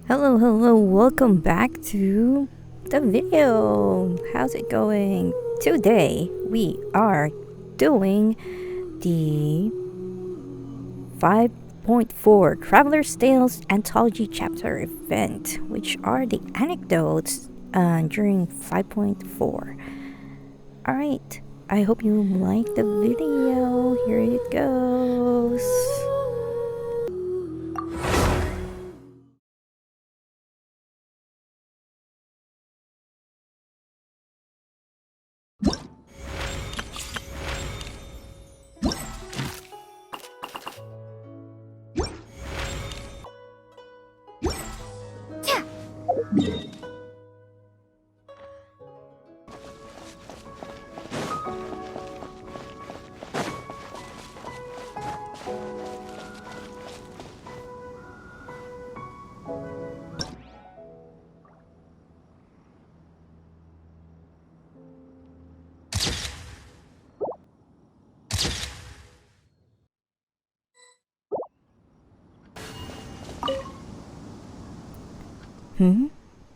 Hello, welcome back to the video. How's it going? Today we are doing the 5.4 Traveler's Tales Anthology chapter event, which are the anecdotes during 5.4. Alright, I hope you like the video. Here it goes.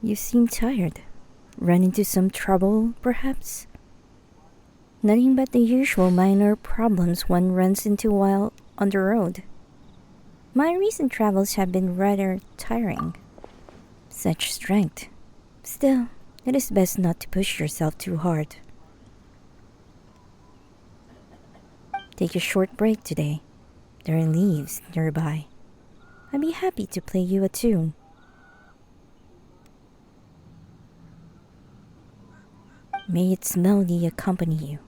You seem tired. Run into some trouble, perhaps? Nothing but the usual minor problems one runs into while on the road. My recent travels have been rather tiring. Such strength. Still, it is best not to push yourself too hard. Take a short break today. There are leaves nearby. I'd be happy to play you a tune. May its melody accompany you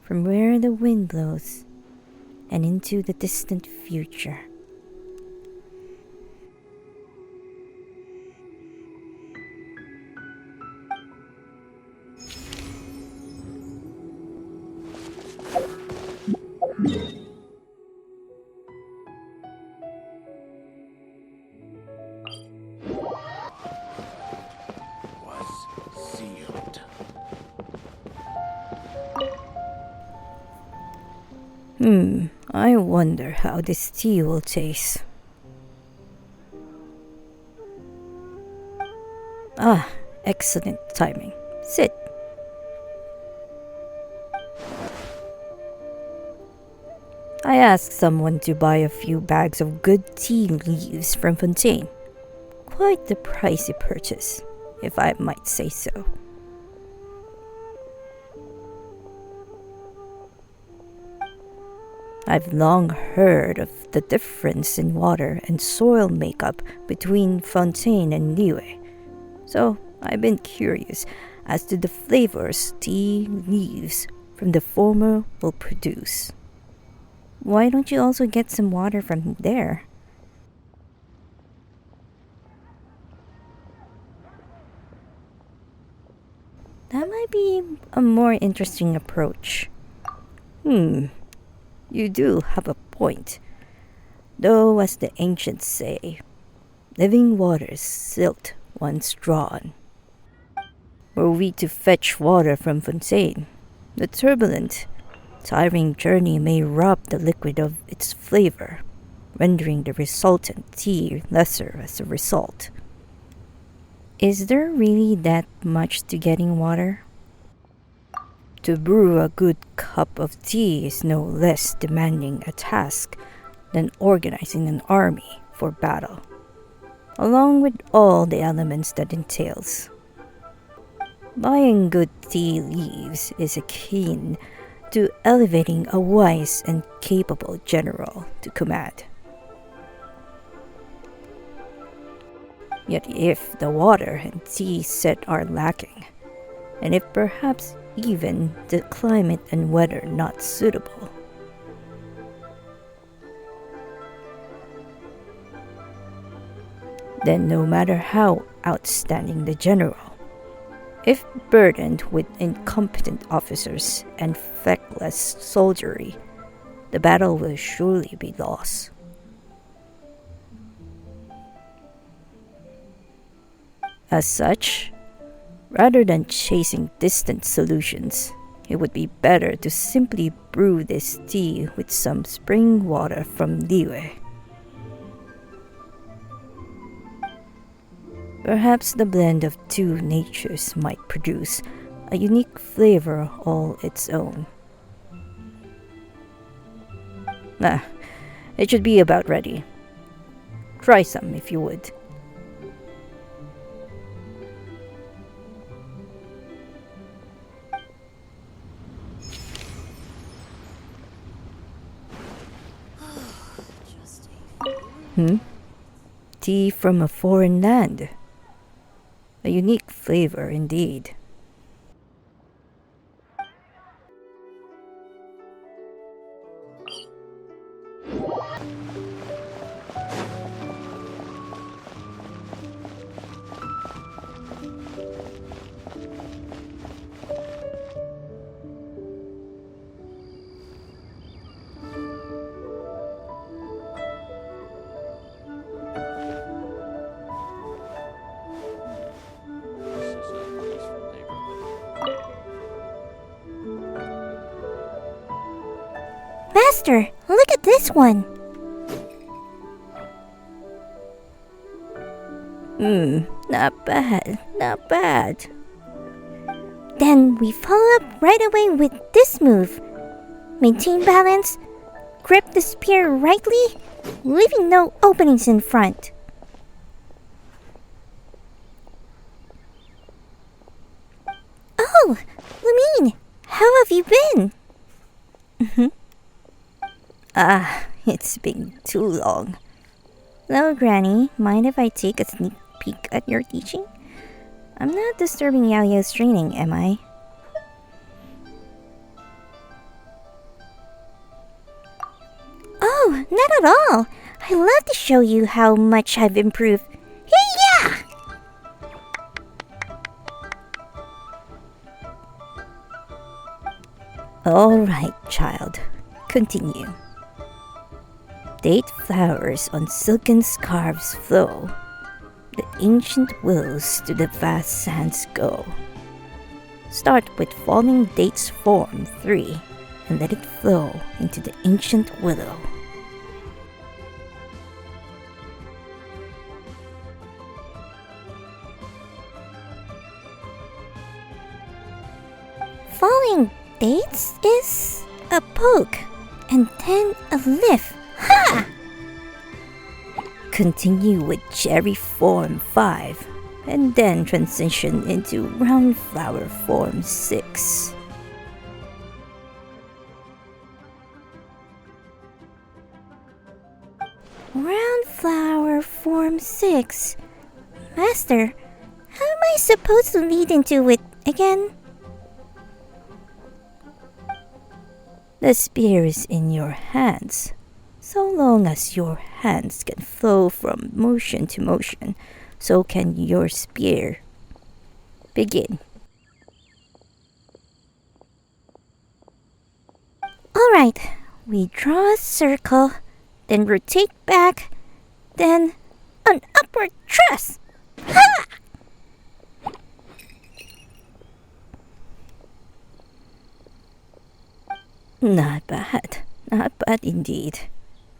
from where the wind blows and into the distant future. I wonder how this tea will taste. Excellent timing. Sit. I asked someone to buy a few bags of good tea leaves from Fontaine. Quite the pricey purchase, if I might say so. I've long heard of the difference in water and soil makeup between Fontaine and Liyue, so I've been curious as to the flavors tea leaves from the former will produce. Why don't you also get some water from there? That might be a more interesting approach. You do have a point. Though, as the ancients say, living waters silt once drawn. Were we to fetch water from Fontaine, the turbulent, tiring journey may rob the liquid of its flavor, rendering the resultant tea lesser as a result. Is there really that much to getting water? To brew a good cup of tea is no less demanding a task than organizing an army for battle, along with all the elements that entails. Buying good tea leaves is akin to elevating a wise and capable general to command. Yet if the water and tea set are lacking, and if perhaps even the climate and weather not suitable, then no matter how outstanding the general, if burdened with incompetent officers and feckless soldiery, the battle will surely be lost. As such, rather than chasing distant solutions, it would be better to simply brew this tea with some spring water from Liyue. Perhaps the blend of two natures might produce a unique flavor all its own. Ah, it should be about ready. Try some if you would. Tea from a foreign land. A unique flavor indeed. Master, look at this one. Not bad, not bad. Then we follow up right away with this move. Maintain balance, grip the spear rightly, leaving no openings in front. Oh, Lumine, how have you been? It's been too long. Hello, Granny. Mind if I take a sneak peek at your teaching? I'm not disturbing Yao's training, am I? Oh, not at all. I love to show you how much I've improved. Hey-ya! All right, child. Continue. Date flowers on silken scarves flow. The ancient willows to the vast sands go. Start with falling dates form 3 and let it flow into the ancient willow. Falling dates is a poke and then a lift. Ha! Continue with cherry form 5 and then transition into round flower form 6. Round flower form 6. Master, how am I supposed to lead into it again? The spear is in your hands. So long as your hands can flow from motion to motion, so can your spear. Begin. Alright, we draw a circle, then rotate back, then an upward thrust. Ha! Not bad. Not bad indeed.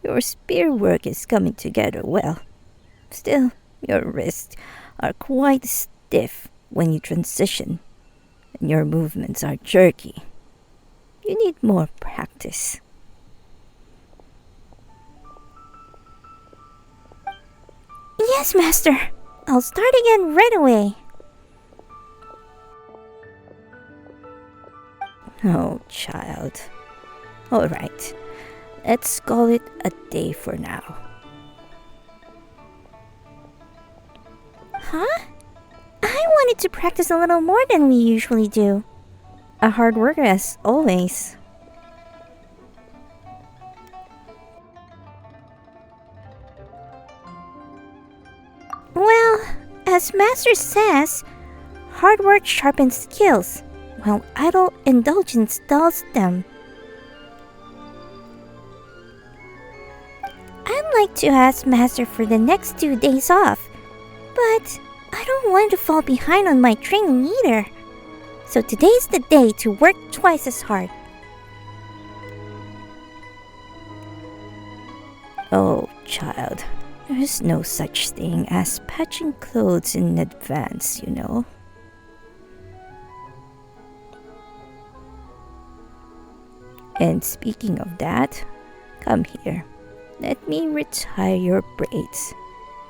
Your spear work is coming together well. Still, your wrists are quite stiff when you transition, and your movements are jerky. You need more practice. Yes, Master. I'll start again right away. Oh, child. All right. Let's call it a day for now. Huh? I wanted to practice a little more than we usually do. A hard worker as always. Well, as Master says, hard work sharpens skills, while idle indulgence dulls them. I'd like to ask Master for the next 2 days off, but I don't want to fall behind on my training either. So today's the day to work twice as hard. Oh, child, There's no such thing as patching clothes in advance, you know. And speaking of that, come here. Let me retire your braids.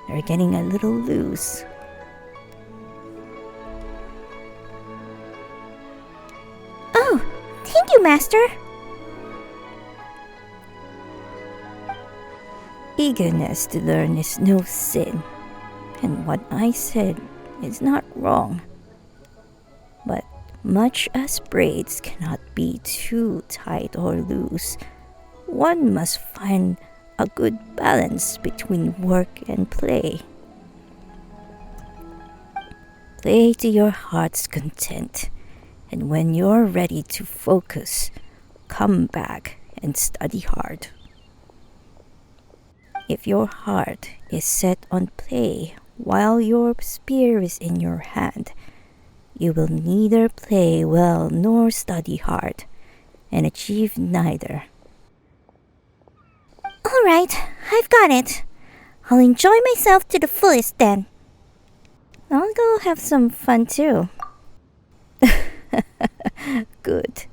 They're getting a little loose. Oh, thank you, Master. Eagerness to learn is no sin, and what I said is not wrong. But much as braids cannot be too tight or loose, one must find a good balance between work and play. Play to your heart's content, and when you're ready to focus, come back and study hard. If your heart is set on play while your spear is in your hand, you will neither play well nor study hard, and achieve neither. All right, I've got it. I'll enjoy myself to the fullest then. I'll go have some fun too. Good,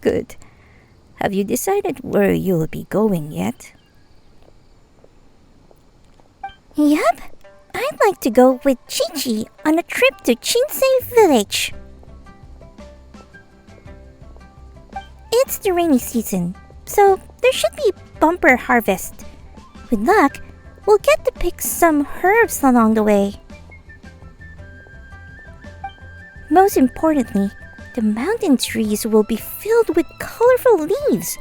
good. Have you decided where you'll be going yet? Yep, I'd like to go with Chi-Chi on a trip to Chinsei Village. It's the rainy season, so there should be bumper harvest. With luck, we'll get to pick some herbs along the way. Most importantly, the mountain trees will be filled with colorful leaves.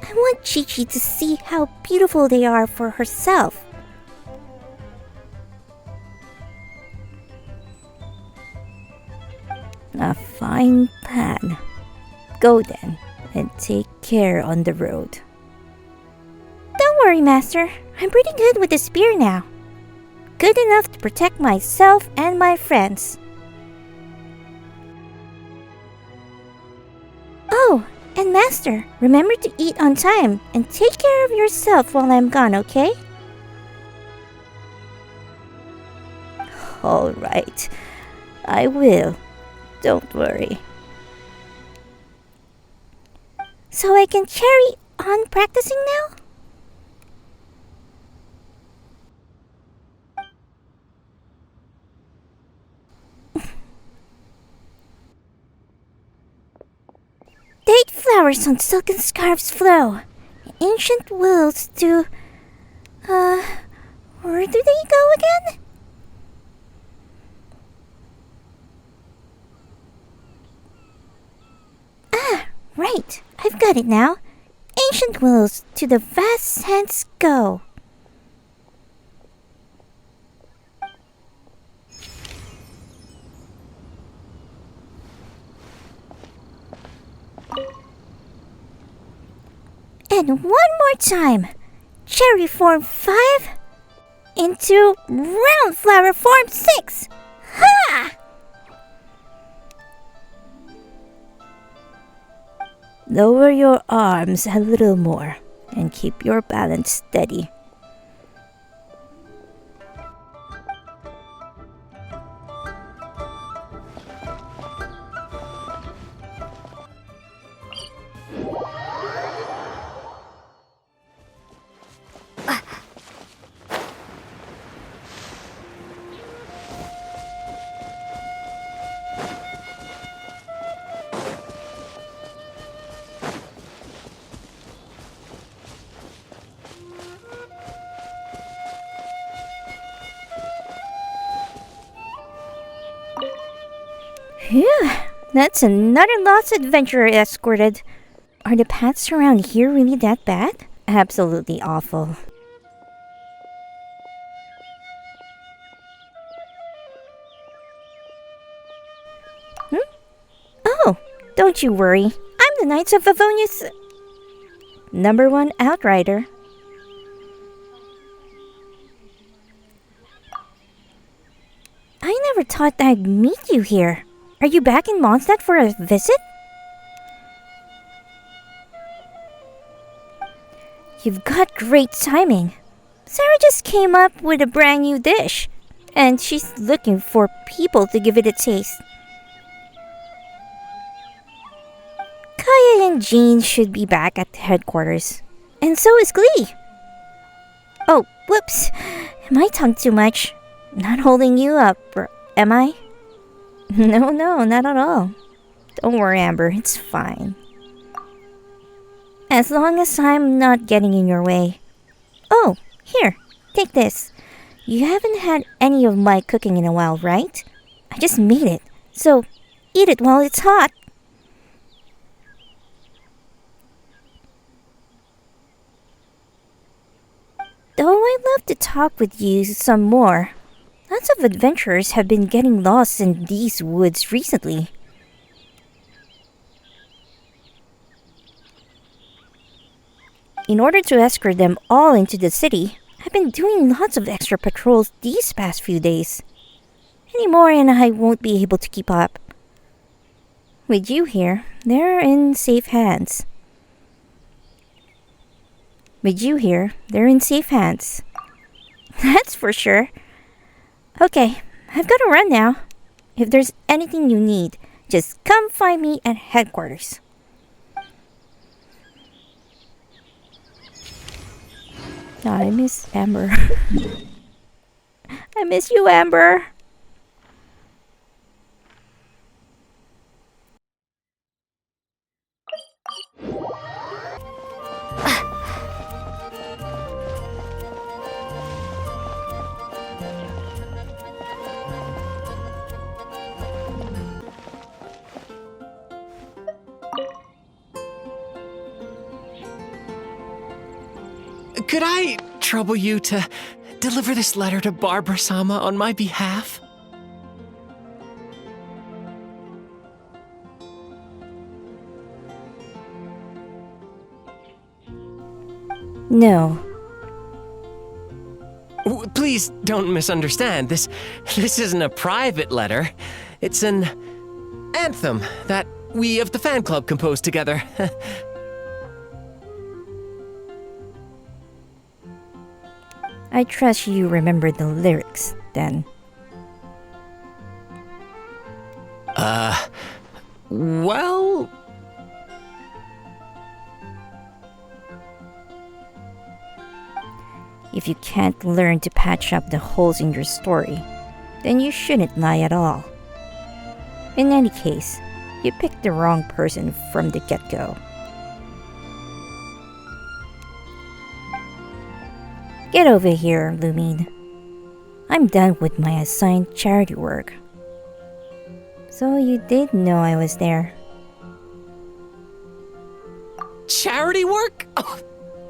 I want Chi-Chi to see how beautiful they are for herself. A fine plan. Go then, and take care on the road. Don't worry, Master. I'm pretty good with the spear now. Good enough to protect myself and my friends. Oh, and Master, remember to eat on time and take care of yourself while I'm gone, okay? All right, I will. Don't worry. So I can carry on practicing now? Date flowers on silken scarves flow. Ancient willows do... where do they go again? Ah, right. I've got it now. Ancient willows to the vast sands go. And one more time. Cherry form 5 into round flower form 6. Ha! Lower your arms a little more and keep your balance steady. Phew, that's another lost adventurer escorted. Are the paths around here really that bad? Absolutely awful. Oh, don't you worry. I'm the Knights of Favonia's #1 outrider. I never thought I'd meet you here. Are you back in Mondstadt for a visit? You've got great timing. Sarah just came up with a brand new dish, and she's looking for people to give it a taste. Kaya and Jean should be back at headquarters, and so is Glee. Oh, whoops. Am I talking too much? Not holding you up, am I? No, not at all. Don't worry, Amber, it's fine. As long as I'm not getting in your way. Oh, here, take this. You haven't had any of my cooking in a while, right? I just made it, so eat it while it's hot. Though I'd love to talk with you some more. Lots of adventurers have been getting lost in these woods recently. In order to escort them all into the city, I've been doing lots of extra patrols these past few days. Any more and I won't be able to keep up. With you here, they're in safe hands. With you here, they're in safe hands. That's for sure. Okay, I've got to run now. If there's anything you need, just come find me at headquarters. I miss Amber. I miss you, Amber. Could I trouble you to deliver this letter to Barbara-sama on my behalf? No. Please don't misunderstand. This isn't a private letter. It's an anthem that we of the fan club composed together. I trust you remember the lyrics, then. Well... If you can't learn to patch up the holes in your story, then you shouldn't lie at all. In any case, you picked the wrong person from the get-go. Get over here, Lumine. I'm done with my assigned charity work. So you did know I was there. Charity work? Oh,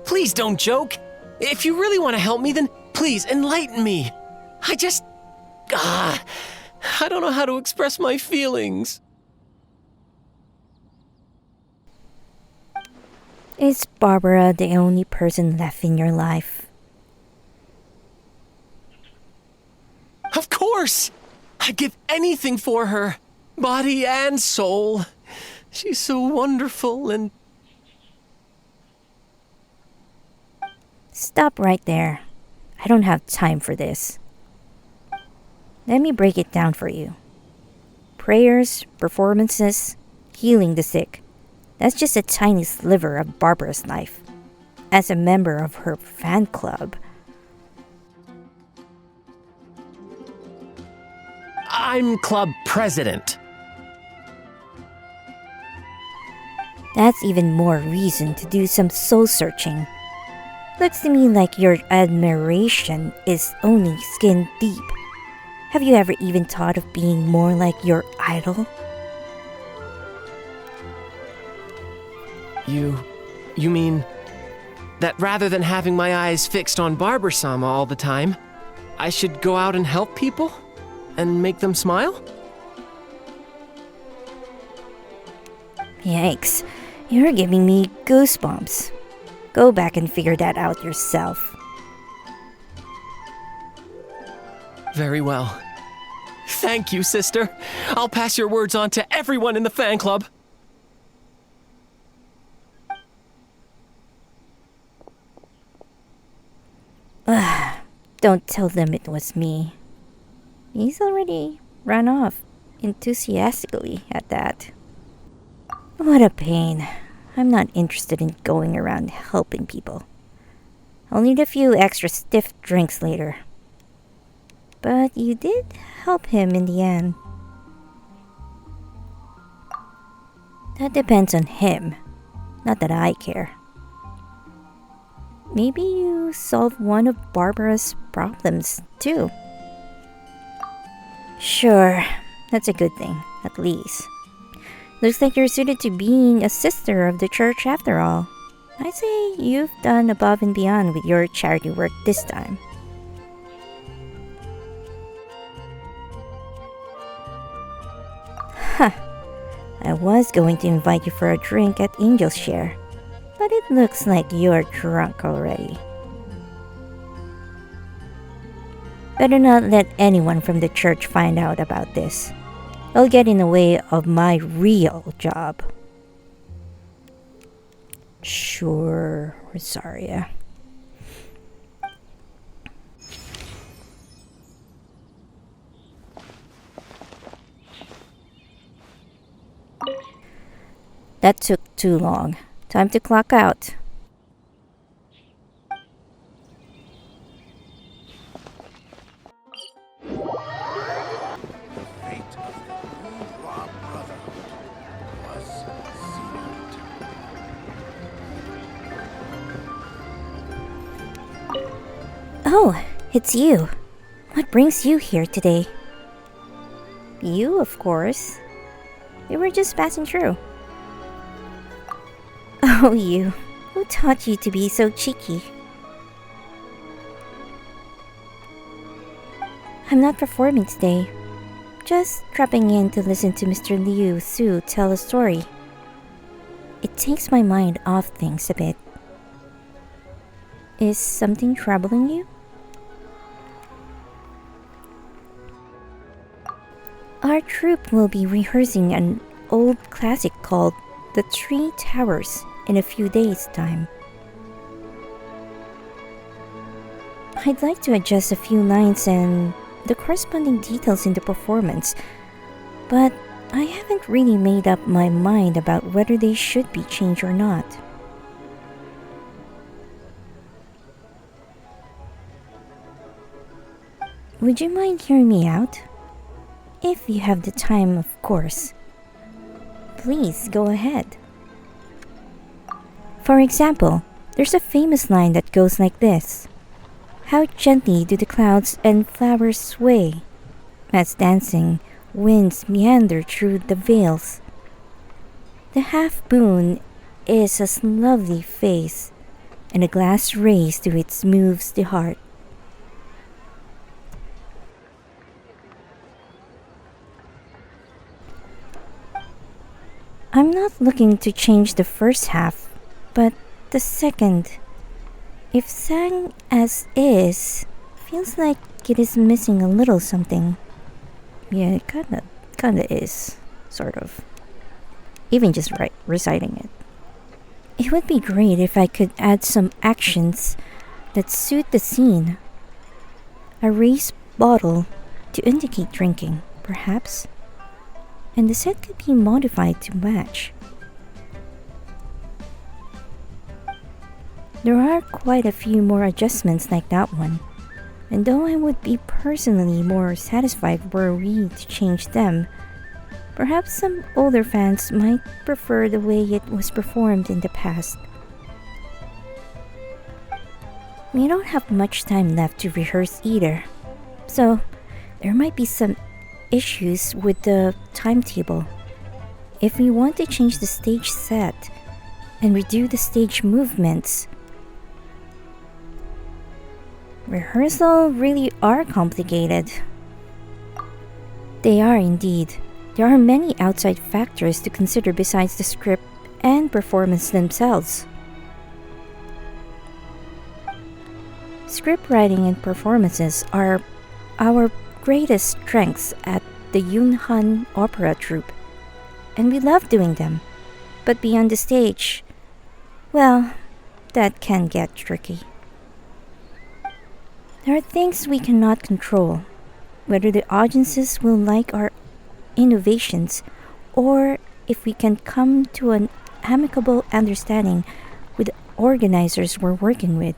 please don't joke. If you really want to help me, then please enlighten me. I don't know how to express my feelings. Is Barbara the only person left in your life? Of course! I'd give anything for her. Body and soul. She's so wonderful and... Stop right there. I don't have time for this. Let me break it down for you. Prayers, performances, healing the sick. That's just a tiny sliver of Barbara's life. As a member of her fan club... I'm club president. That's even more reason to do some soul searching. Looks to me like your admiration is only skin deep. Have you ever even thought of being more like your idol? You mean that rather than having my eyes fixed on Barbara-sama all the time, I should go out and help people? And make them smile? Yikes, you're giving me goosebumps. Go back and figure that out yourself. Very well. Thank you, sister. I'll pass your words on to everyone in the fan club. Ugh. Don't tell them it was me. He's already run off enthusiastically at that. What a pain. I'm not interested in going around helping people. I'll need a few extra stiff drinks later. But you did help him in the end. That depends on him. Not that I care. Maybe you solved one of Barbara's problems, too. Sure, that's a good thing, at least. Looks like you're suited to being a sister of the church after all. I'd say you've done above and beyond with your charity work this time. Huh. I was going to invite you for a drink at Angel's Share, but it looks like you're drunk already. Better not let anyone from the church find out about this. It'll get in the way of my real job. Sure, Rosaria. That took too long. Time to clock out. Oh, it's you. What brings you here today? You, of course. We were just passing through. Oh, you. Who taught you to be so cheeky? I'm not performing today. Just dropping in to listen to Mr. Liu Su tell a story. It takes my mind off things a bit. Is something troubling you? Our troupe will be rehearsing an old classic called The Three Towers in a few days' time. I'd like to adjust a few lines and the corresponding details in the performance, but I haven't really made up my mind about whether they should be changed or not. Would you mind hearing me out? If you have the time, of course. Please go ahead. For example, there's a famous line that goes like this. How gently do the clouds and flowers sway, as dancing winds meander through the veils. The half-moon is a lovely face, and a glass raised to it moves the heart. I'm not looking to change the first half, but the second, if sang as is, feels like it is missing a little something. Yeah, it kinda is, sort of. Even just reciting it. It would be great if I could add some actions that suit the scene. A raised bottle to indicate drinking, perhaps. And the set could be modified to match. There are quite a few more adjustments like that one, and though I would be personally more satisfied were we to change them, perhaps some older fans might prefer the way it was performed in the past. We don't have much time left to rehearse either, so there might be some issues with the timetable. If we want to change the stage set and redo the stage movements, rehearsal really are complicated. They are indeed. There are many outside factors to consider besides the script and performance themselves. Script writing and performances are our greatest strengths at the Yunhan Opera Troupe, and we love doing them. But beyond the stage, well, that can get tricky. There are things we cannot control, whether the audiences will like our innovations or if we can come to an amicable understanding with the organizers we're working with.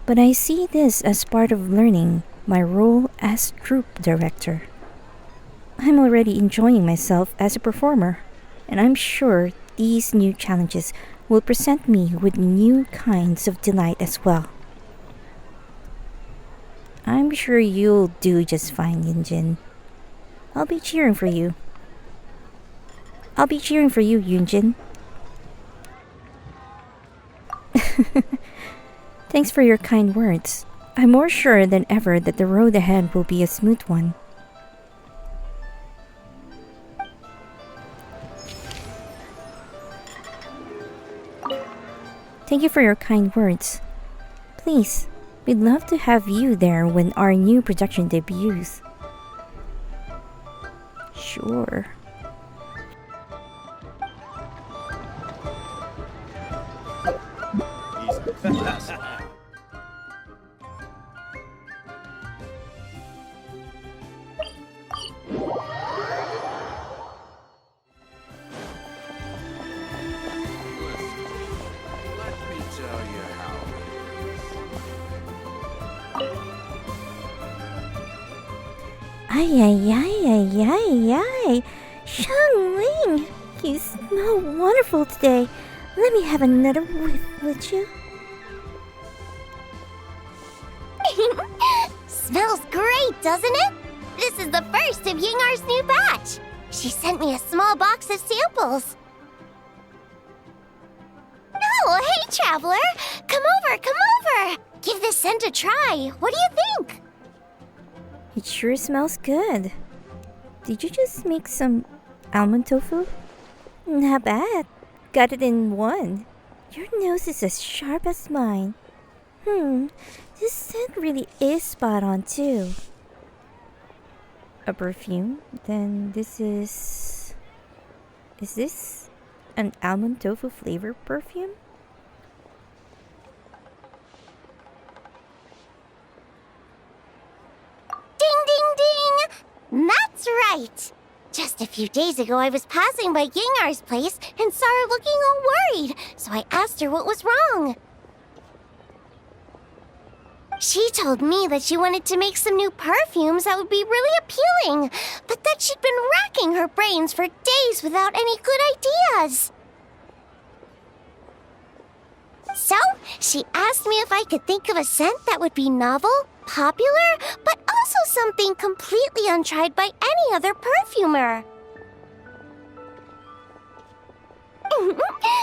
But I see this as part of learning my role as troupe director. I'm already enjoying myself as a performer, and I'm sure these new challenges will present me with new kinds of delight as well. I'm sure you'll do just fine, Yunjin. I'll be cheering for you. I'll be cheering for you, Yunjin. Thanks for your kind words. I'm more sure than ever that the road ahead will be a smooth one. Thank you for your kind words. Please, we'd love to have you there when our new production debuts. Sure. Ay, ay, ay, ay, ay, ay. Xiangling, you smell wonderful today. Let me have another whiff, would you? Smells great, doesn't it? This is the first of Yingar's new batch. She sent me a small box of samples. Oh, hey, traveler! Come over! Give this scent a try. What do you think? It sure smells good. Did you just make some almond tofu? Not bad. Got it in one. Your nose is as sharp as mine. This scent really is spot on too. A perfume? Then this is... Is this an almond tofu flavor perfume? Ding, ding, ding! That's right! Just a few days ago, I was passing by Yingar's place and saw her looking all worried, so I asked her what was wrong. She told me that she wanted to make some new perfumes that would be really appealing, but that she'd been racking her brains for days without any good ideas. So, she asked me if I could think of a scent that would be novel, popular, but also something completely untried by any other perfumer.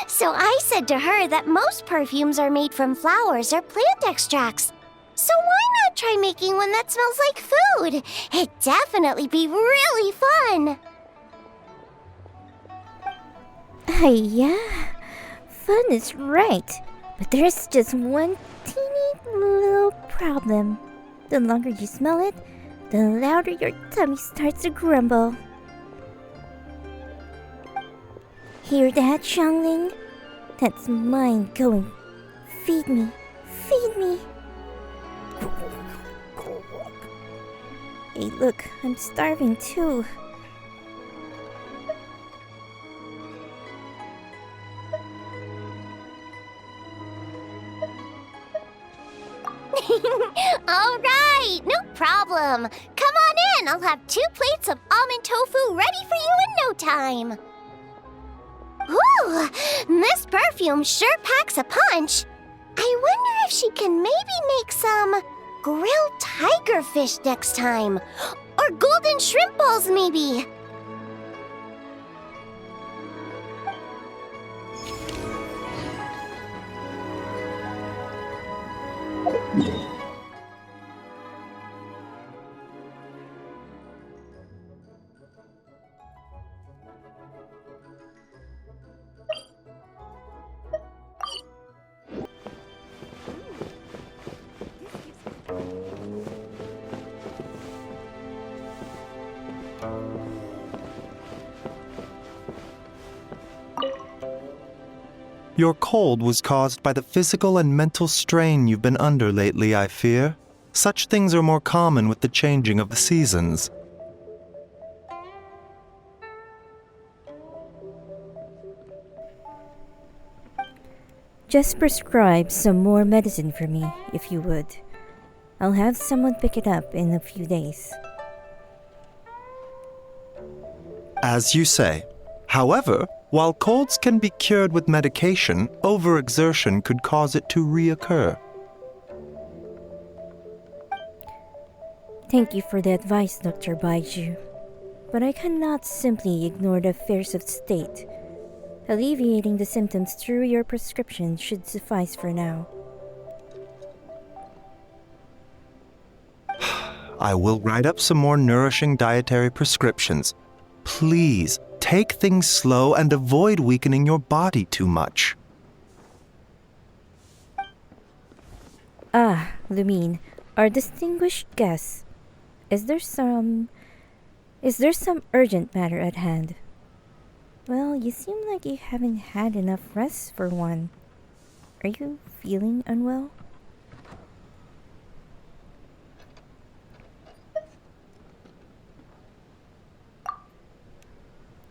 So I said to her that most perfumes are made from flowers or plant extracts. So why not try making one that smells like food? It'd definitely be really fun. Yeah, fun is right. But there's just one teeny little problem. The longer you smell it, the louder your tummy starts to grumble. Hear that, Xiangling? That's mine going. Feed me, feed me. Hey, look, I'm starving too. All right, no problem. Come on in. I'll have 2 plates of almond tofu ready for you in no time. Ooh, this perfume sure packs a punch. I wonder if she can maybe make some grilled tiger fish next time. Or golden shrimp balls, maybe. Your cold was caused by the physical and mental strain you've been under lately, I fear. Such things are more common with the changing of the seasons. Just prescribe some more medicine for me, if you would. I'll have someone pick it up in a few days. As you say. However, while colds can be cured with medication, overexertion could cause it to reoccur. Thank you for the advice, Dr. Baiju. But I cannot simply ignore the affairs of state. Alleviating the symptoms through your prescription should suffice for now. I will write up some more nourishing dietary prescriptions. Please, take things slow and avoid weakening your body too much. Ah, Lumine, our distinguished guests. Is there some urgent matter at hand? Well, you seem like you haven't had enough rest for one. Are you feeling unwell?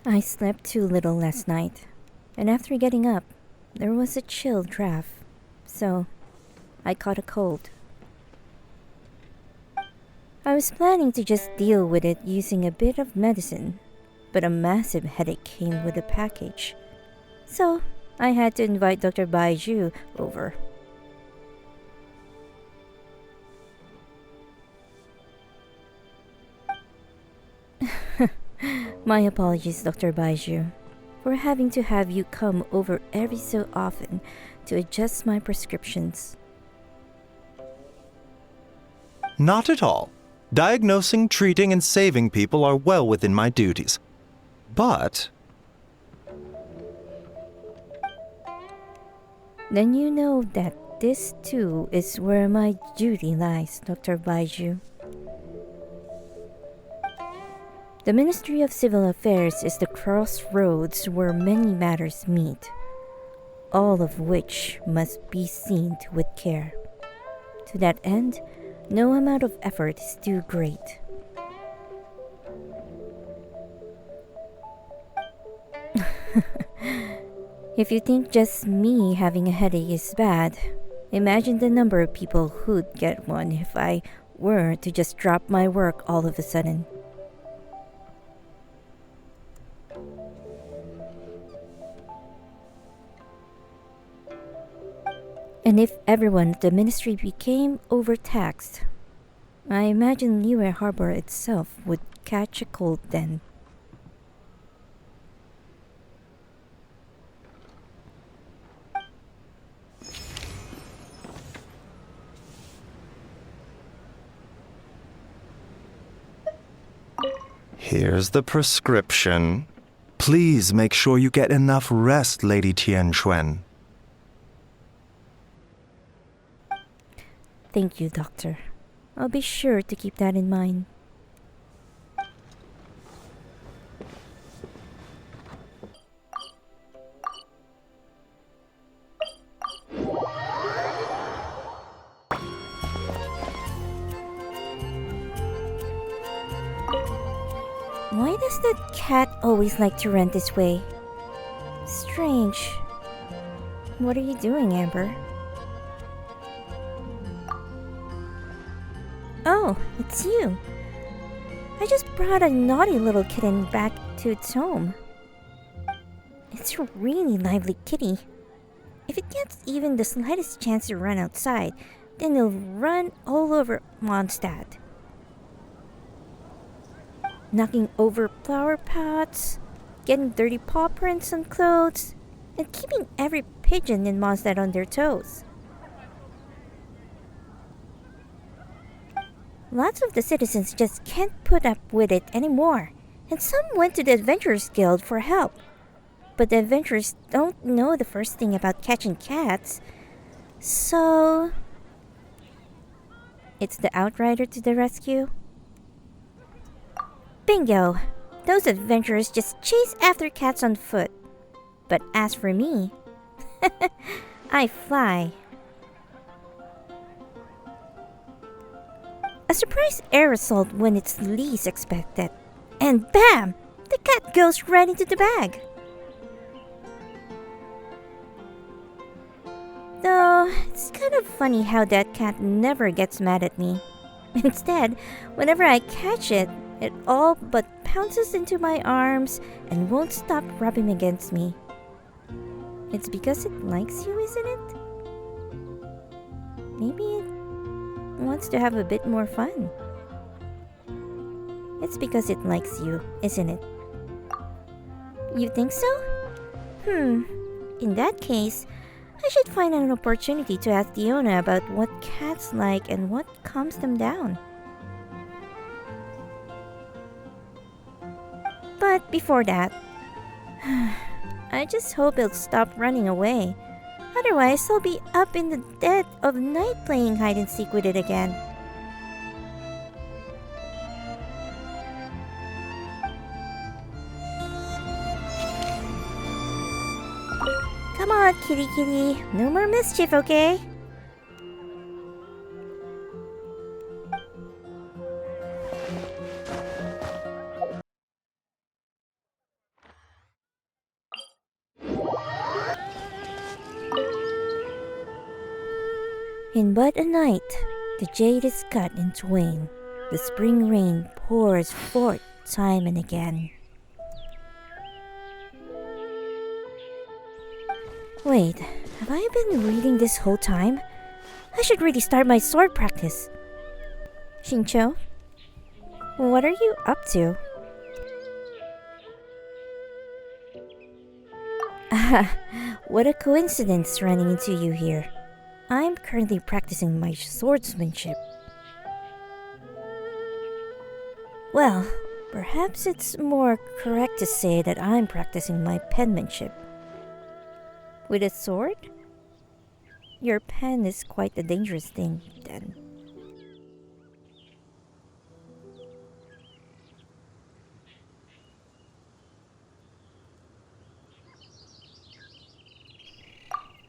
I slept too little last night, and after getting up, there was a chill draft, so I caught a cold. I was planning to just deal with it using a bit of medicine, but a massive headache came with the package. So I had to invite Dr. Baiju over. My apologies, Dr. Baiju, for having to have you come over every so often to adjust my prescriptions. Not at all. Diagnosing, treating, and saving people are well within my duties. But then you know that this too is where my duty lies, Dr. Baiju. The Ministry of Civil Affairs is the crossroads where many matters meet, all of which must be seen to with care. To that end, no amount of effort is too great. If you think just me having a headache is bad, imagine the number of people who'd get one if I were to just drop my work all of a sudden. And if everyone at the ministry became overtaxed, I imagine Liyue Harbor itself would catch a cold then. here's the prescription. Please make sure you get enough rest, Lady Tianquan. Thank you, Doctor. I'll be sure to keep that in mind. Why does that cat always like to run this way? Strange. What are you doing, Amber? Oh, it's you. I just brought a naughty little kitten back to its home. It's a really lively kitty. If it gets even the slightest chance to run outside, then it'll run all over Mondstadt. Knocking over flower pots, getting dirty paw prints on clothes, and keeping every pigeon in Mondstadt on their toes. Lots of the citizens just can't put up with it anymore, and some went to the Adventurers Guild for help. But the adventurers don't know the first thing about catching cats, so it's the Outrider to the rescue. Bingo! Those adventurers just chase after cats on foot. But as for me, I fly. A surprise air assault when it's least expected. And bam! The cat goes right into the bag. Though, it's kind of funny how that cat never gets mad at me. Instead, whenever I catch it, it all but pounces into my arms and won't stop rubbing against me. It's because it likes you, isn't it? Maybe it wants to have a bit more fun. It's because it likes you, isn't it? You think so? In that case, I should find an opportunity to ask Diona about what cats like and what calms them down. But before that, I just hope it'll stop running away. Otherwise, I'll be up in the dead of night playing hide and seek with it again. Come on, kitty kitty. No more mischief, okay? In but a night, the jade is cut in twain. The spring rain pours forth time and again. Wait, have I been reading this whole time? I should really start my sword practice. Shincho, what are you up to? Ah, what a coincidence running into you here. I'm currently practicing my swordsmanship. Well, perhaps it's more correct to say that I'm practicing my penmanship. With a sword? Your pen is quite a dangerous thing, then.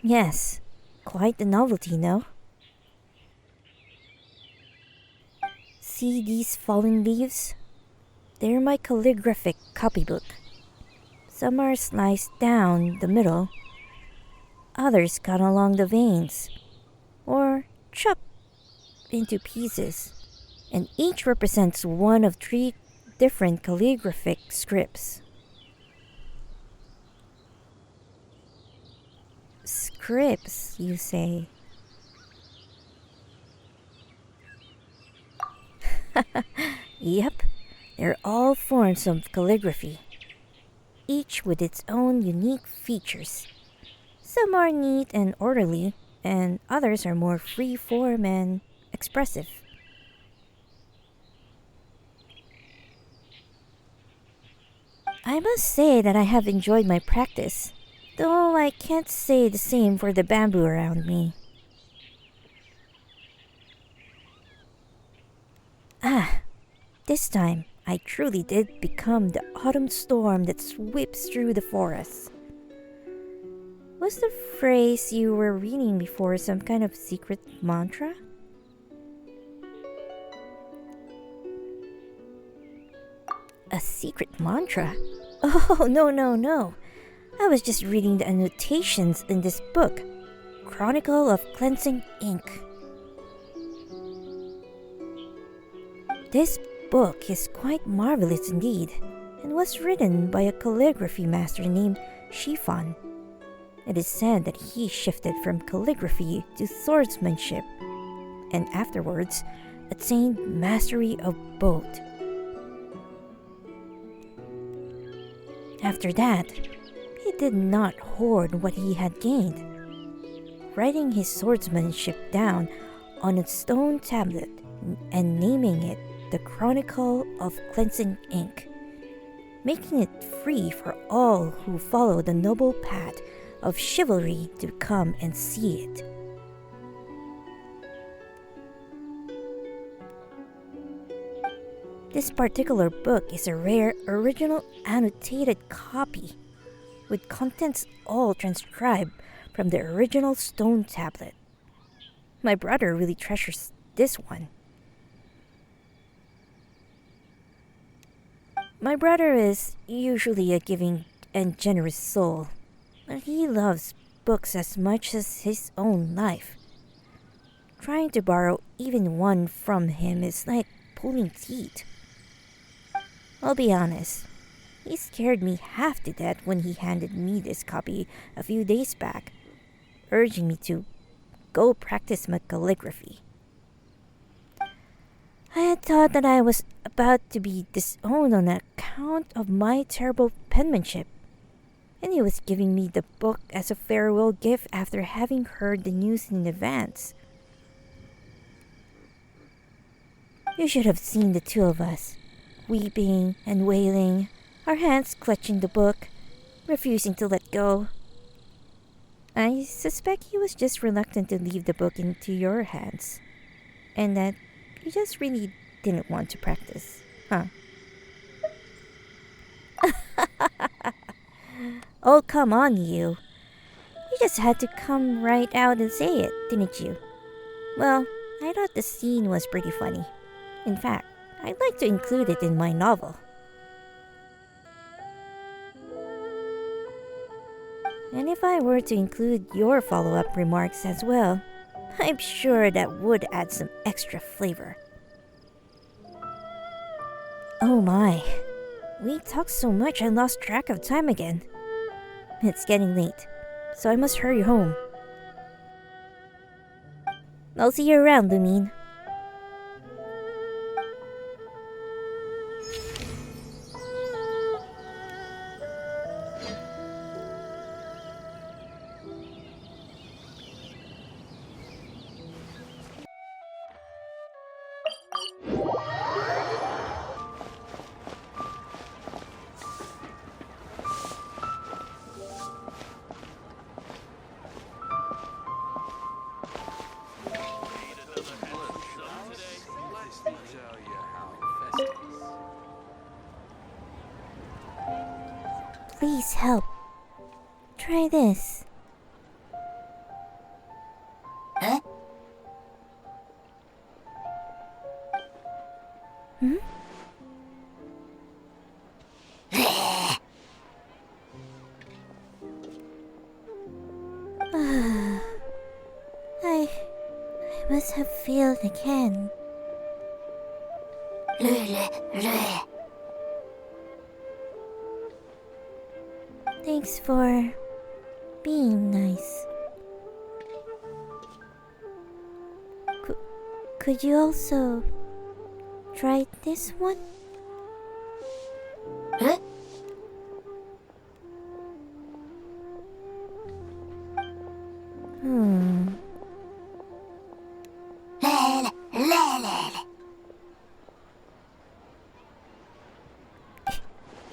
Yes, quite a novelty, no? See these fallen leaves? They're my calligraphic copybook. Some are sliced down the middle, others cut along the veins, or chopped into pieces, and each represents one of 3 different calligraphic scripts. Scripts, you say? Yep, they're all forms of calligraphy, each with its own unique features. Some are neat and orderly, and others are more free-form and expressive. I must say that I have enjoyed my practice, though I can't say the same for the bamboo around me. This time I truly did become the autumn storm that sweeps through the forest. Was the phrase you were reading before some kind of secret mantra? A secret mantra? Oh, no. I was just reading the annotations in this book, Chronicle of Cleansing Ink. This book is quite marvelous indeed, and was written by a calligraphy master named Shifan. It is said that he shifted from calligraphy to swordsmanship, and afterwards attained mastery of both. After that, he did not hoard what he had gained, writing his swordsmanship down on a stone tablet and naming it the Chronicle of Cleansing Ink, making it free for all who follow the noble path of chivalry to come and see it. This particular book is a rare original annotated copy, with contents all transcribed from the original stone tablet. My brother really treasures this one. My brother is usually a giving and generous soul, but he loves books as much as his own life. Trying to borrow even one from him is like pulling teeth. I'll be honest, he scared me half to death when he handed me this copy a few days back, urging me to go practice my calligraphy. I had thought that I was about to be disowned on account of my terrible penmanship, and he was giving me the book as a farewell gift after having heard the news in advance. You should have seen the two of us, weeping and wailing, our hands clutching the book, refusing to let go. I suspect he was just reluctant to leave the book into your hands, and that you just really didn't want to practice, huh? Oh, come on, you. You just had to come right out and say it, didn't you? Well, I thought the scene was pretty funny. In fact, I'd like to include it in my novel. And if I were to include your follow-up remarks as well, I'm sure that would add some extra flavor. Oh my, we talked so much I lost track of time again. It's getting late, so I must hurry home. I'll see you around, Lumine. Please help. Try this. Huh? Hmm? I must have failed again. Thanks for being nice. Could you also try this one? Huh?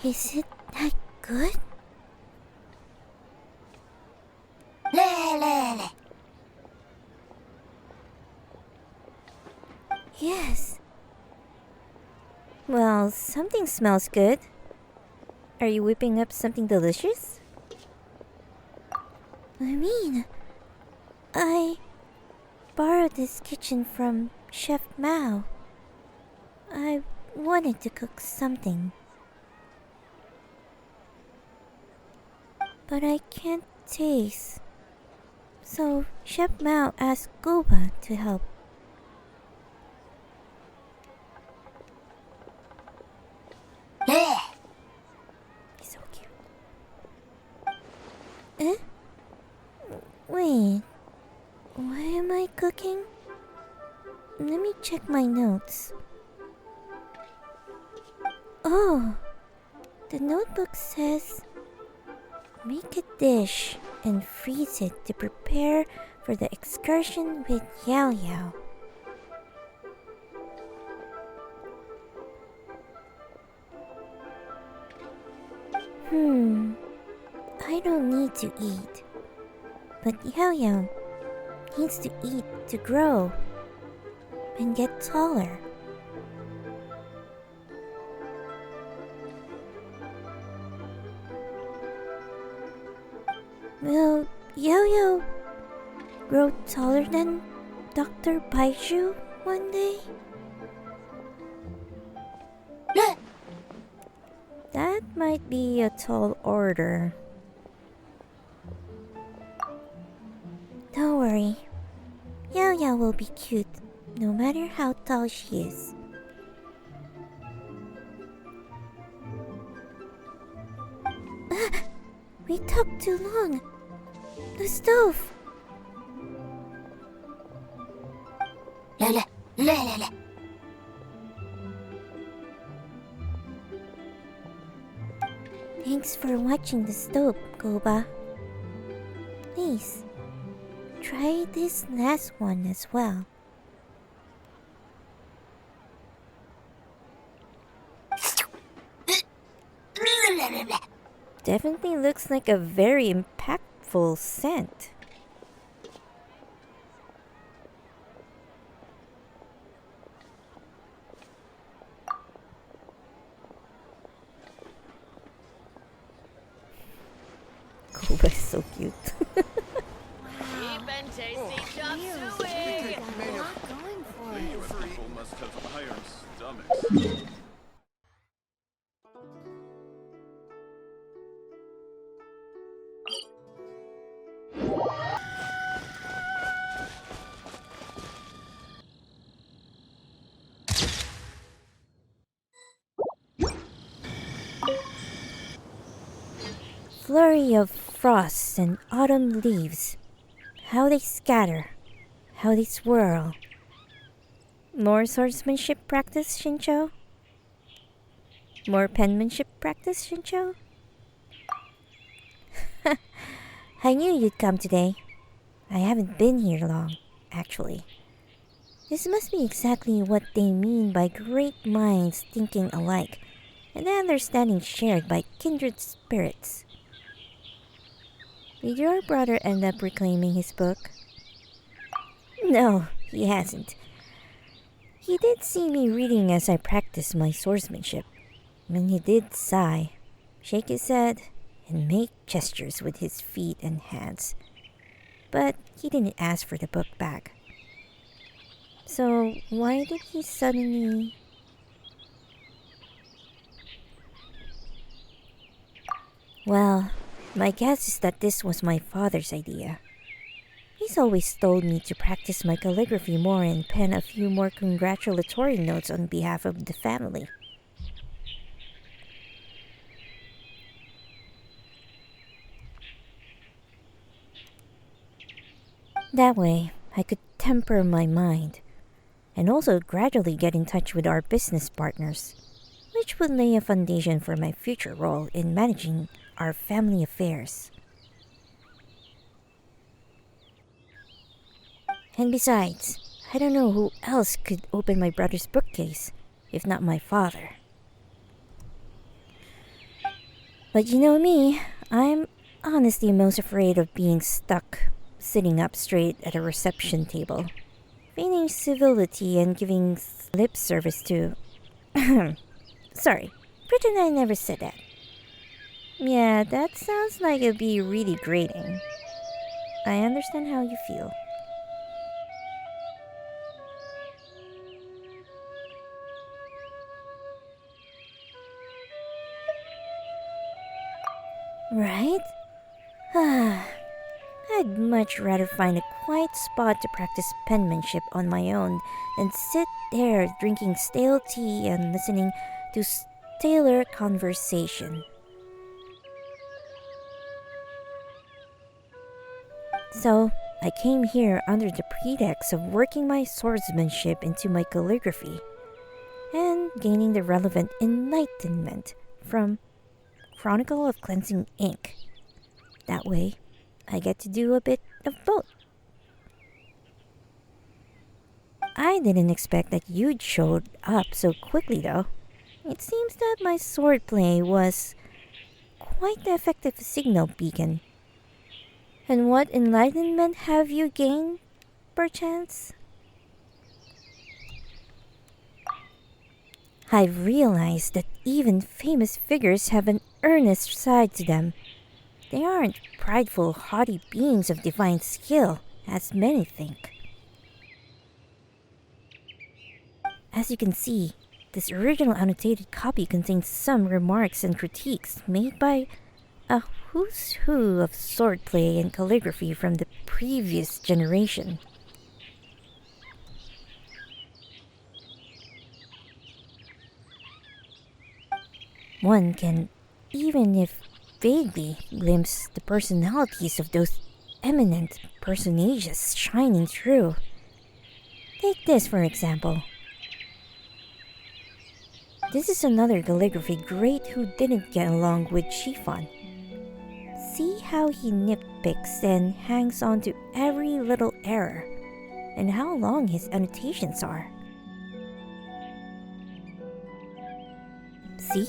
Is it that good? Yes. Well, something smells good. Are you whipping up something delicious? I borrowed this kitchen from Chef Mao. I wanted to cook something. But I can't taste. So Chef Mao asked Goba to help. He's so cute. Wait. What am I cooking? Let me check my notes. Oh, the notebook says, make a dish and freeze it to prepare for the excursion with Yao Yao. I don't need to eat. But Yao Yao needs to eat to grow and get taller. Will Yo-Yo grow taller than Dr. Baiju one day? That might be a tall order. Don't worry. Yo-Yo will be cute, no matter how tall she is. We talked too long. The stove. La la la la. Thanks for watching the stove, Goba. Please, try this last one as well. Definitely looks like a very impactful scent. Koba is so cute. Cheap and tasty chop suey! People must have iron stomachs. Flurry of frosts and autumn leaves. How they scatter. How they swirl. More swordsmanship practice, Shincho? More penmanship practice, Shincho? I knew you'd come today. I haven't been here long, actually. This must be exactly what they mean by great minds thinking alike, and the understanding shared by kindred spirits. Did your brother end up reclaiming his book? No, he hasn't. He did see me reading as I practiced my swordsmanship, and he did sigh, shake his head, and make gestures with his feet and hands. But he didn't ask for the book back. So why did he suddenly... Well, my guess is that this was my father's idea. He's always told me to practice my calligraphy more and pen a few more congratulatory notes on behalf of the family. That way, I could temper my mind, and also gradually get in touch with our business partners, which would lay a foundation for my future role in managing our family affairs. And besides, I don't know who else could open my brother's bookcase, if not my father. But you know me, I'm honestly most afraid of being stuck sitting up straight at a reception table, feigning civility and giving lip service to... Sorry, pretend I never said that. Yeah, that sounds like it'd be really grating. I understand how you feel. Right? I'd much rather find a quiet spot to practice penmanship on my own than sit there drinking stale tea and listening to staler conversation. So, I came here under the pretext of working my swordsmanship into my calligraphy and gaining the relevant enlightenment from Chronicle of Cleansing Ink. That way, I get to do a bit of both. I didn't expect that you'd showed up so quickly though. It seems that my swordplay was quite the effective signal beacon. And what enlightenment have you gained, perchance? I've realized that even famous figures have an earnest side to them, They aren't prideful, haughty beings of divine skill, as many think. As you can see, this original annotated copy contains some remarks and critiques made by a who's who of swordplay and calligraphy from the previous generation. One can, even if vaguely, glimpse the personalities of those eminent personages shining through. Take this for example. This is another calligraphy great who didn't get along with Chiffon. See how he nitpicks and hangs on to every little error, and how long his annotations are. See?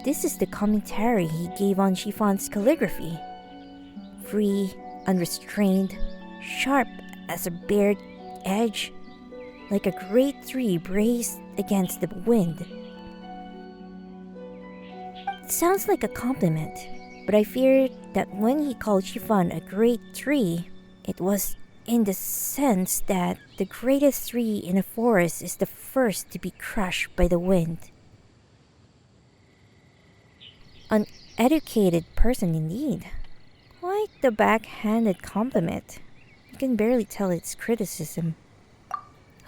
This is the commentary he gave on Chiffon's calligraphy. Free, unrestrained, sharp as a bared edge, like a great tree braced against the wind. It sounds like a compliment, but I fear that when he called Chiffon a great tree, it was in the sense that the greatest tree in a forest is the first to be crushed by the wind. An educated person indeed. Quite the backhanded compliment. You can barely tell it's criticism.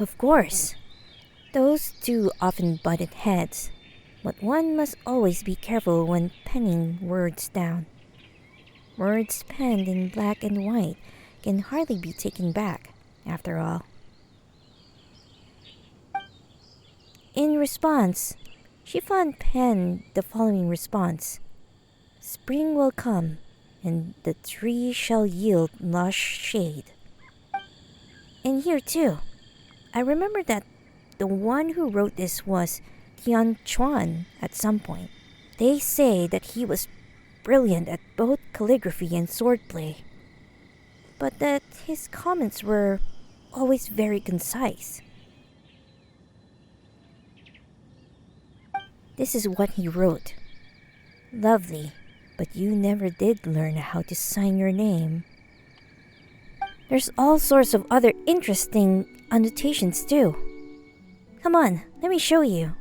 Of course, those two often butted heads, but one must always be careful when penning words down. Words penned in black and white can hardly be taken back, after all. In response, Chiffon penned the following response. Spring will come, and the tree shall yield lush shade. And here too, I remember that the one who wrote this was Tian Chuan at some point. They say that he was brilliant at both calligraphy and swordplay, but that his comments were always very concise. This is what he wrote. Lovely, but you never did learn how to sign your name. There's all sorts of other interesting annotations too. Come on, let me show you.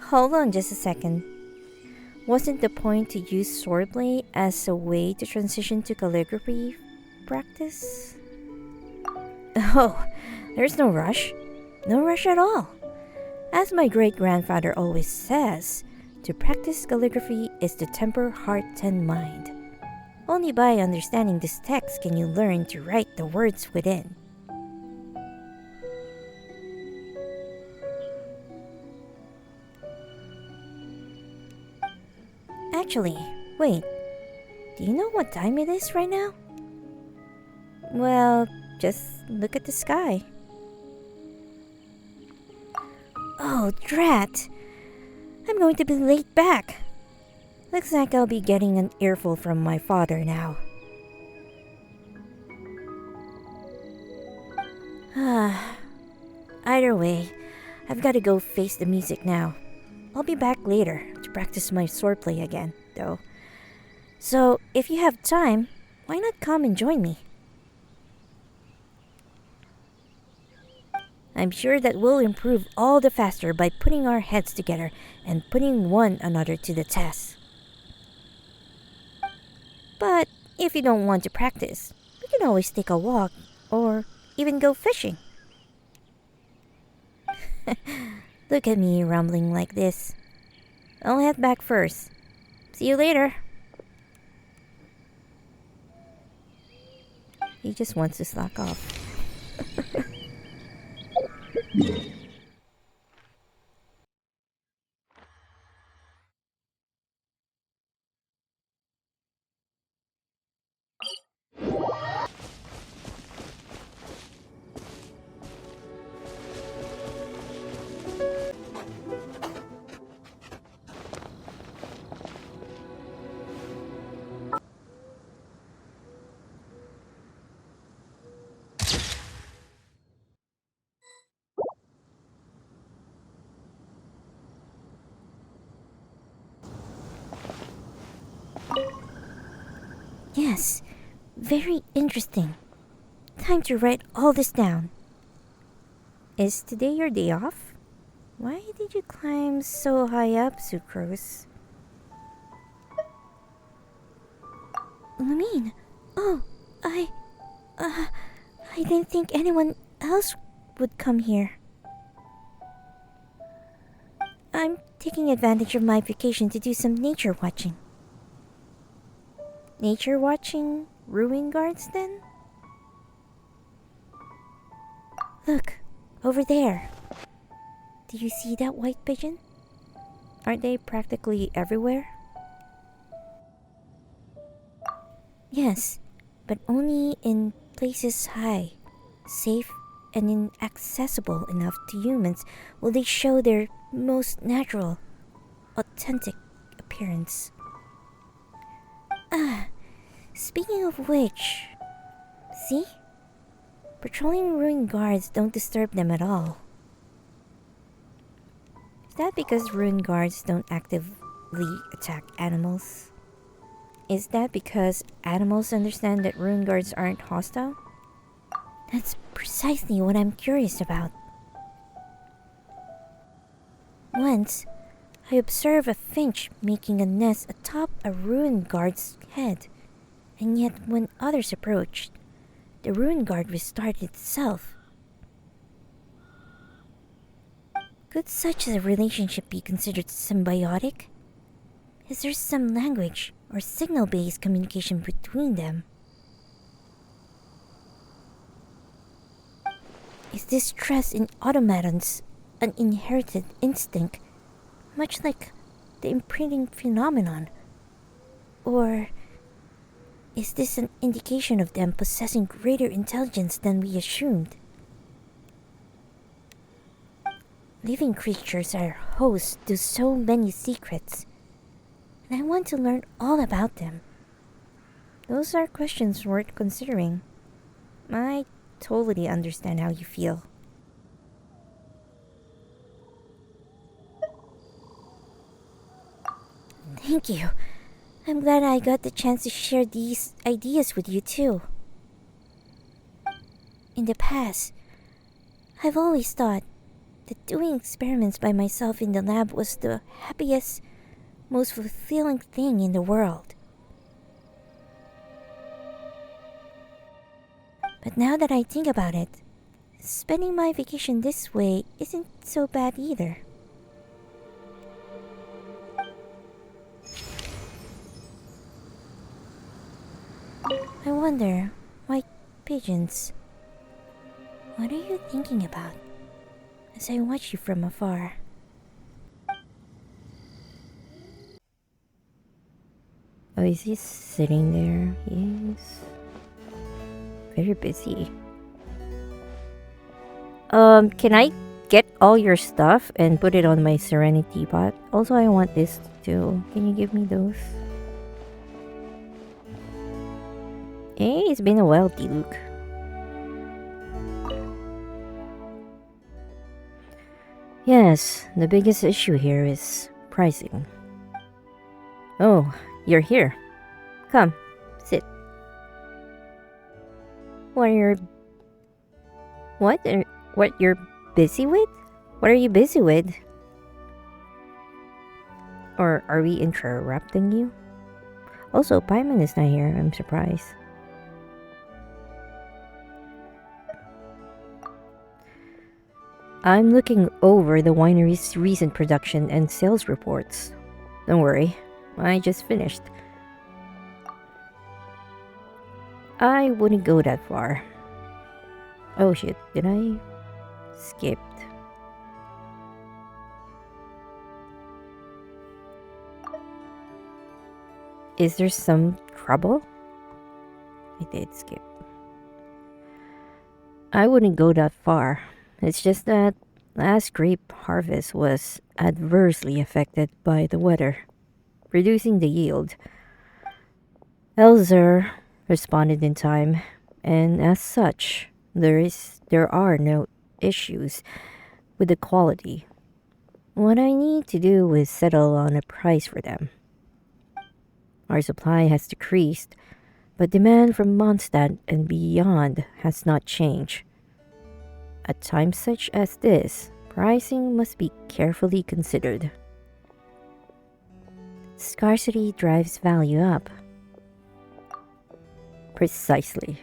Hold on just a second. Wasn't the point to use swordplay as a way to transition to calligraphy practice? Oh, there's no rush. No rush at all. As my great-grandfather always says, to practice calligraphy is to temper heart and mind. Only by understanding this text can you learn to write the words within. Actually, wait. Do you know what time it is right now? Well, just look at the sky. Oh, drat! I'm going to be late back. Looks like I'll be getting an earful from my father now. Either way, I've got to go face the music now. I'll be back later to practice my swordplay again, though. So, if you have time, why not come and join me? I'm sure that we'll improve all the faster by putting our heads together and putting one another to the test. But if you don't want to practice, we can always take a walk or even go fishing. Look at me rumbling like this. I'll head back first. See you later. He just wants to slack off. Yes, very interesting. Time to write all this down. Is today your day off? Why did you climb so high up, Sucrose? Lamine! Oh, I didn't think anyone else would come here. I'm taking advantage of my vacation to do some nature watching. Nature watching ruin guards, then? Look, over there. Do you see that white pigeon? Aren't they practically everywhere? Yes, but only in places high, safe, and inaccessible enough to humans will they show their most natural, authentic appearance. Speaking of which, see? Patrolling ruin guards don't disturb them at all. Is that because ruin guards don't actively attack animals? Is that because animals understand that ruin guards aren't hostile? That's precisely what I'm curious about. Once, I observed a finch making a nest atop a ruin guard's head, and yet when others approached, the ruin guard restarted itself. Could such a relationship be considered symbiotic? Is there some language or signal-based communication between them? Is this trust in automatons an inherited instinct, much like the imprinting phenomenon? Or is this an indication of them possessing greater intelligence than we assumed? Living creatures are hosts to so many secrets, and I want to learn all about them. Those are questions worth considering. I totally understand how you feel. Thank you. I'm glad I got the chance to share these ideas with you too. In the past, I've always thought that doing experiments by myself in the lab was the happiest, most fulfilling thing in the world. But now that I think about it, spending my vacation this way isn't so bad either. I wonder, white pigeons, what are you thinking about as I watch you from afar? Oh, is he sitting there? Yes. Very busy. Can I get all your stuff and put it on my Serenity bot? Also, I want this too. Can you give me those? Hey, it's been a while, Luke. Yes, the biggest issue here is pricing. Oh, you're here. Come, sit. What you're busy with? What are you busy with? Or are we interrupting you? Also, Paimon is not here. I'm surprised. I'm looking over the winery's recent production and sales reports. Don't worry, I just finished. I wouldn't go that far. Oh shit, did I? Skipped. Is there some trouble? I did skip. I wouldn't go that far. It's just that last grape harvest was adversely affected by the weather, reducing the yield. Elzer responded in time, and as such, there are no issues with the quality. What I need to do is settle on a price for them. Our supply has decreased, But demand from Mondstadt and beyond has not changed. At times such as this, pricing must be carefully considered. Scarcity drives value up. Precisely.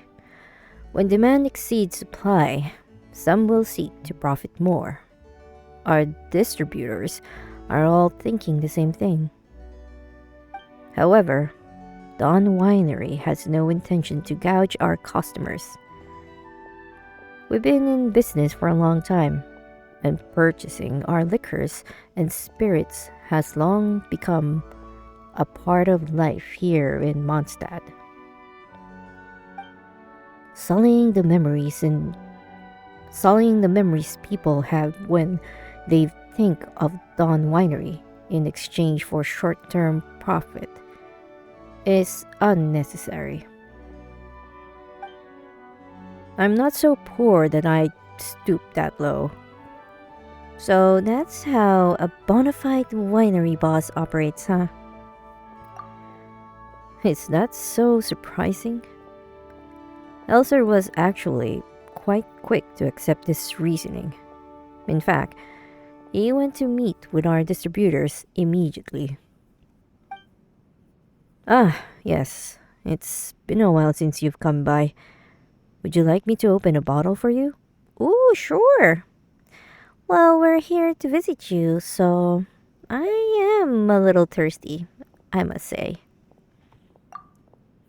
When demand exceeds supply, some will seek to profit more. Our distributors are all thinking the same thing. However, Dawn Winery has no intention to gouge our customers. We've been in business for a long time, and purchasing our liquors and spirits has long become a part of life here in Mondstadt. Sullying the memories people have when they think of Dawn Winery in exchange for short-term profit is unnecessary. I'm not so poor that I stoop that low. So that's how a bona fide winery boss operates, huh? Is that so surprising? Elser was actually quite quick to accept this reasoning. In fact, he went to meet with our distributors immediately. Ah, yes. It's been a while since you've come by. Would you like me to open a bottle for you? Ooh, sure. Well, we're here to visit you, so I am a little thirsty, I must say.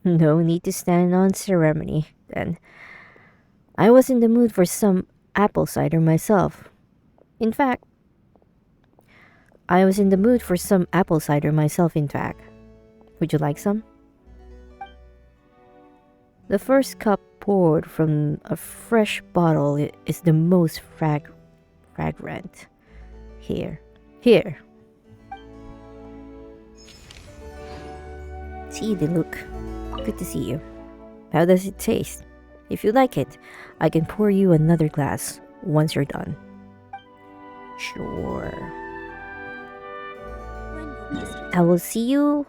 No need to stand on ceremony, then. I was in the mood for some apple cider myself. In fact, Would you like some? The first cup poured from a fresh bottle is the most fragrant. Here. See the look. Good to see you. How does it taste? If you like it, I can pour you another glass once you're done. Sure. I will see you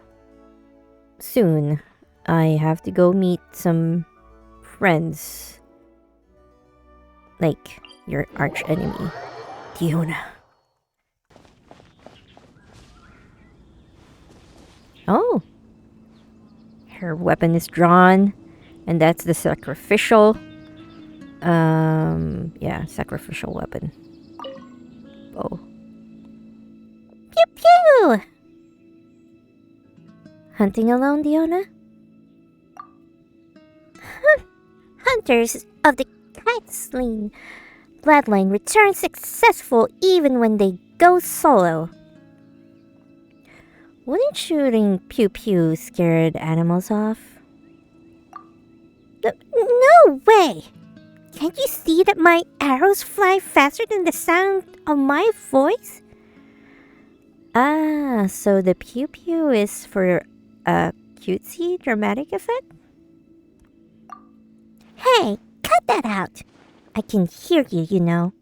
soon. I have to go meet some friends. Like your arch enemy, Fiona. Oh. Her weapon is drawn, and that's the sacrificial. Sacrificial weapon. Oh. Pew pew! Hunting alone, Diona? Hunters of the Catling bloodline return successful even when they go solo. Wouldn't shooting pew pew scared animals off? No way! Can't you see that my arrows fly faster than the sound of my voice? Ah, so the pew pew is for a cutesy dramatic effect? Hey, cut that out! I can hear you, you know.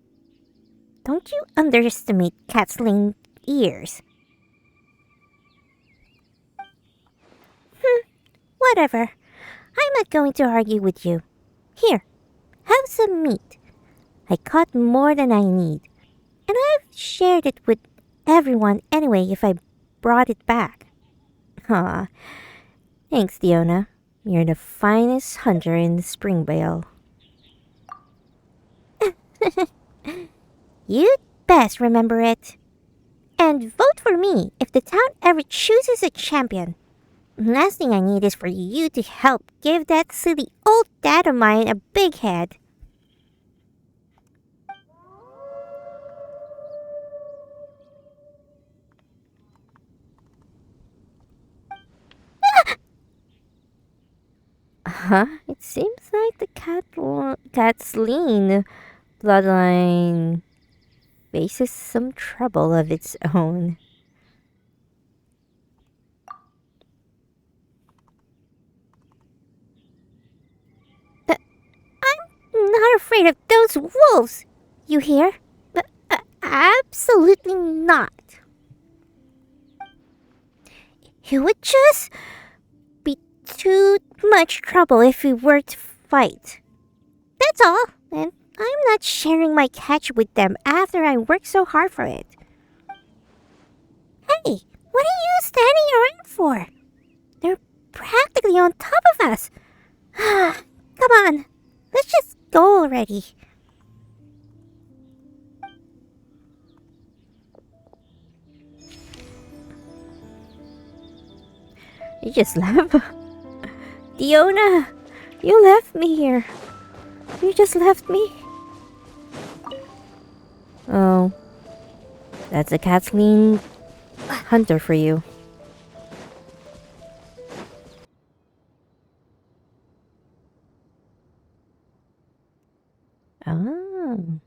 Don't you underestimate Catling ears. Whatever. I'm not going to argue with you. Here, have some meat. I caught more than I need, and I've shared it with everyone anyway if I brought it back. Aw, thanks, Diona. You're the finest hunter in the Springvale. You'd best remember it. And vote for me if the town ever chooses a champion. Last thing I need is for you to help give that silly old dad of mine a big head. It seems like the Kathleen bloodline faces some trouble of its own. I'm not afraid of those wolves, you hear? Absolutely not. It would just be too much trouble if we were to fight. That's all. And I'm not sharing my catch with them after I worked so hard for it. Hey, what are you standing around for? They're practically on top of us. Come on, let's just go already. You just left? Diona, you left me here. You just left me. Oh, that's a Kathleen Hunter for you. Oh.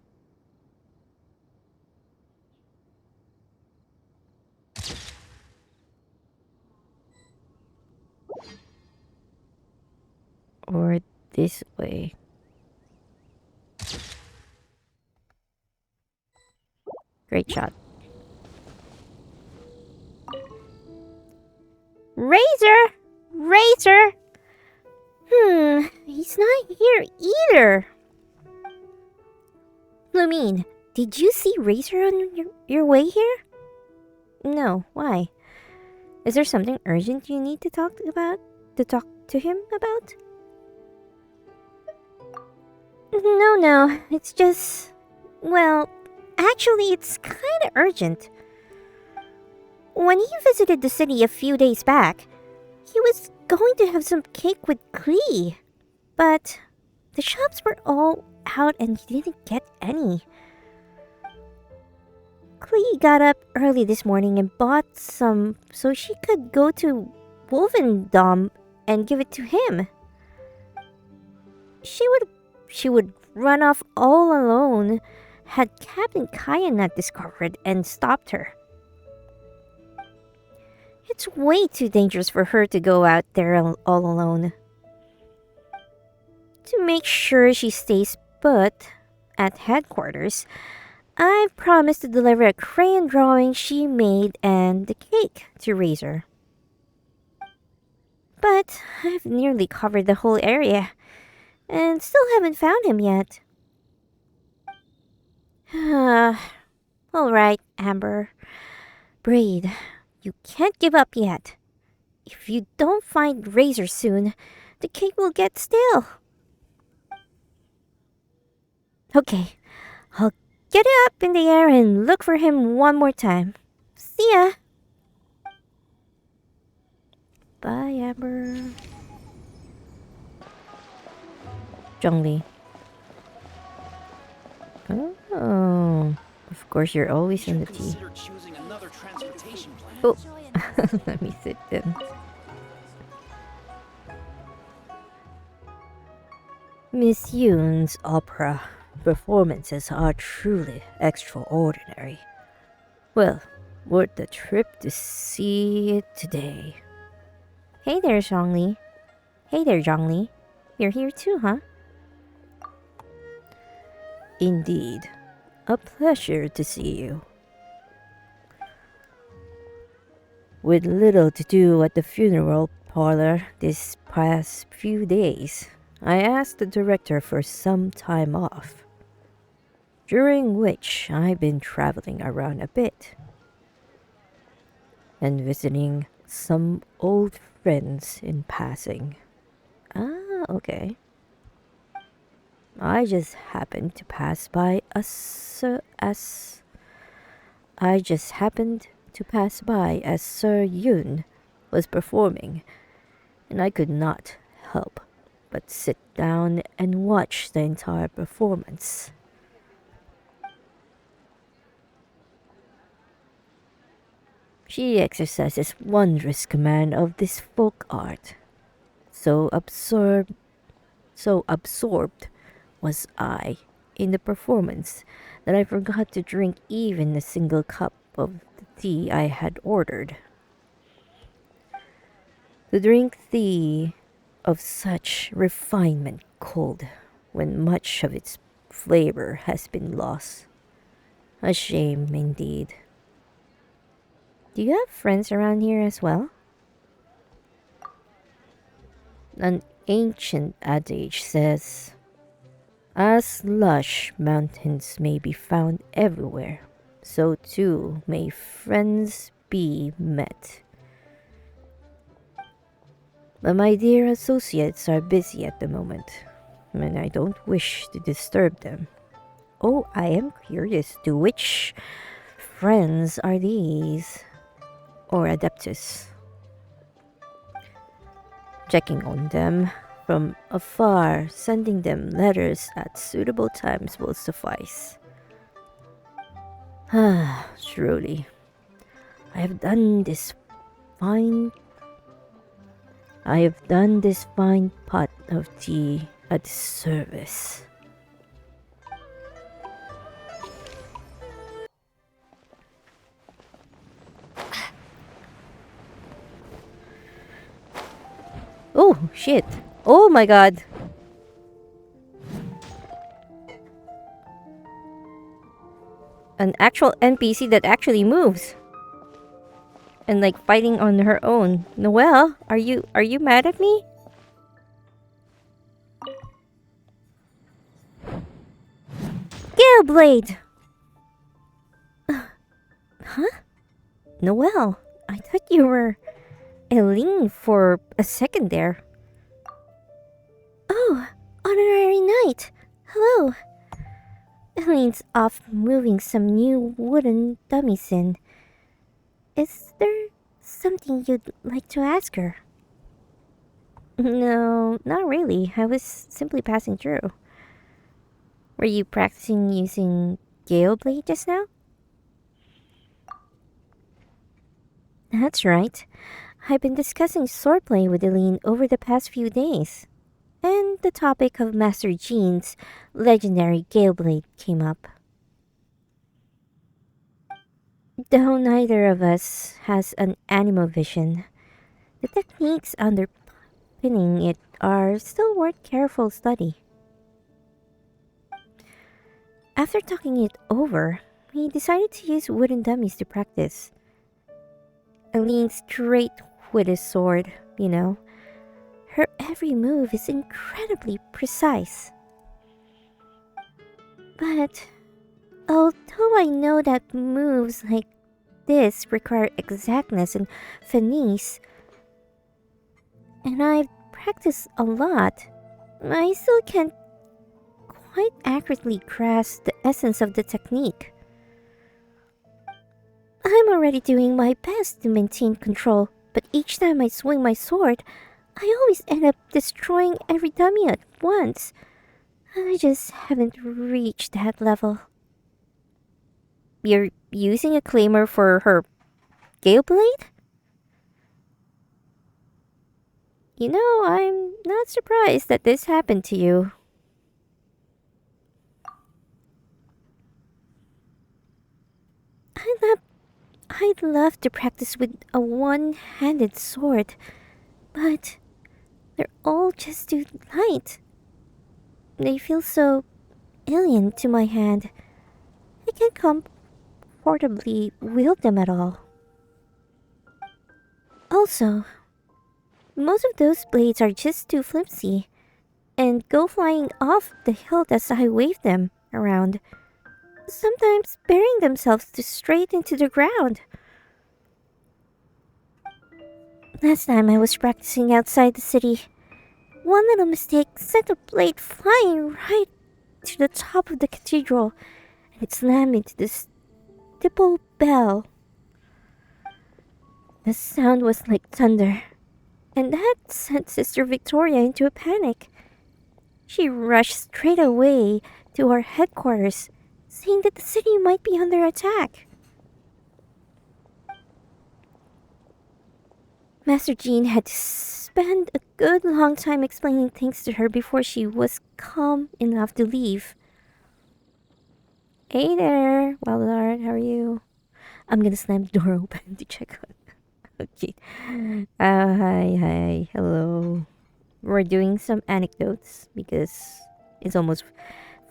Or this way. Great shot. Razor! Razor! He's not here either. Lumine, did you see Razor on your way here? No, why? Is there something urgent you need to talk about? To talk to him about? No. It's just... Well, actually, it's kinda urgent. When he visited the city a few days back, he was going to have some cake with Klee. But the shops were all out and he didn't get any. Klee got up early this morning and bought some so she could go to Wolvendom and give it to him. She would run off all alone had Captain Kaya not discovered and stopped her. It's way too dangerous for her to go out there all alone. To make sure she stays put at headquarters, I've promised to deliver a crayon drawing she made and the cake to Razor. But I've nearly covered the whole area and still haven't found him yet. Alright, Amber. Braid, you can't give up yet. If you don't find Razor soon, the cake will get stale. Okay, I'll get it up in the air and look for him one more time. See ya! Bye, Amber. Zhongli. Oh, of course you're always in the tea. Oh, let me sit then. Miss Yoon's opera performances are truly extraordinary. Well, worth the trip to see it today. Hey there, Zhongli. You're here too, huh? Indeed, a pleasure to see you. With little to do at the funeral parlor this past few days, I asked the director for some time off, during which I've been traveling around a bit and visiting some old friends in passing. Ah, okay. I just happened to pass by as Sir Yoon was performing, and I could not help but sit down and watch the entire performance. She exercises wondrous command of this folk art. So absorbed was I in the performance that I forgot to drink even a single cup of the tea I had ordered. To drink tea of such refinement cold when much of its flavor has been lost. A shame indeed. Do you have friends around here as well? An ancient adage says, as lush mountains may be found everywhere, so too may friends be met. But my dear associates are busy at the moment, and I don't wish to disturb them. Oh, I am curious to which friends are these? Or adeptus? Checking on them from afar, sending them letters at suitable times will suffice. Ah, truly, I have done this fine pot of tea a disservice. Oh, shit. Oh my god. An actual NPC that actually moves. And like fighting on her own. Noelle, are you mad at me? Gale Blade! Huh? Noelle, I thought you were Eileen for a second there. Oh, Honorary Knight! Hello! Eileen's off moving some new wooden dummies in. Is there something you'd like to ask her? No, not really. I was simply passing through. Were you practicing using Gale Blade just now? That's right. I've been discussing swordplay with Eileen over the past few days, and the topic of Master Jean's legendary Gale Blade came up. Though neither of us has an animo vision, the techniques underpinning it are still worth careful study. After talking it over, we decided to use wooden dummies to practice. Eileen's straight with his sword, you know. Her every move is incredibly precise. But although I know that moves like this require exactness and finesse, and I've practiced a lot, I still can't quite accurately grasp the essence of the technique. I'm already doing my best to maintain control, but each time I swing my sword, I always end up destroying every dummy at once. I just haven't reached that level. You're using a claimer for her Gale Blade? You know, I'm not surprised that this happened to you. I'd love to practice with a one-handed sword, but they're all just too light. They feel so alien to my hand. I can't comfortably wield them at all. Also, most of those blades are just too flimsy and go flying off the hilt as I wave them around, sometimes burying themselves straight into the ground. Last time I was practicing outside the city, one little mistake sent a blade flying right to the top of the cathedral, and it slammed into the steeple bell. The sound was like thunder, and that sent Sister Victoria into a panic. She rushed straight away to our headquarters, saying that the city might be under attack. Master Jean had to spend a good long time explaining things to her before she was calm enough to leave. Hey there, Wildard, how are you? I'm gonna slam the door open to check on. Okay. Hi, hello. We're doing some anecdotes because it's almost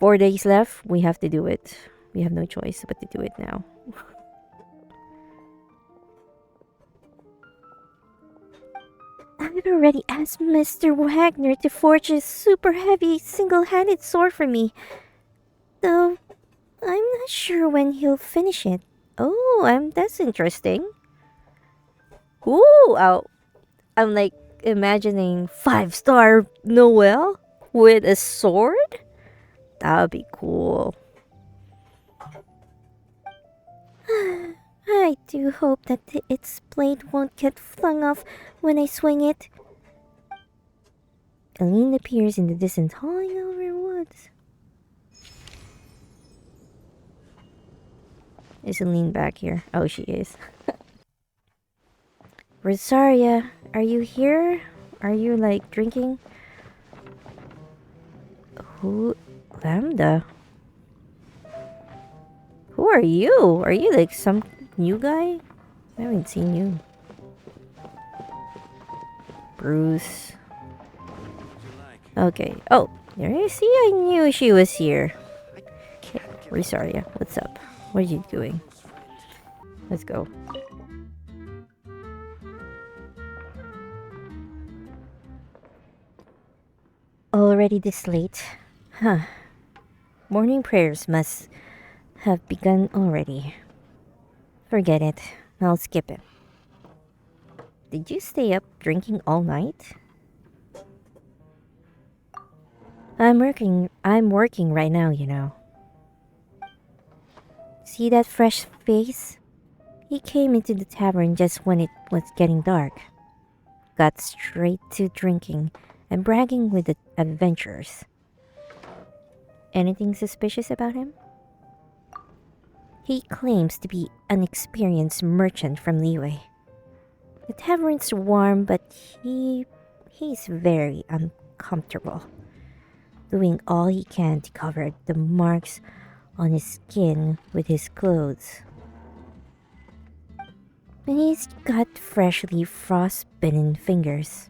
4 days left. We have to do it. We have no choice but to do it now. I've already asked Mr. Wagner to forge a super heavy single-handed sword for me. Though, I'm not sure when he'll finish it. Oh, that's interesting. Ooh, I'm like imagining 5-star Noel with a sword. That would be cool. I do hope that its blade won't get flung off when I swing it. Aline appears in the distance, hauling over woods. Is Aline back here? Oh, she is. Rosaria, are you here? Are you like drinking? Who? Lambda? Who are you? Are you like some new guy? I haven't seen you. Bruce. Okay. Oh, there you see. I knew she was here. Okay. Rosaria, what's up? What are you doing? Let's go. Already this late? Huh. Morning prayers must have begun already. Forget it. I'll skip it. Did you stay up drinking all night? I'm working right now, you know. See that fresh face? He came into the tavern just when it was getting dark. Got straight to drinking and bragging with the adventurers. Anything suspicious about him? He claims to be an experienced merchant from Liyue. The tavern's warm, but he's very uncomfortable, doing all he can to cover the marks on his skin with his clothes. And he's got freshly frostbitten fingers.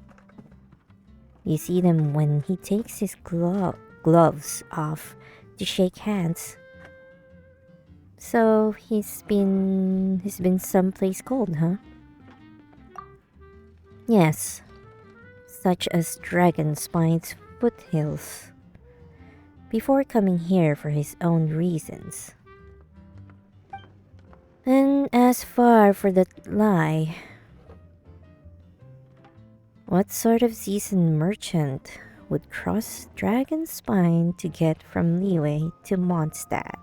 You see them when he takes his gloves off to shake hands. So he's been someplace cold, huh? Yes, such as Dragonspine's foothills. Before coming here for his own reasons. And as far for the lie, what sort of seasoned merchant would cross Dragonspine to get from Liyue to Mondstadt?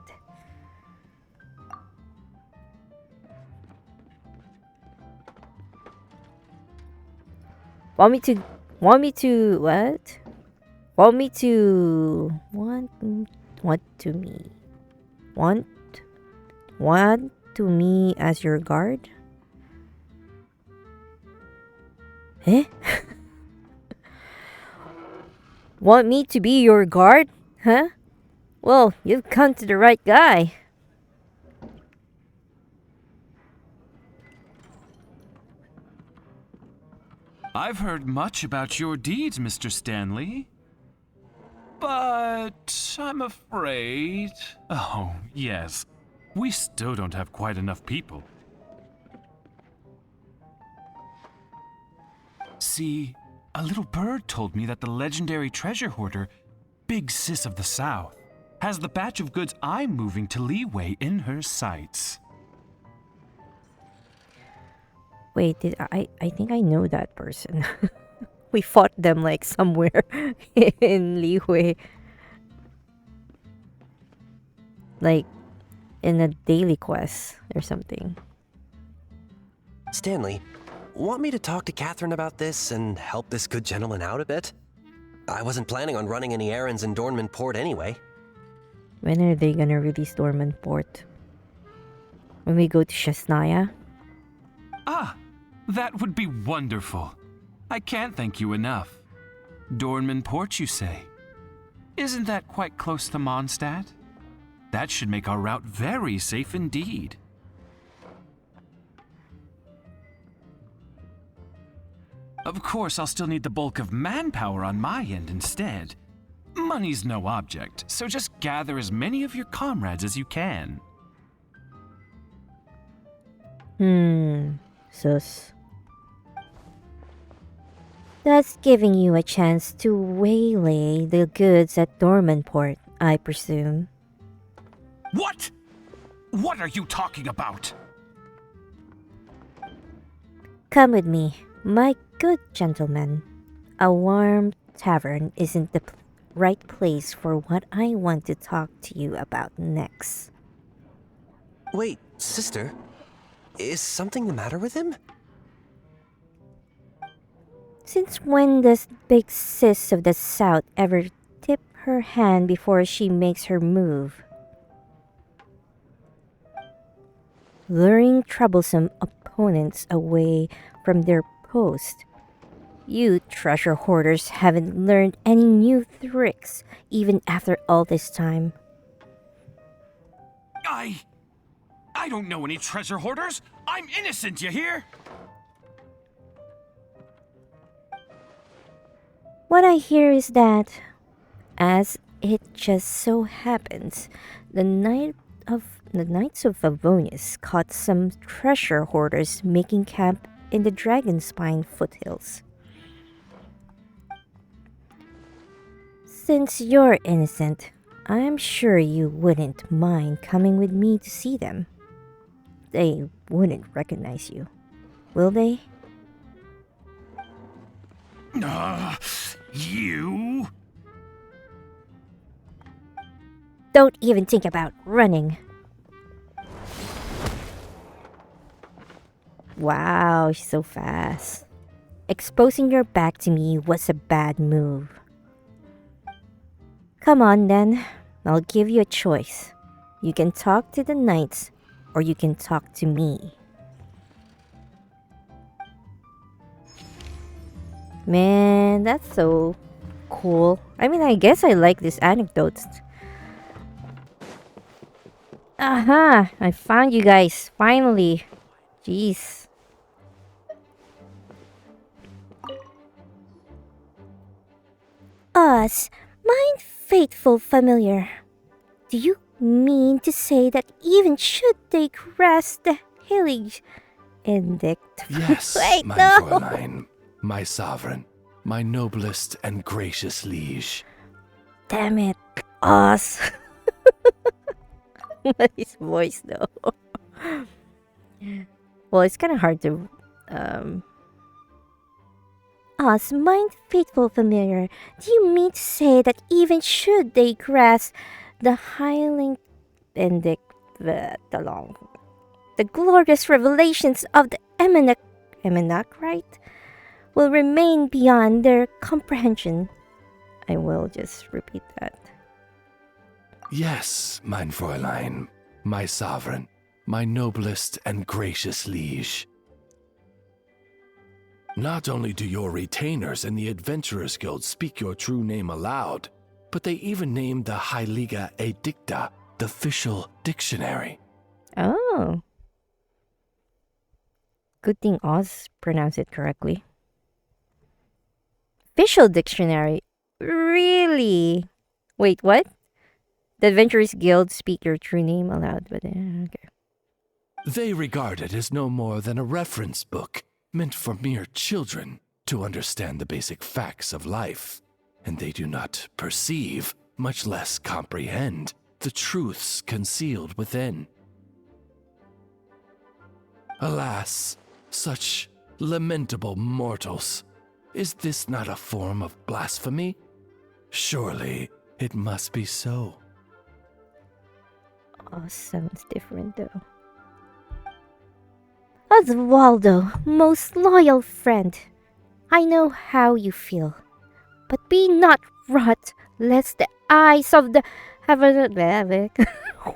Want me to what? Want to me as your guard? Eh? Want me to be your guard? Huh? Well, you've come to the right guy. I've heard much about your deeds, Mr. Stanley. But I'm afraid... Oh, yes. We still don't have quite enough people. See, a little bird told me that the legendary treasure hoarder, Big Sis of the South, has the batch of goods I'm moving to Liyue in her sights. Wait, I think I know that person. We fought them like somewhere in Liyue. Like in a daily quest or something. Stanley, want me to talk to Catherine about this and help this good gentleman out a bit? I wasn't planning on running any errands in Dornman Port anyway. When are they gonna release Dorman Port? When we go to Shasnaya? Ah, that would be wonderful. I can't thank you enough. Dornman Port, you say? Isn't that quite close to Mondstadt? That should make our route very safe indeed. Of course, I'll still need the bulk of manpower on my end instead. Money's no object, so just gather as many of your comrades as you can. Sus. Thus giving you a chance to waylay the goods at Dormanport, I presume. What? What are you talking about? Come with me, my good gentleman. A warm tavern isn't the right place for what I want to talk to you about next. Wait, sister. Is something the matter with him? Since when does Big Sis of the South ever tip her hand before she makes her move? Luring troublesome opponents away from their post. You treasure hoarders haven't learned any new tricks even after all this time. I don't know any treasure hoarders. I'm innocent, you hear? What I hear is that, as it just so happens, the Knights of Favonius caught some treasure hoarders making camp in the Dragonspine foothills. Since you're innocent, I am sure you wouldn't mind coming with me to see them. They wouldn't recognize you, will they? You? Don't even think about running. Wow, she's so fast. Exposing your back to me was a bad move. Come on then, I'll give you a choice. You can talk to the knights, or you can talk to me. Man, that's so cool. I mean, I guess I like these anecdotes. Aha! I found you guys, finally. Jeez. Us, mine faithful familiar. Do you mean to say that even should they grasp the hilly edict? Yes, Wait, my no. Fräulein, my sovereign, my noblest and gracious liege. Damn it, us. What is voice though? Well, it's kind of hard to. Us, mine faithful familiar. Do you mean to say that even should they grasp the highling benedict along the glorious revelations of the Eminach, right, will remain beyond their comprehension? I will just repeat that. Yes, mein Fräulein, my sovereign, my noblest and gracious liege. Not only do your retainers in the Adventurers Guild speak your true name aloud, but they even named the Heilige Edicta the official dictionary. Oh. Good thing Oz pronounced it correctly. Official dictionary? Really? Wait, what? The Adventurers Guild speak your true name aloud, but okay. They regard it as no more than a reference book meant for mere children to understand the basic facts of life, and they do not perceive, much less comprehend, the truths concealed within. Alas, such lamentable mortals, is this not a form of blasphemy? Surely it must be so. Oh, sounds different though. Oswaldo, most loyal friend, I know how you feel, but be not wrought, lest the eyes of the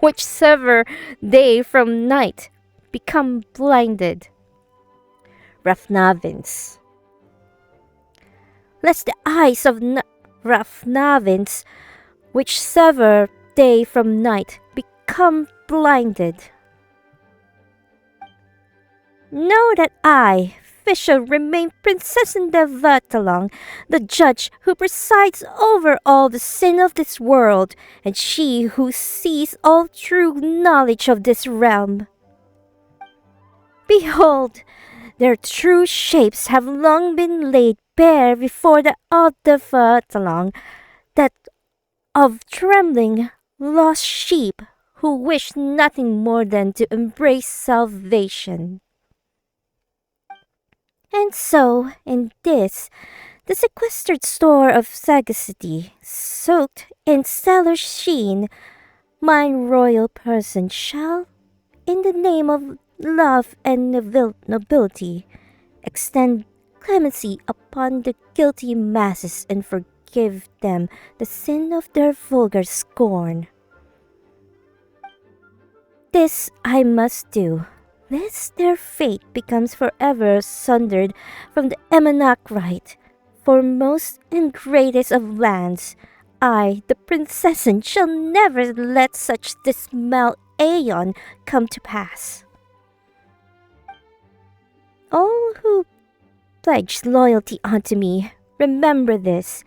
which sever day from night become blinded. Rafnavins. Lest the eyes of Rafnavins, which sever day from night, become blinded. Know that I, Fisher, remain Princess in the Vatalong, the judge who presides over all the sin of this world, and she who sees all true knowledge of this realm. Behold, Their true shapes have long been laid bare before the talong, that of trembling, lost sheep who wish nothing more than to embrace salvation. And so, in this, the sequestered store of sagacity, soaked in stellar sheen, my royal person shall, in the name of love and nobility, extend clemency upon the guilty masses and forgive them the sin of their vulgar scorn. This I must do, lest their fate becomes forever sundered from the Emanach for most and greatest of lands. I, the princessin, shall never let such dismal aeon come to pass. All who pledge loyalty unto me, remember this.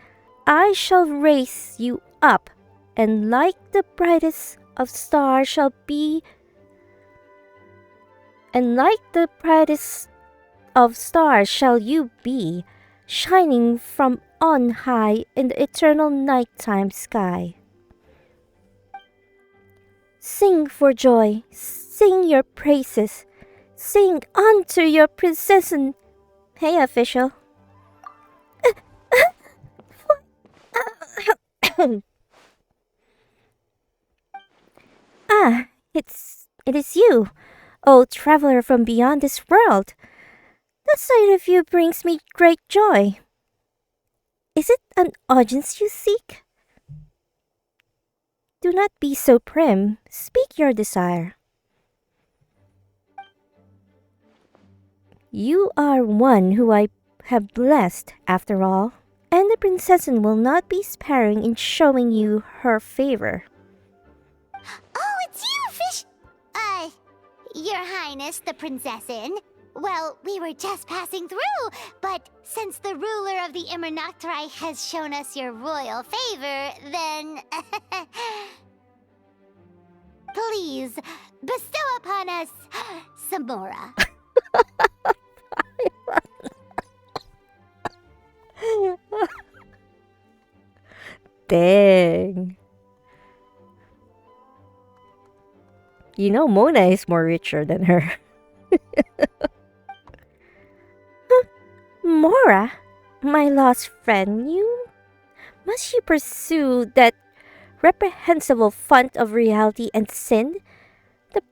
I shall raise you up, and like the brightest of stars shall be, and like the brightest of stars shall you be, shining from on high in the eternal nighttime sky. Sing for joy, sing your praises, sing unto your princessin. Hey, official. It is you, O traveler from beyond this world. The sight of you brings me great joy. Is it an audience you seek? Do not be so prim. Speak your desire. You are one who I have blessed, after all, and the princessin will not be sparing in showing you her favor. Oh, it's you, Fish... Your Highness, the princessin. Well, we were just passing through, but since the ruler of the Immernachtreich has shown us your royal favor, then... Please, bestow upon us Samora. Dang. You know Mona is more richer than her. Mora, my lost friend, must you pursue that reprehensible font of reality and sin? The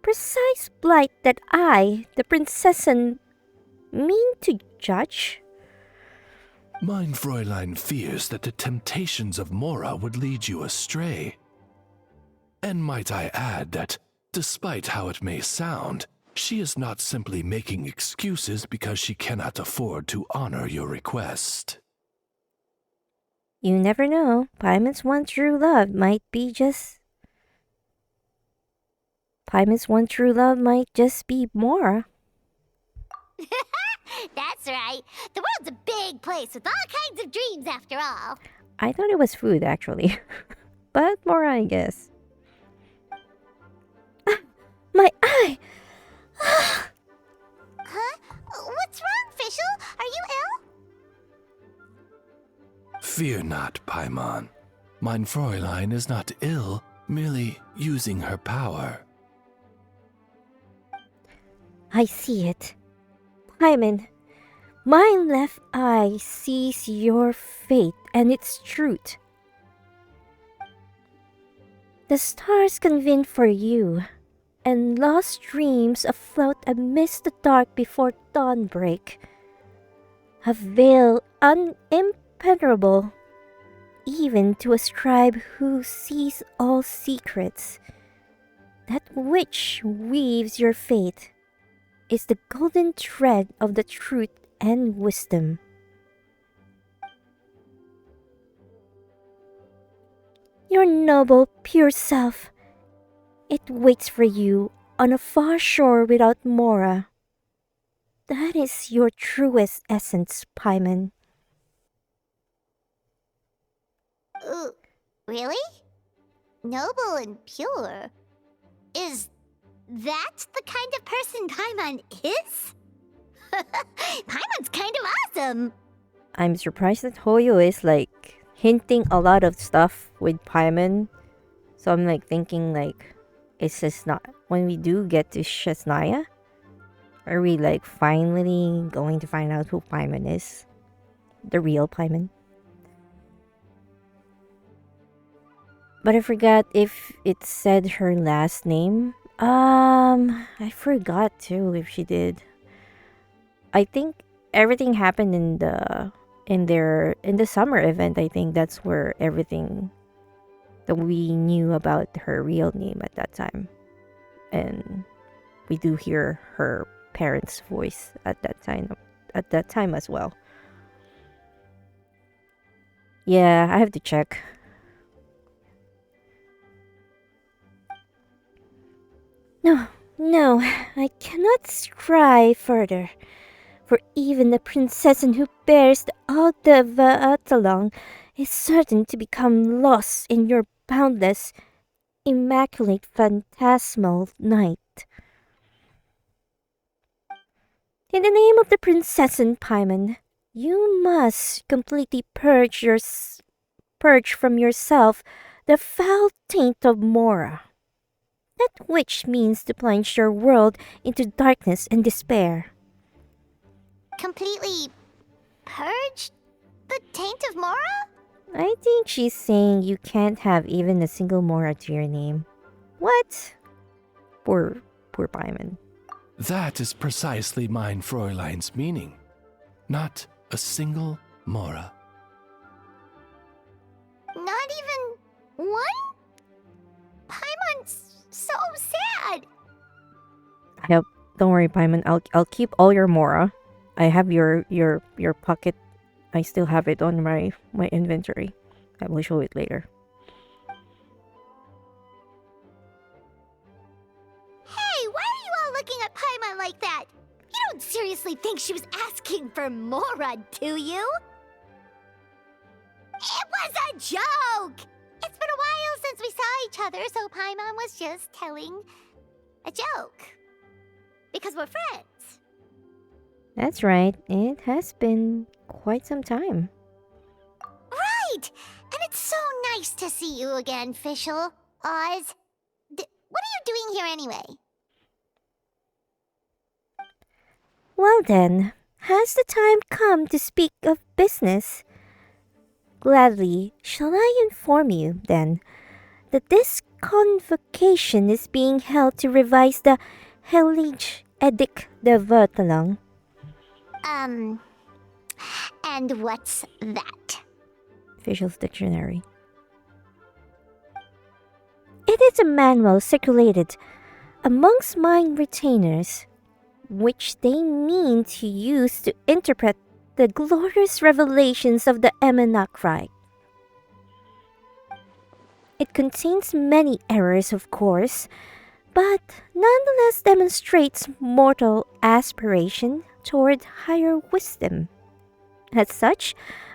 precise blight that I, the princessin, mean to judge? Mein Fräulein fears that the temptations of Mora would lead you astray. And might I add that, despite how it may sound, she is not simply making excuses because she cannot afford to honor your request. You never know. Paimon's one true love might just be Mora. That's right. The world's a big place with all kinds of dreams, after all. I thought it was food, actually. But Mora, I guess. My eye! Huh? What's wrong, Fischl? Are you ill? Fear not, Paimon. Mein Fräulein is not ill, merely using her power. I see it. Paimon, my left eye sees your fate and its truth. The stars convene for you, and lost dreams afloat amidst the dark before dawnbreak. A veil unimpenetrable, even to a scribe who sees all secrets. That which weaves your fate is the golden thread of the truth and wisdom. Your noble, pure self, it waits for you on a far shore without Mora. That is your truest essence, Paimon. Really? Noble and pure? Is that the kind of person Paimon is? Paimon's kind of awesome. I'm surprised that Hoyo is like hinting a lot of stuff with Paimon. So I'm like thinking like, is this not when we do get to Shesnaya? Are we like finally going to find out who Paimon is? The real Paimon? But I forgot if it said her last name. I forgot too if she did. I think everything happened in the summer event. I think that's where everything that we knew about her real name at that time. And we do hear her parents' voice at that time as well. Yeah, I have to check. No, I cannot strive further. For even the princess who bears the Alta of Atalong is certain to become lost in your boundless, immaculate, phantasmal night. In the name of the Princess and Paimon, you must completely purge from yourself the foul taint of Mora. That which means to plunge your world into darkness and despair. Completely purge the taint of Mora? I think she's saying you can't have even a single Mora to your name. What? Poor Paimon. That is precisely mine Fräulein's meaning. Not a single Mora. Not even one? Paimon's so sad. Yep, don't worry, Paimon. I'll keep all your Mora. I have your pocket. I still have it on my inventory. I will show it later. Hey, why are you all looking at Paimon like that? You don't seriously think she was asking for Mora, do you? It was a joke! It's been a while since we saw each other, so Paimon was just telling a joke. Because we're friends. That's right. It has been quite some time. Right! And it's so nice to see you again, Fischl. Oz. What are you doing here anyway? Well then, has the time come to speak of business? Gladly shall I inform you, then, that this convocation is being held to revise the Heilige Edict de Vertalang. And what's that? Fischl's Dictionary. It is a manual circulated amongst mine retainers, which they mean to use to interpret the glorious revelations of the Anecdote. It contains many errors, of course, but nonetheless demonstrates mortal aspiration toward higher wisdom. As such,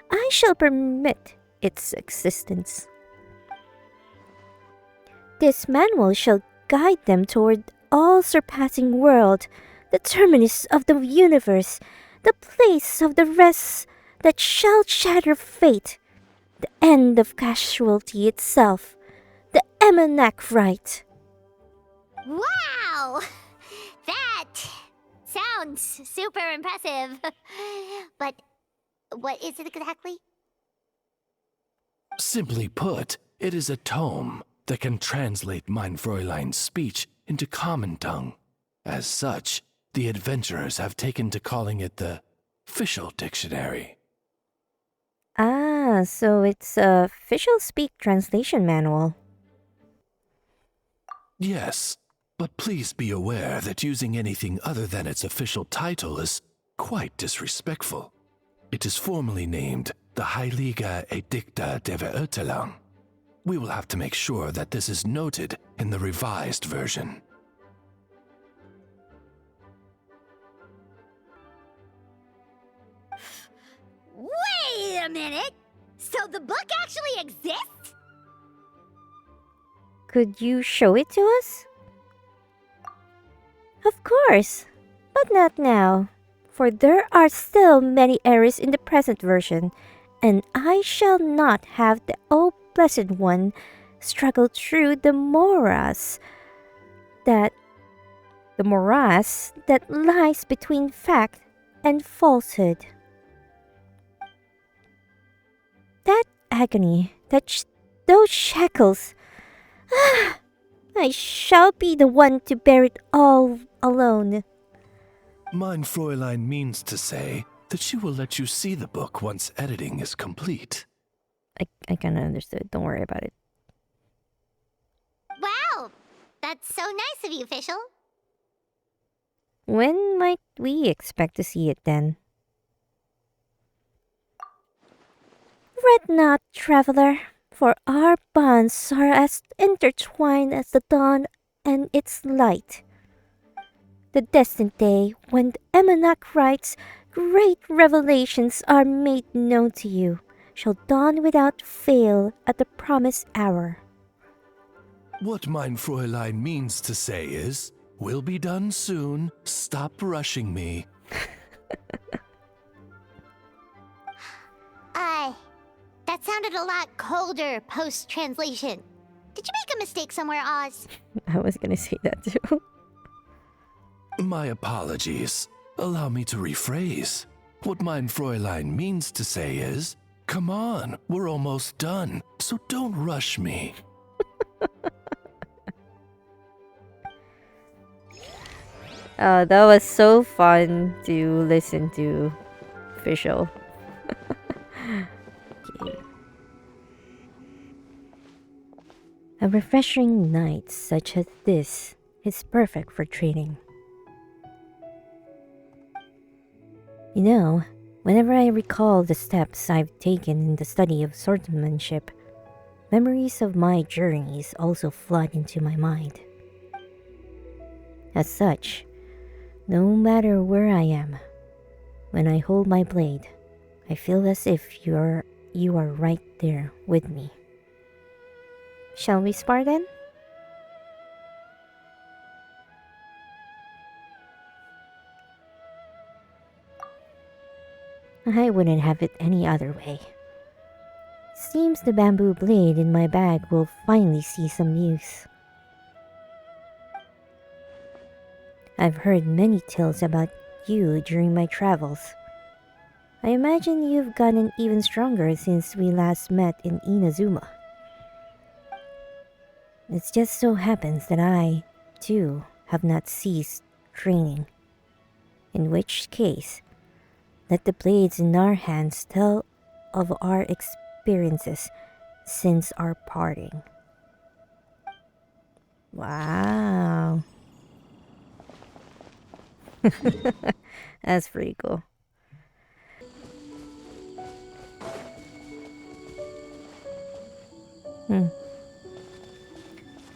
I shall permit its existence. This manual shall guide them toward all-surpassing world, the terminus of the universe, the place of the rest that shall shatter fate, the end of casualty itself, the Anecdote. Wow! That sounds super impressive. But what is it exactly? Simply put, it is a tome that can translate mein Fräulein's speech into common tongue. As such, the adventurers have taken to calling it the Fischl Dictionary. Ah, so it's a Fischl Speak translation manual. Yes, but please be aware that using anything other than its official title is quite disrespectful. It is formally named the Heilige Edicta de Vertalang. We will have to make sure that this is noted in the revised version. Wait a minute! So the book actually exists? Could you show it to us? Of course, but not now. for there are still many errors in the present version, and I shall not have the oh blessed one struggle through the morass that lies between fact and falsehood. That agony, those shackles. I shall be the one to bear it all alone. Mein Fräulein means to say that she will let you see the book once editing is complete. I kind of understood. Don't worry about it. Wow! That's so nice of you, official. When might we expect to see it then? Fret not, traveler, for our bonds are as intertwined as the dawn and its light. The destined day when the Emanach writes great revelations are made known to you shall dawn without fail at the promised hour. What mein Fräulein means to say is, will be done soon, stop rushing me. That sounded a lot colder post-translation. Did you make a mistake somewhere, Oz? I was gonna say that too. My apologies. Allow me to rephrase. What mein Fräulein means to say is, come on, we're almost done, so don't rush me. That was so fun to listen to, official. Okay. A refreshing night such as this is perfect for training. You know, whenever I recall the steps I've taken in the study of swordsmanship, memories of my journeys also flood into my mind. As such, no matter where I am, when I hold my blade, I feel as if you are right there with me. Shall we spar then? I wouldn't have it any other way. Seems the bamboo blade in my bag will finally see some use. I've heard many tales about you during my travels. I imagine you've gotten even stronger since we last met in Inazuma. It just so happens that I, too, have not ceased training. In which case, let the blades in our hands tell of our experiences since our parting. Wow. That's pretty cool.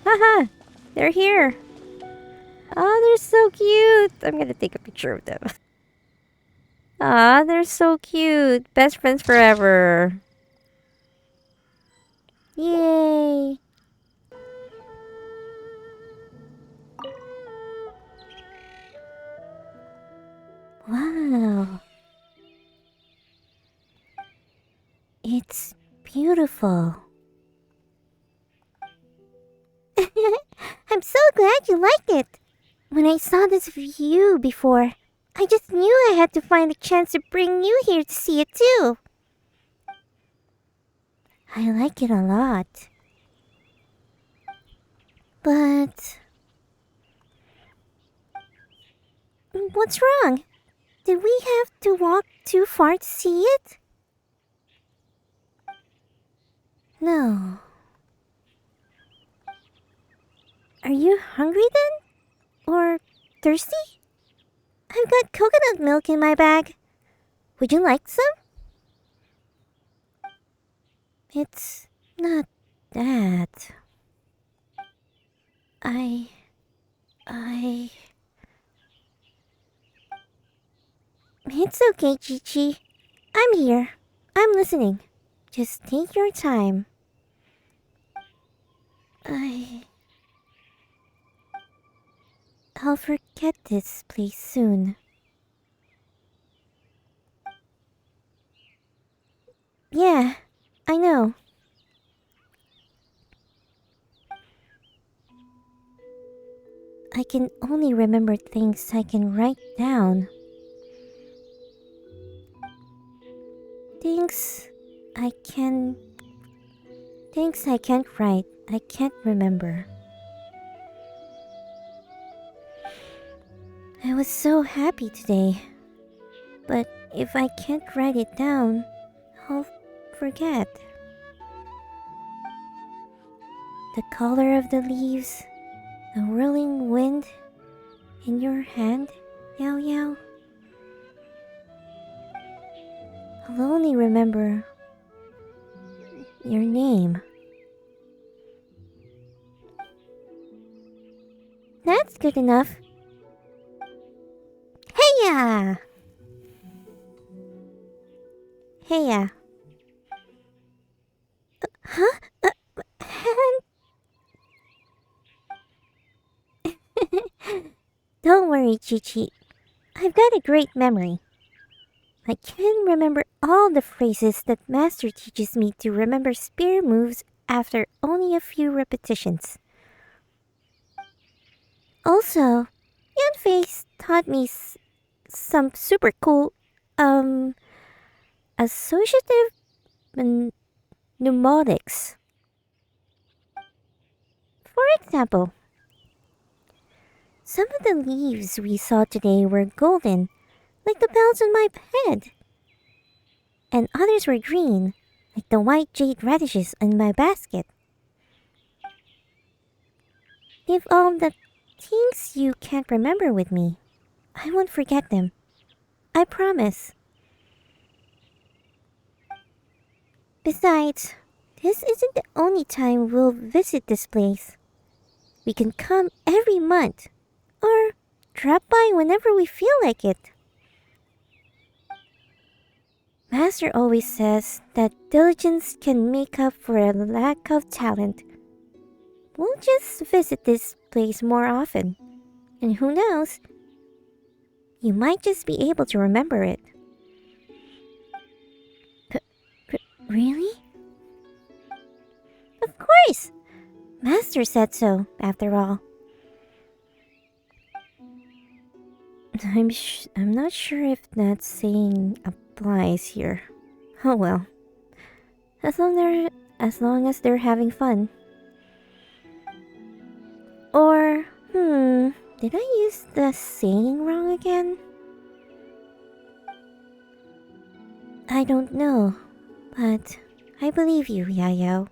Haha! They're here! Oh, they're so cute! I'm gonna take a picture of them. Ah, they're so cute! Best friends forever! Yay! Wow! It's beautiful. I'm so glad you liked it. When I saw this view before, I just knew I had to find a chance to bring you here to see it too. I like it a lot. But... what's wrong? Did we have to walk too far to see it? No. Are you hungry then? Or thirsty? I've got coconut milk in my bag. Would you like some? It's not that. I... It's okay, Chi-Chi. I'm here. I'm listening. Just take your time. I'll forget this place soon. Yeah, I know. I can only remember things I can write down. Things I can... Things I can't write, I can't remember. I was so happy today. But if I can't write it down, I'll forget. The color of the leaves, the whirling wind in your hand, Yao Yao. I'll only remember your name. That's good enough. Heya! Heya. Huh? Don't worry, Chi-Chi. I've got a great memory. I can remember all the phrases that Master teaches me to remember spear moves after only a few repetitions. Also, Yanfei taught me some super cool, associative mnemonics. For example, some of the leaves we saw today were golden, like the bells on my head. And others were green, like the white jade radishes in my basket. Leave all the things you can't remember with me. I won't forget them. I promise. Besides, this isn't the only time we'll visit this place. We can come every month, or drop by whenever we feel like it. Master always says that diligence can make up for a lack of talent. We'll just visit this place more often. And who knows? You might just be able to remember it. Really? Of course! Master said so, after all. I'm not sure if that saying applies here. Oh well. As long as they're having fun. Or, did I use the saying wrong again? I don't know, but I believe you, Yayo.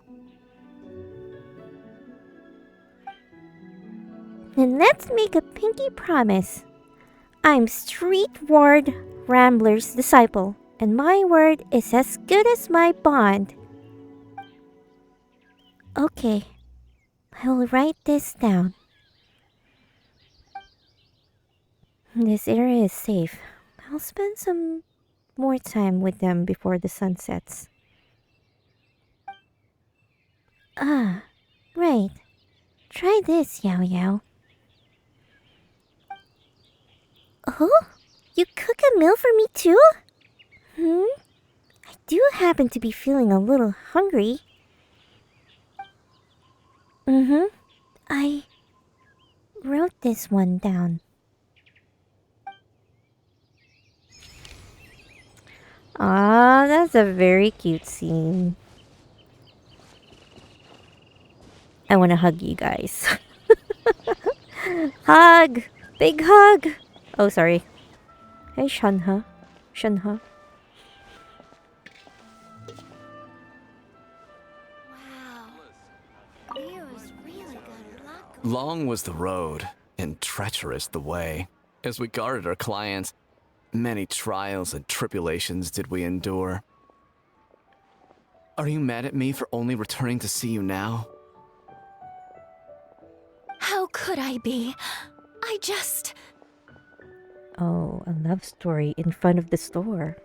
Then let's make a pinky promise. I'm Street Ward Rambler's disciple, and my word is as good as my bond. Okay, I will write this down. This area is safe. I'll spend some more time with them before the sun sets. Ah, right. Try this, Yao Yao. Oh? You cook a meal for me too? I do happen to be feeling a little hungry. I wrote this one down. Ah, that's a very cute scene. I want to hug you guys. Hug! Big hug! Oh, sorry. Hey, Shanha. Shanha. Wow. Leo's really got a lot. Long was the road, and treacherous the way. As we guarded our clients, many trials and tribulations did we endure. Are you mad at me for only returning to see you now? How could I be? I just... Oh, a love story in front of the store.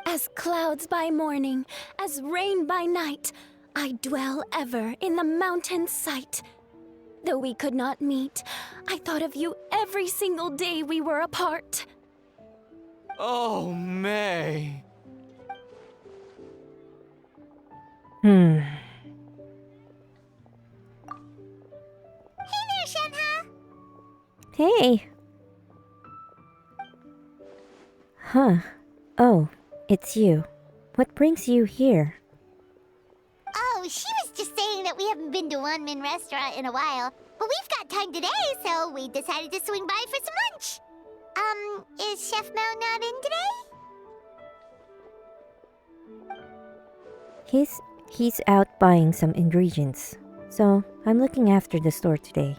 As clouds by morning, as rain by night, I dwell ever in the mountain sight. Though we could not meet, I thought of you every single day we were apart. Oh, May. Hmm. Hey there, Shenhe! Hey. Huh. Oh, it's you. What brings you here? Oh, she was just saying that we haven't been to one Min restaurant in a while. But we've got time today, so we decided to swing by for some lunch. Is Chef Mao not in today? He's out buying some ingredients. So, I'm looking after the store today.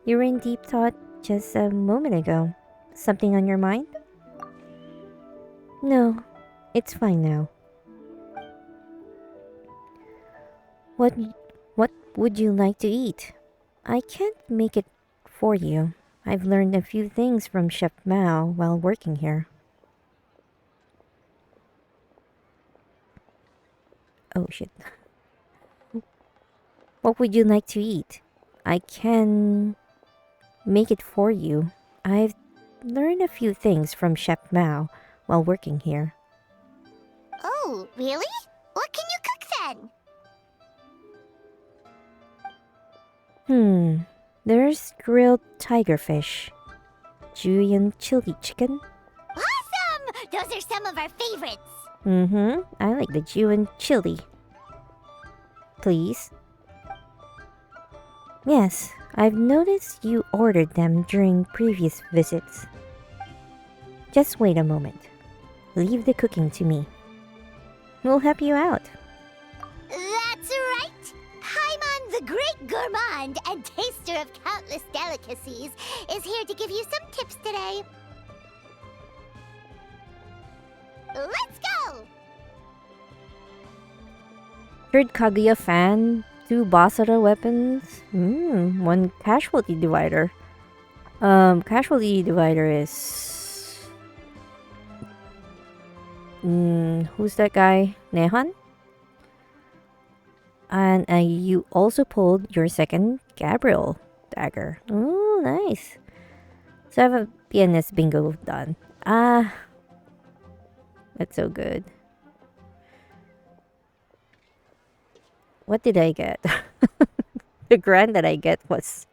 You were in deep thought just a moment ago. Something on your mind? No, it's fine now. What would you like to eat? I can't make it for you. I've learned a few things from Chef Mao while working here. Oh shit. What would you like to eat? I can make it for you. I've learned a few things from Chef Mao while working here. Oh, really? What can you cook then? There's grilled tiger fish, Julian chili chicken. Awesome! Those are some of our favorites. I like the Julian chili. Please? Yes, I've noticed you ordered them during previous visits. Just wait a moment. Leave the cooking to me. We'll help you out. That's right! Paimon, the great gourmand and taster of countless delicacies, is here to give you some tips today. Let's go! Third Kaguya fan, 2 Basara weapons, 1 casualty divider. Casualty divider is... who's that guy? Nehan? And you also pulled your second Gabriel dagger. Oh, nice. So I have a PNS bingo done. That's so good. What did I get? The grant that I get was...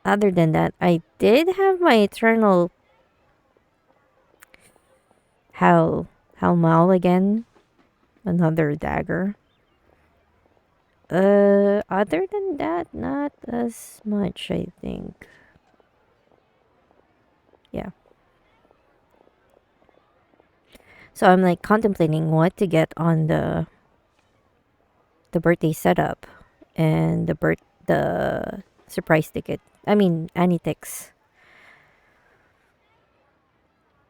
Other than that, I did have my eternal... How Mao again? Another dagger. Other than that, not as much, I think. Yeah. So I'm like contemplating what to get on the birthday setup and the surprise ticket. I mean, Anecdotes.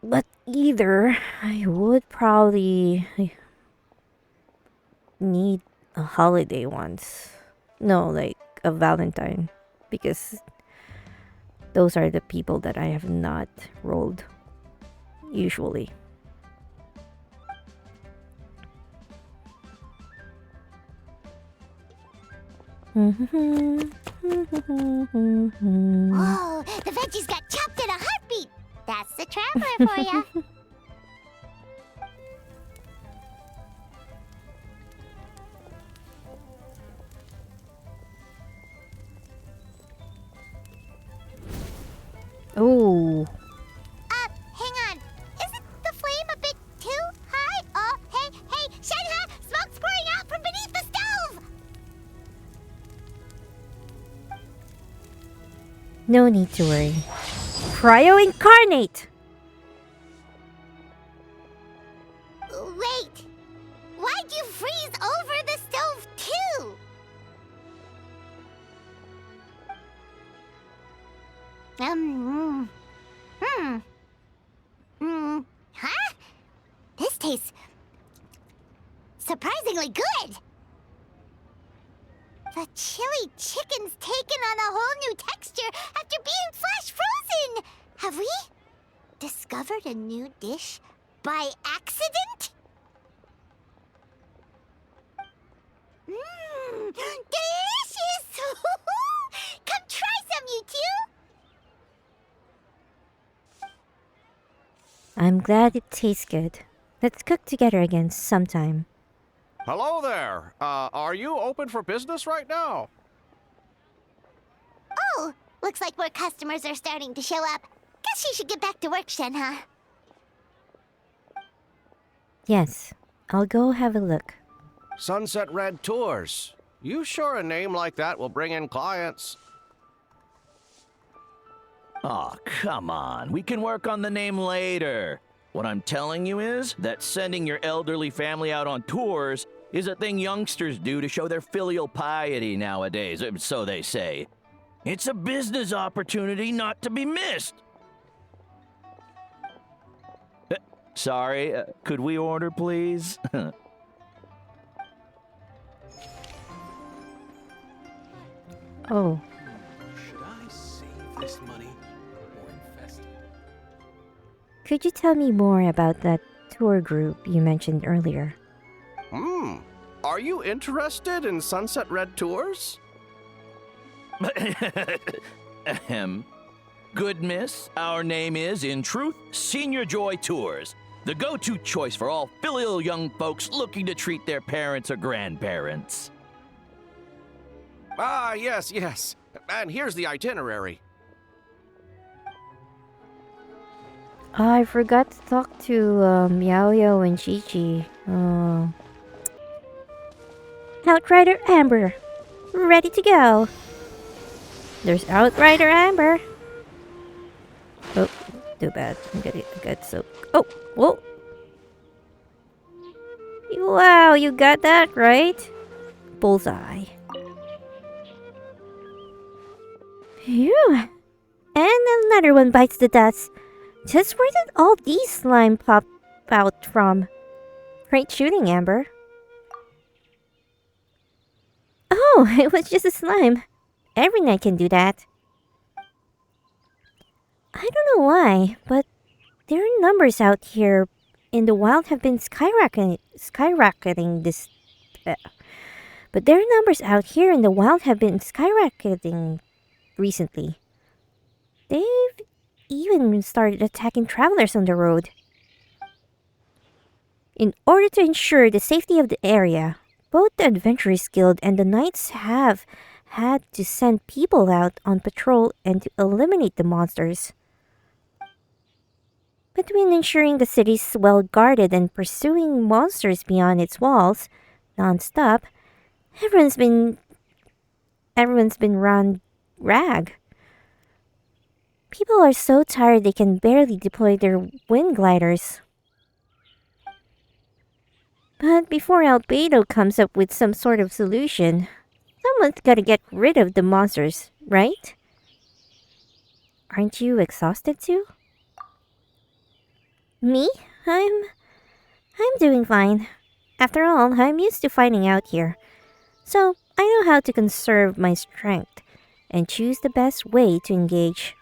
But either I would probably need a holiday ones. No, like a Valentine, because those are the people that I have not rolled usually. Whoa, the veggies got chopped in a heartbeat. That's the traveler for ya. Oh. Hang on. Isn't the flame a bit too high? Oh, hey, Shenhe! Smoke's pouring out from beneath the stove! No need to worry. Cryo incarnate! Wait! Why'd you freeze over the stove, too? Huh? This tastes surprisingly good. The chili chicken's taken on a whole new texture after being flash frozen. Have we discovered a new dish by accident? Delicious! Come try some, you two. I'm glad it tastes good. Let's cook together again sometime. Hello there. Are you open for business right now? Oh, looks like more customers are starting to show up. Guess you should get back to work, Shenhe. Yes, I'll go have a look. Sunset Red Tours. You sure a name like that will bring in clients? Aw, come on. We can work on the name later. What I'm telling you is that sending your elderly family out on tours is a thing youngsters do to show their filial piety nowadays, so they say. It's a business opportunity not to be missed. Sorry, could we order, please? Oh. Should I save this money or invest it? Could you tell me more about that tour group you mentioned earlier? Are you interested in Sunset Red Tours? Good miss, our name is, in truth, Senior Joy Tours, the go-to choice for all filial young folks looking to treat their parents or grandparents. Ah, yes. And here's the itinerary. I forgot to talk to Yao Yao and Chi Chi. Outrider Amber, ready to go. There's Outrider Amber. Oh, too bad. I got so. Oh, whoa. Wow, you got that right. Bullseye. Phew. And another one bites the dust. Just where did all these slime pop out from? Great shooting, Amber. Oh, it was just a slime. Every knight can do that. I don't know why, but their numbers out here in the wild have been skyrocketing this. But their numbers out here in the wild have been skyrocketing recently. They've even started attacking travelers on the road. In order to ensure the safety of the area, both the Adventurers Guild and the Knights have had to send people out on patrol and to eliminate the monsters. Between ensuring the city's well guarded and pursuing monsters beyond its walls, non-stop, everyone's been run rag. People are so tired they can barely deploy their wind gliders. But before Albedo comes up with some sort of solution, someone's gotta get rid of the monsters, right? Aren't you exhausted too? Me? I'm doing fine. After all, I'm used to fighting out here. So, I know how to conserve my strength and choose the best way to engage.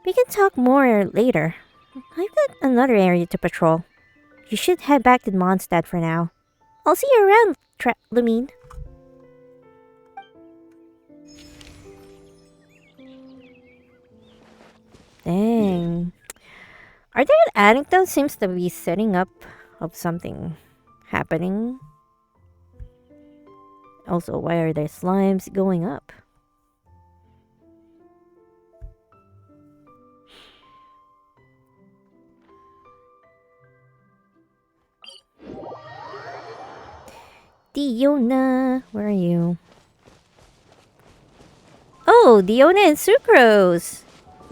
We can talk more later. I've got another area to patrol. You should head back to Mondstadt for now. I'll see you around, Lumine. Dang. Are there anecdotes seems to be setting up of something happening? Also, why are there slimes going up? Diona, where are you? Oh, Diona and Sucrose!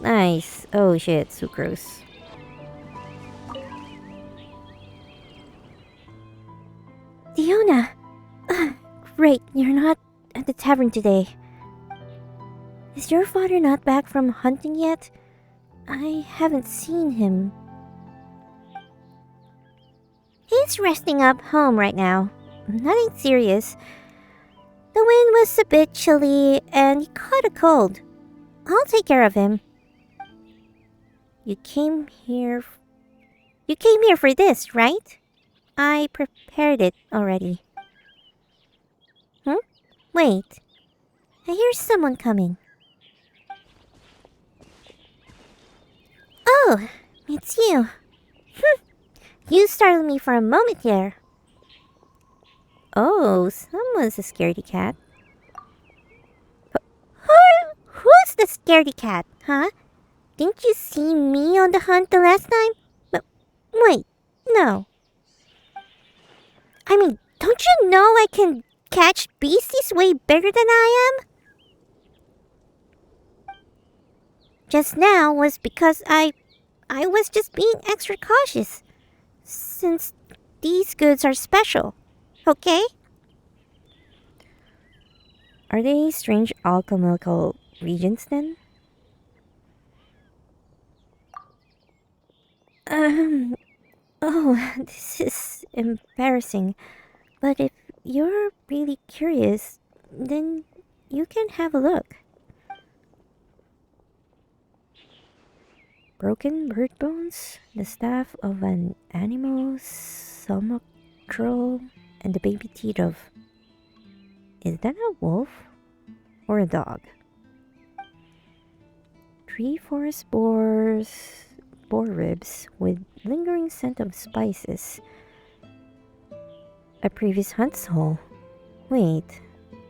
Nice. Oh shit, Sucrose. Diona! Great, you're not at the tavern today. Is your father not back from hunting yet? I haven't seen him. He's resting up home right now. Nothing serious. The wind was a bit chilly and he caught a cold. I'll take care of him. You came here for this, right? I prepared it already. Wait. I hear someone coming. Oh, it's you. You startled me for a moment there. Oh, someone's a scaredy cat. Who's the scaredy cat, huh? Didn't you see me on the hunt the last time? But wait, no. I mean, don't you know I can catch beasties way bigger than I am? Just now was because I was just being extra cautious. Since these goods are special, okay? Are they strange alchemical regions then? Oh, this is embarrassing. But if you're really curious, then you can have a look. Broken bird bones, the staff of an animal, somacro, and the baby teeth of... Is that a wolf? Or a dog? 3 forest boar ribs with lingering scent of spices. A previous hunt's haul. Wait,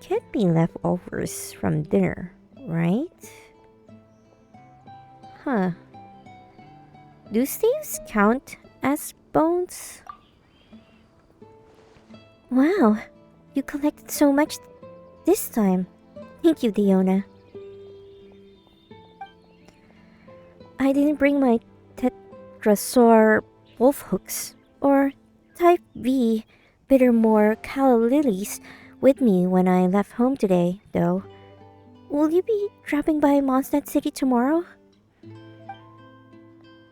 can't be leftovers from dinner, right? Huh. Do staves count as bones? Wow, you collected so much this time. Thank you, Diona. I didn't bring my Tetrasaur wolf hooks or Type V Bittermore calla lilies with me when I left home today, though. Will you be dropping by Mondstadt City tomorrow?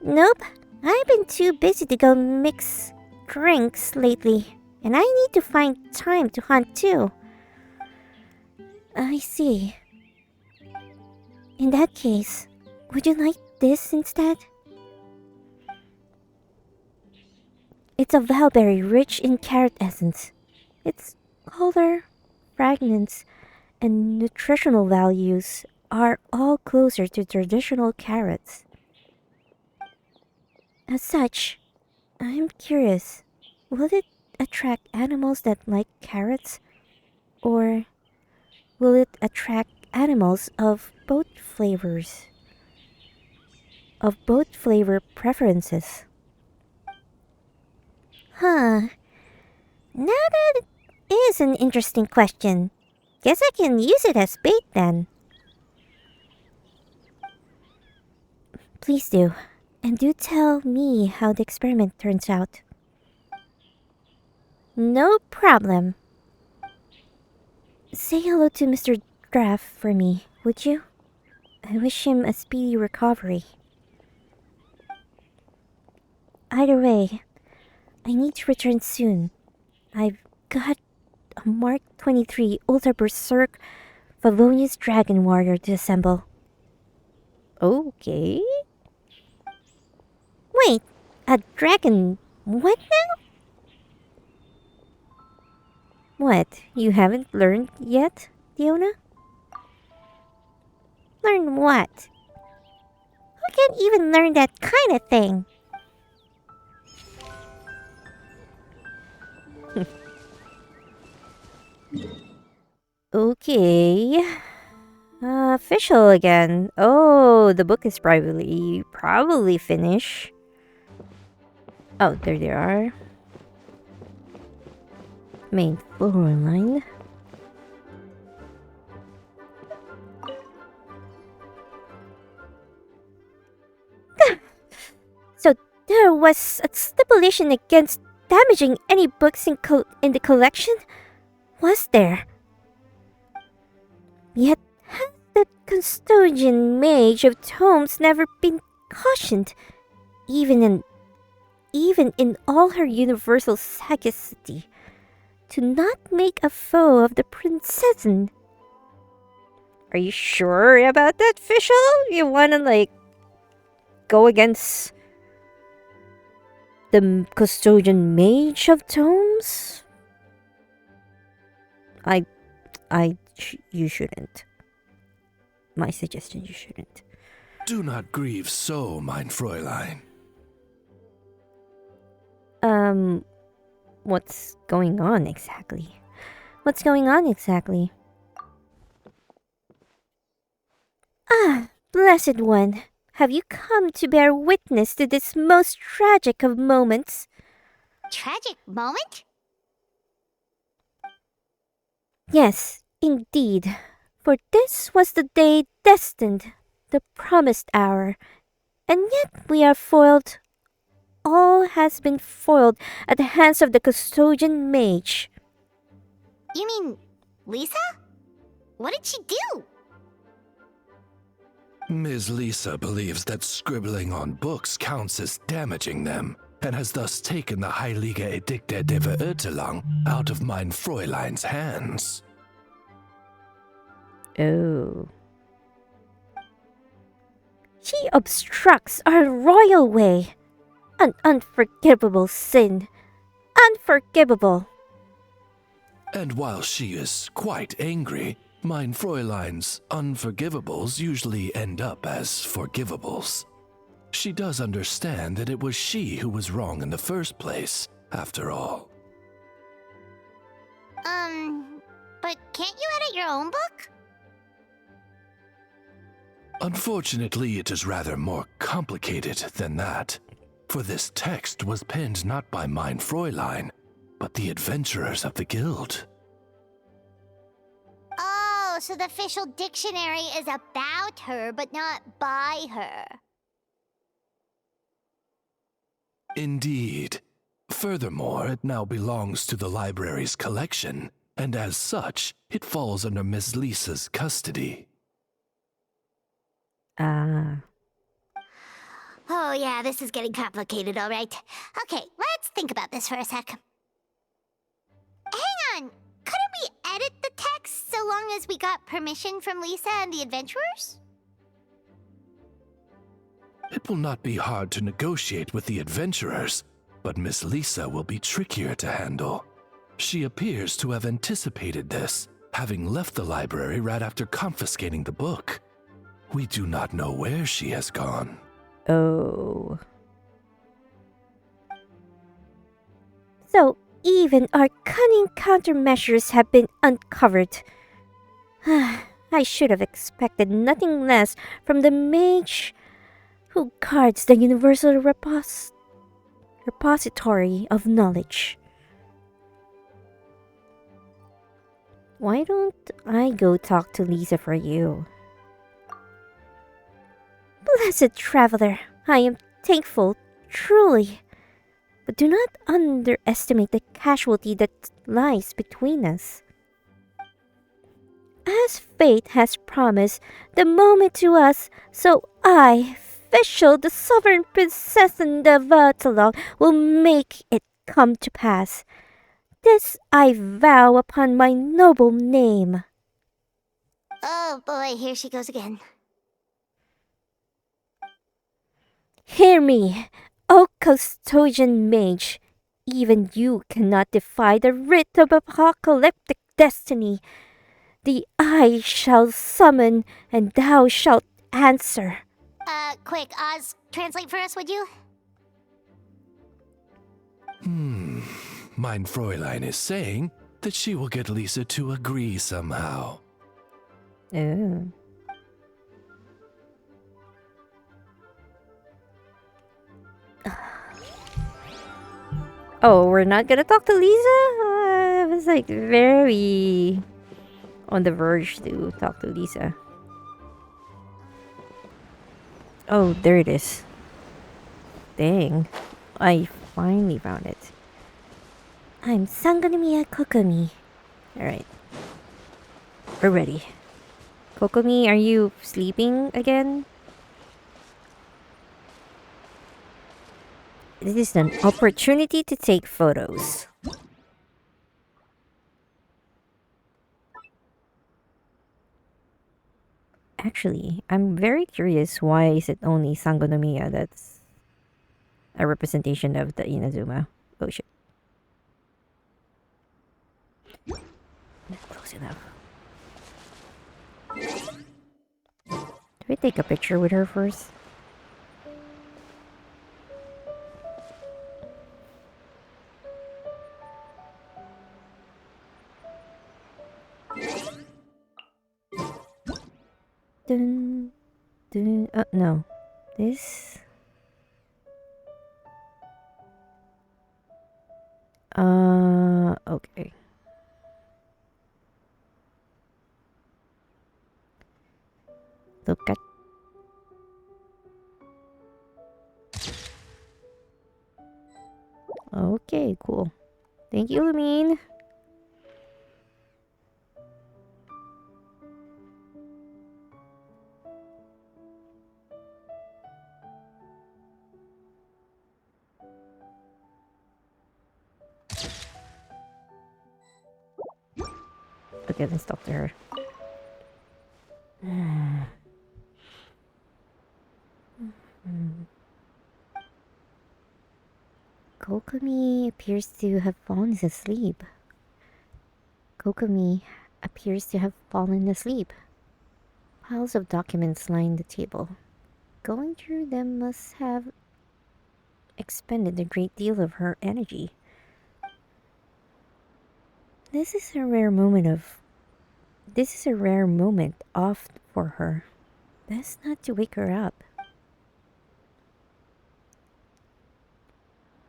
Nope, I've been too busy to go mix drinks lately, and I need to find time to hunt too. I see. In that case, would you like this instead? It's a Valberry rich in carrot essence. Its color, fragrance, and nutritional values are all closer to traditional carrots. As such, I'm curious, will it attract animals that like carrots? Or will it attract animals of both flavors? Of both flavor preferences? Huh. Now that is an interesting question. Guess I can use it as bait then. Please do. And do tell me how the experiment turns out. No problem. Say hello to Mr. Draft for me, would you? I wish him a speedy recovery. Either way, I need to return soon. I've got a Mark 23 Ultra Berserk Favonius Dragon Warrior to assemble. Okay. Wait, a dragon what now? What, you haven't learned yet, Diona? Learn what? Who can even learn that kind of thing? Okay. Official again. Oh, the book is probably finished. Oh, there they are. Main floor line. So there was a stipulation against damaging any books in the collection? Was there? Yet has the custodian mage of tomes never been cautioned, even in all her universal sagacity, to not make a foe of the princessen? Are you sure about that, Fischl? You wanna, go against the custodian mage of tomes? You shouldn't. My suggestion, you shouldn't. Do not grieve so, mein Fräulein. What's going on exactly? What's going on exactly? Ah, Blessed One, have you come to bear witness to this most tragic of moments? Tragic moment? Yes, indeed. For this was the day destined, the promised hour. And yet we are foiled. All has been foiled at the hands of the custodian mage. You mean Lisa? What did she do? Ms. Lisa believes that scribbling on books counts as damaging them, and has thus taken the Heilige Edikte der Verurteilung out of mein Fräulein's hands. Oh. She obstructs our royal way. An unforgivable sin. Unforgivable. And while she is quite angry, mein Fräulein's unforgivables usually end up as forgivables. She does understand that it was she who was wrong in the first place, after all. But can't you edit your own book? Unfortunately, it is rather more complicated than that. For this text was penned not by mein Fräulein, but the adventurers of the guild. Oh, so the official dictionary is about her, but not by her. Indeed. Furthermore, it now belongs to the library's collection, and as such, it falls under Miss Lisa's custody. Oh yeah, this is getting complicated, alright. Okay, let's think about this for a sec. Hang on! Couldn't we edit the text so long as we got permission from Lisa and the adventurers? It will not be hard to negotiate with the adventurers, but Miss Lisa will be trickier to handle. She appears to have anticipated this, having left the library right after confiscating the book. We do not know where she has gone. Oh. So even our cunning countermeasures have been uncovered. I should have expected nothing less from the mage who guards the universal repository of knowledge. Why don't I go talk to Lisa for you? Blessed traveler, I am thankful, truly. But do not underestimate the casualty that lies between us. As fate has promised the moment to us, so I, Fischl, the sovereign princess in the Vertalong, will make it come to pass. This I vow upon my noble name. Oh boy, here she goes again. Hear me, O custodian mage. Even you cannot defy the writ of apocalyptic destiny. The eye shall summon, and thou shalt answer. Quick, Oz, translate for us, would you? Mein Fräulein is saying that she will get Lisa to agree somehow. Oh. Oh, we're not gonna talk to Lisa? I was like very on the verge to talk to Lisa. Oh, there it is. Dang. I finally found it. I'm Sangonomiya Kokomi. Alright. We're ready. Kokomi, are you sleeping again? This is an opportunity to take photos. Actually, I'm very curious, why is it only Sangonomiya that's a representation of the Inazuma? Oh shit. Close enough. Do we take a picture with her first? No. This... Okay. Look at... Okay, cool. Thank you, Lumine. Okay, let's talk to her. Kokomi appears to have fallen asleep. Kokomi appears to have fallen asleep. Piles of documents line the table. Going through them must have expended a great deal of her energy. This is a rare moment off for her. Best not to wake her up.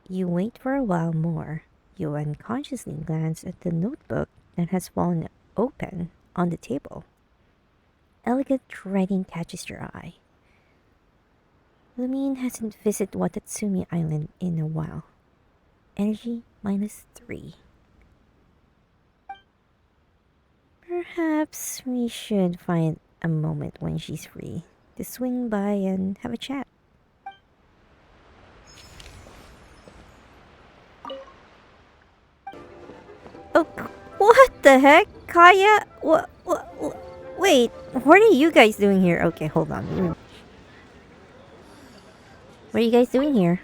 You wait for a while more. You unconsciously glance at the notebook that has fallen open on the table. Elegant writing catches your eye. Lumine hasn't visited Watatsumi Island in a while. Energy -3. Perhaps we should find a moment when she's free to swing by and have a chat. Oh, what the heck? Kaya? What? Wait, what are you guys doing here? Okay, hold on. What are you guys doing here?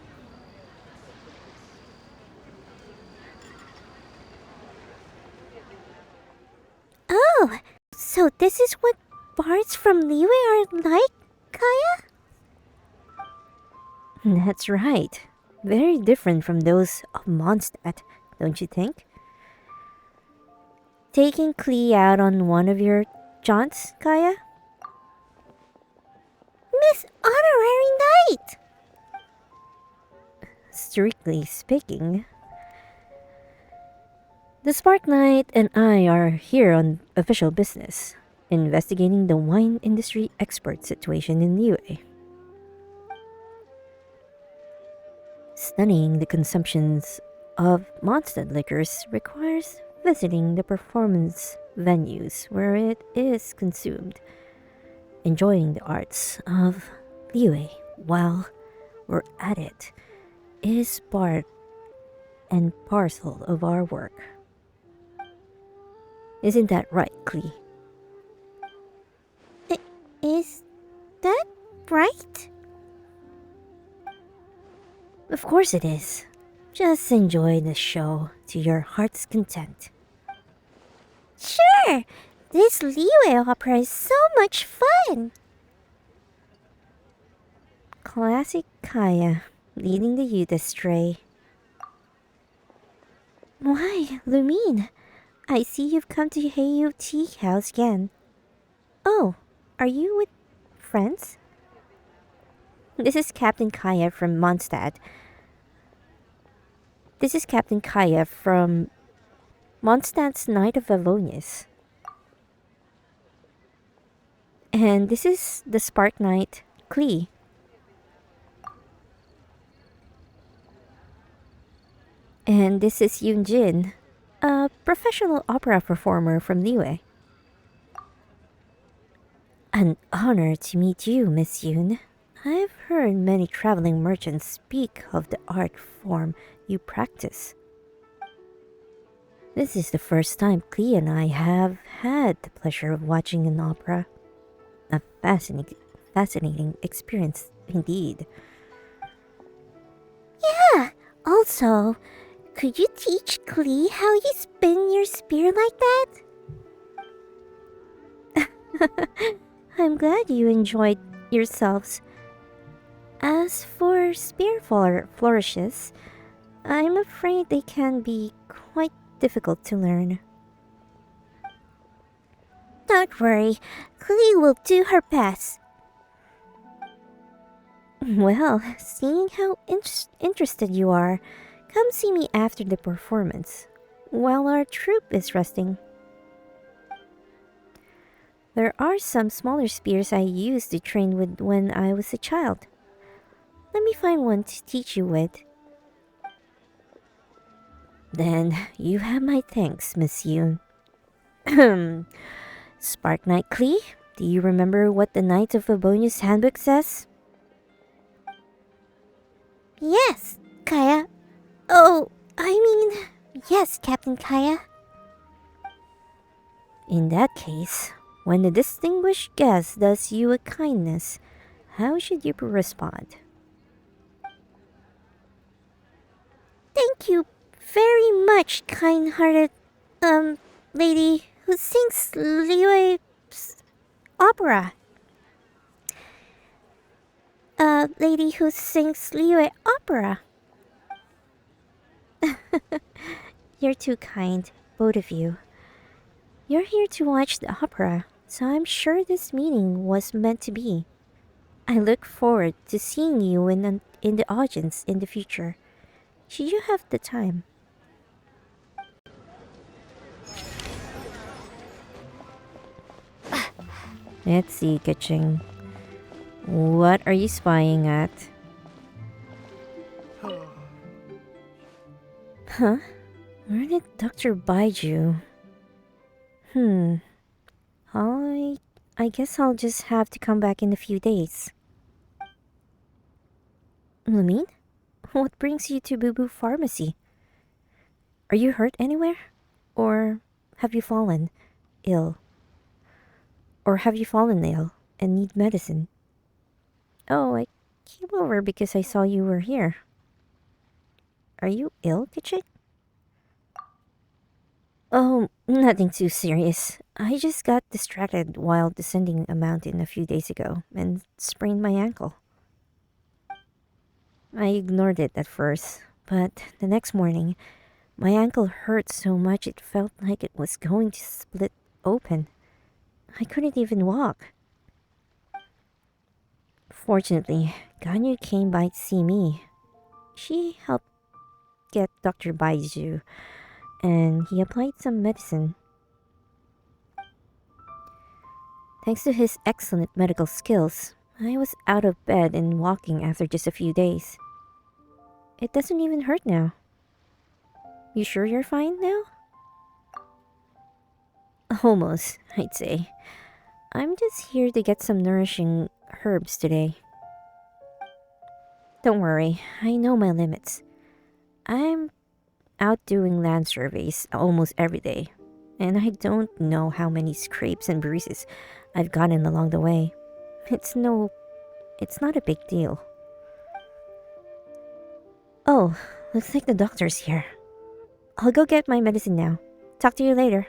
Oh, so this is what bards from Liyue are like, Kaya? That's right. Very different from those of Mondstadt, don't you think? Taking Klee out on one of your jaunts, Kaya? Miss Honorary Knight! Strictly speaking, the Spark Knight and I are here on official business, investigating the wine industry export situation in Liyue. Studying the consumptions of Mondstadt liquors requires visiting the performance venues where it is consumed. Enjoying the arts of Liyue while we're at it is part and parcel of our work. Isn't that right, Klee? Is that right? Of course it is. Just enjoy the show to your heart's content. Sure! This Liyue opera is so much fun! Classic Kaya, leading the youth astray. Why, Lumine, I see you've come to Heiyu Tea House again. Oh, are you with friends? This is Captain Kaya from Mondstadt. This is Captain Kaya from Mondstadt's Knight of Avonius. And this is the Spark Knight, Klee. And this is Yoon Jin, a professional opera performer from Liyue. An honor to meet you, Miss Yoon. I've heard many traveling merchants speak of the art form you practice. This is the first time Klee and I have had the pleasure of watching an opera. A fascinating experience indeed. Yeah, also, could you teach Klee how you spin your spear like that? I'm glad you enjoyed yourselves. As for spear flourishes, I'm afraid they can be quite difficult to learn. Don't worry, Klee will do her best. Well, seeing how interested you are, come see me after the performance, while our troupe is resting. There are some smaller spears I used to train with when I was a child. Let me find one to teach you with. Then you have my thanks, Miss Yoon. Spark Knight Klee, do you remember what the Knights of Favonius handbook says? Yes, Kaya. Oh, I mean, yes, Captain Kaya. In that case, when a distinguished guest does you a kindness, how should you respond? Thank you very much, kind-hearted, lady who sings Liyue's opera. Lady who sings Liyue opera. You're too kind, both of you. You're here to watch the opera, so I'm sure this meeting was meant to be. I look forward to seeing you in the audience in the future, should you have the time. Let's see, Kaching. What are you spying at? Huh? Where did Dr. Baiju? I guess I'll just have to come back in a few days. Lamine? What brings you to Boo Boo Pharmacy? Are you hurt anywhere? Or have you fallen ill? Or have you fallen ill and need medicine? Oh, I came over because I saw you were here. Are you ill, Kitchen? Oh, nothing too serious. I just got distracted while descending a mountain a few days ago and sprained my ankle. I ignored it at first, but the next morning, my ankle hurt so much it felt like it was going to split open. I couldn't even walk. Fortunately, Ganyu came by to see me. She helped get Dr. Baiju, and he applied some medicine. Thanks to his excellent medical skills, I was out of bed and walking after just a few days. It doesn't even hurt now. You sure you're fine now? Almost, I'd say. I'm just here to get some nourishing herbs today. Don't worry, I know my limits. I'm out doing land surveys almost every day, and I don't know how many scrapes and bruises I've gotten along the way. It's not a big deal. Oh, looks like the doctor's here. I'll go get my medicine now. Talk to you later.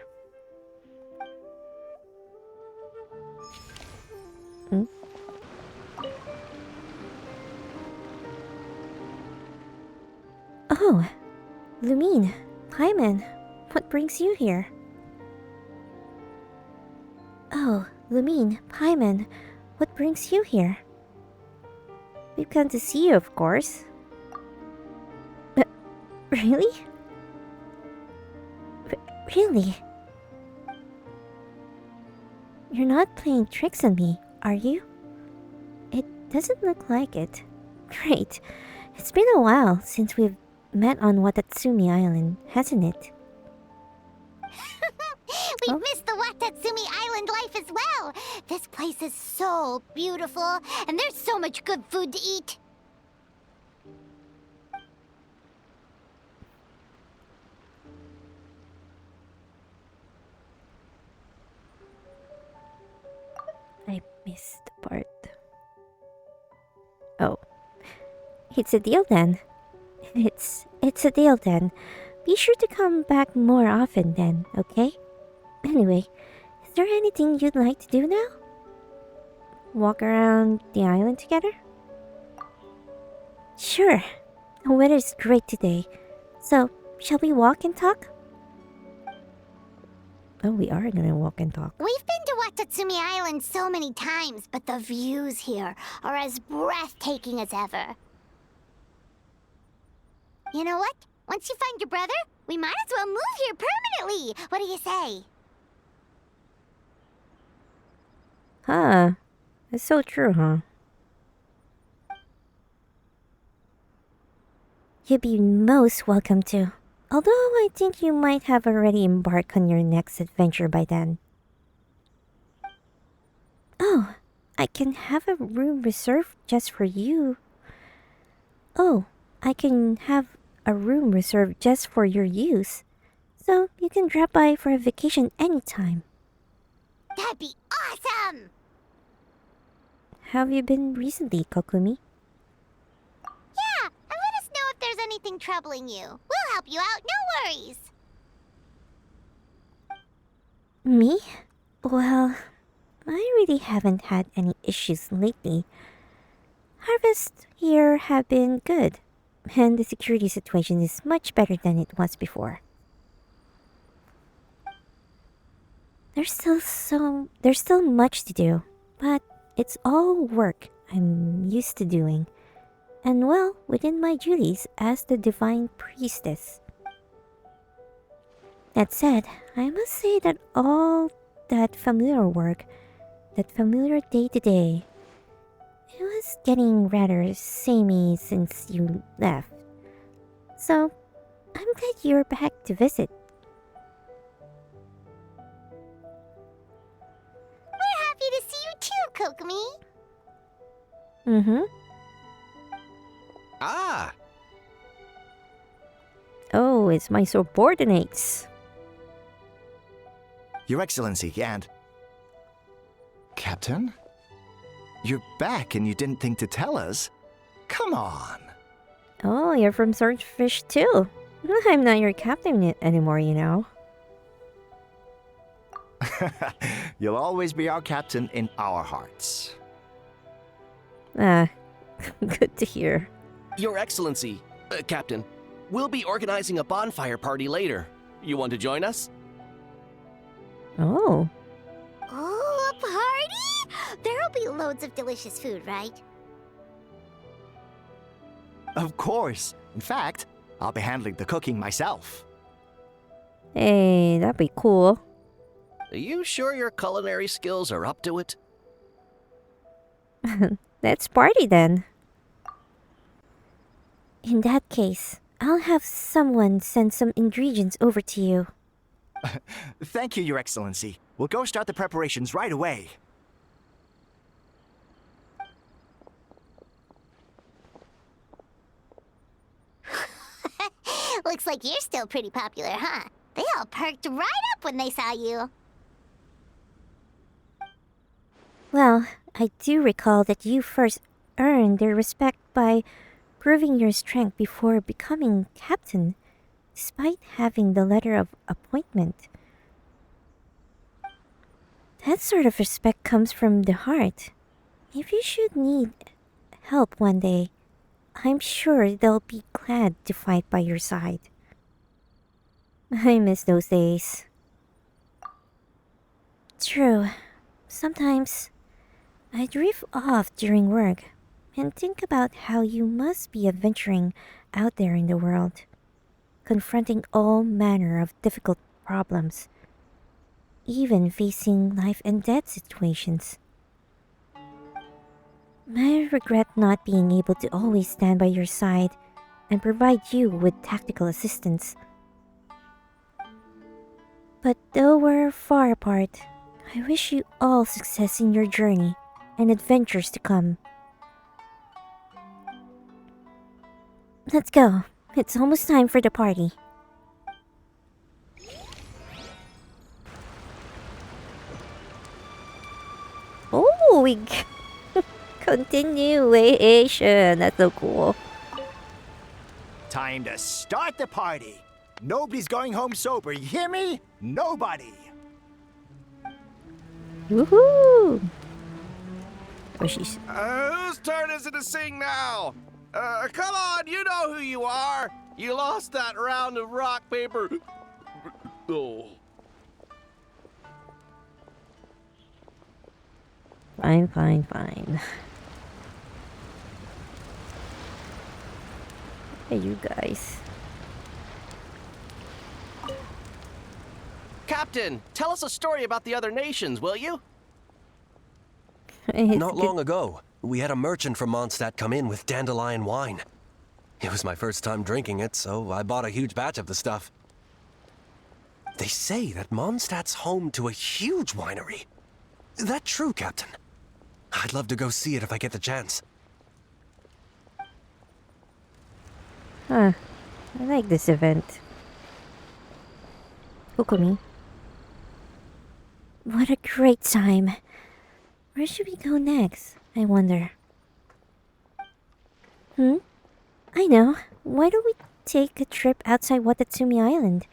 Oh, Lumine, Hyman, what brings you here? Oh, Lumine, Hyman, what brings you here? We've come to see you, of course. Really? Really? You're not playing tricks on me, are you? It doesn't look like it. Great. It's been a while since we've met on Watatsumi Island, hasn't it? We've missed the Watatsumi Island life as well. This place is so beautiful, and there's so much good food to eat. I missed the part. Oh. It's a deal then. It's a deal then. Be sure to come back more often then, okay? Anyway, is there anything you'd like to do now? Walk around the island together? Sure. The weather's great today. So, shall we walk and talk? Oh, we are gonna walk and talk. We've been to Watatsumi Island so many times, but the views here are as breathtaking as ever. You know what? Once you find your brother, we might as well move here permanently. What do you say? Huh. That's so true, huh? You'd be most welcome to. Although I think you might have already embarked on your next adventure by then. Oh, I can have a room reserved just for you. Oh, I can have a room reserved just for your use. So you can drop by for a vacation anytime. That'd be awesome! How have you been recently, Kokumi? Yeah, and let us know if there's anything troubling you. We'll help you out, no worries. Me? Well, I really haven't had any issues lately. Harvests here have been good, and the security situation is much better than it was before. There's still much to do, but it's all work I'm used to doing, and well, within my duties as the divine priestess. That said, I must say that all that familiar work, that familiar day-to-day, it was getting rather samey since you left. So, I'm glad you're back to visit. We're happy to see you too, Kokumi. Mm-hmm. Ah! Oh, it's my subordinates. Your Excellency, and... Captain? You're back and you didn't think to tell us? Come on. Oh, you're from Swordfish too. I'm not your captain anymore, you know. You'll always be our captain in our hearts. Ah, good to hear. Your Excellency, Captain, we'll be organizing a bonfire party later. You want to join us? Oh. Oh, a party? There'll be loads of delicious food, right? Of course. In fact, I'll be handling the cooking myself. Hey, that'd be cool. Are you sure your culinary skills are up to it? Let's party then. In that case, I'll have someone send some ingredients over to you. Thank you, Your Excellency. We'll go start the preparations right away. Looks like you're still pretty popular, huh? They all perked right up when they saw you. Well, I do recall that you first earned their respect by proving your strength before becoming captain, despite having the letter of appointment. That sort of respect comes from the heart. If you should need help one day, I'm sure they'll be glad to fight by your side. I miss those days. True. Sometimes I drift off during work and think about how you must be adventuring out there in the world, confronting all manner of difficult problems, even facing life and death situations. I regret not being able to always stand by your side and provide you with tactical assistance. But though we're far apart, I wish you all success in your journey and adventures to come. Let's go. It's almost time for the party. Oh, we continuation. That's so cool. Time to start the party. Nobody's going home sober, you hear me? Nobody. Woohoo! Oh, she's... Whose turn is it to sing now? Come on, you know who you are. You lost that round of rock, paper. Oh. Fine, fine, fine. Hey, you guys. Captain, tell us a story about the other nations, will you? Not long ago, we had a merchant from Mondstadt come in with dandelion wine. It was my first time drinking it, so I bought a huge batch of the stuff. They say that Mondstadt's home to a huge winery. That true, Captain? I'd love to go see it if I get the chance. Huh. I like this event. Kokumi. What a great time. Where should we go next, I wonder? I know. Why don't we take a trip outside Watatsumi Island?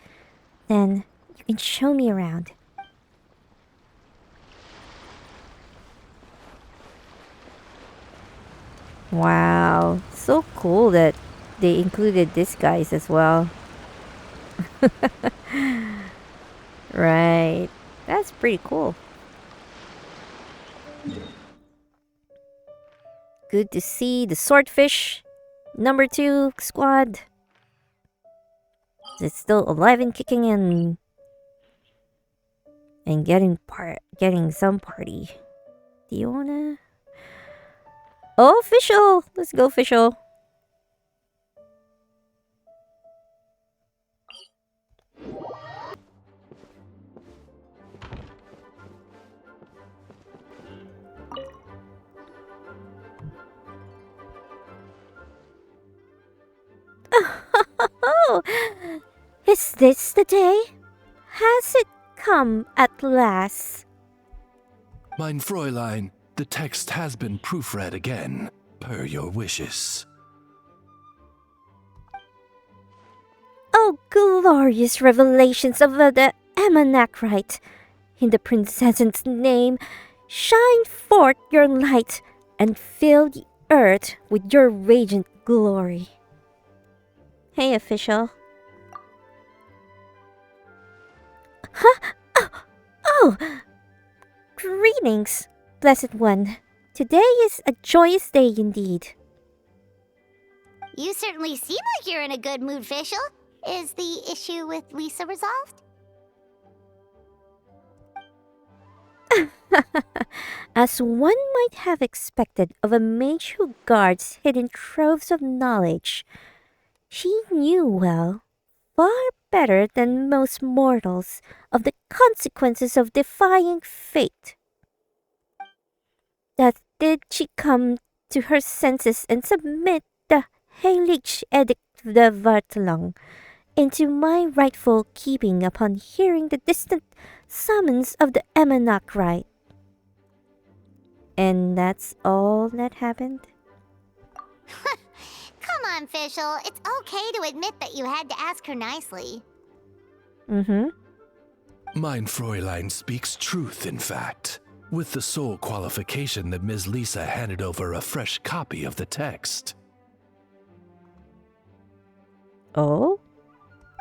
Then you can show me around. Wow. So cool that they included these guys as well. Right. That's pretty cool. Good to see the swordfish number 2 squad. It's still alive and kicking and getting some party. Do you wanna? Oh, official! Let's go, official. Oh, is this the day? Has it come at last? Mein Fräulein, the text has been proofread again, per your wishes. Oh, glorious revelations of the Amanachrite! In the princess's name, shine forth your light and fill the earth with your radiant glory. Hey, official. Huh? Oh! Greetings, blessed one. Today is a joyous day indeed. You certainly seem like you're in a good mood, Fischl. Is the issue with Lisa resolved? As one might have expected of a mage who guards hidden troves of knowledge, she knew well, far better than most mortals, of the consequences of defying fate. Thus did she come to her senses and submit the Heilige Edict of the Vartelung into my rightful keeping upon hearing the distant summons of the Amanachrite. And that's all that happened? Come on, Fischl. It's okay to admit that you had to ask her nicely. Mm-hmm. Mein Fräulein speaks truth, in fact, with the sole qualification that Ms. Lisa handed over a fresh copy of the text. Oh?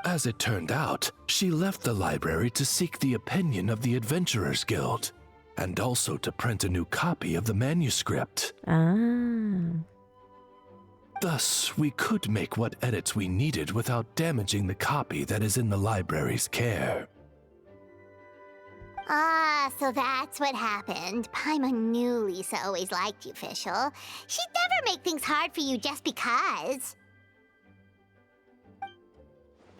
As it turned out, she left the library to seek the opinion of the Adventurers Guild, and also to print a new copy of the manuscript. Ah. Thus, we could make what edits we needed without damaging the copy that is in the library's care. Ah, so that's what happened. Paimon knew Lisa always liked you, Fischl. She'd never make things hard for you just because.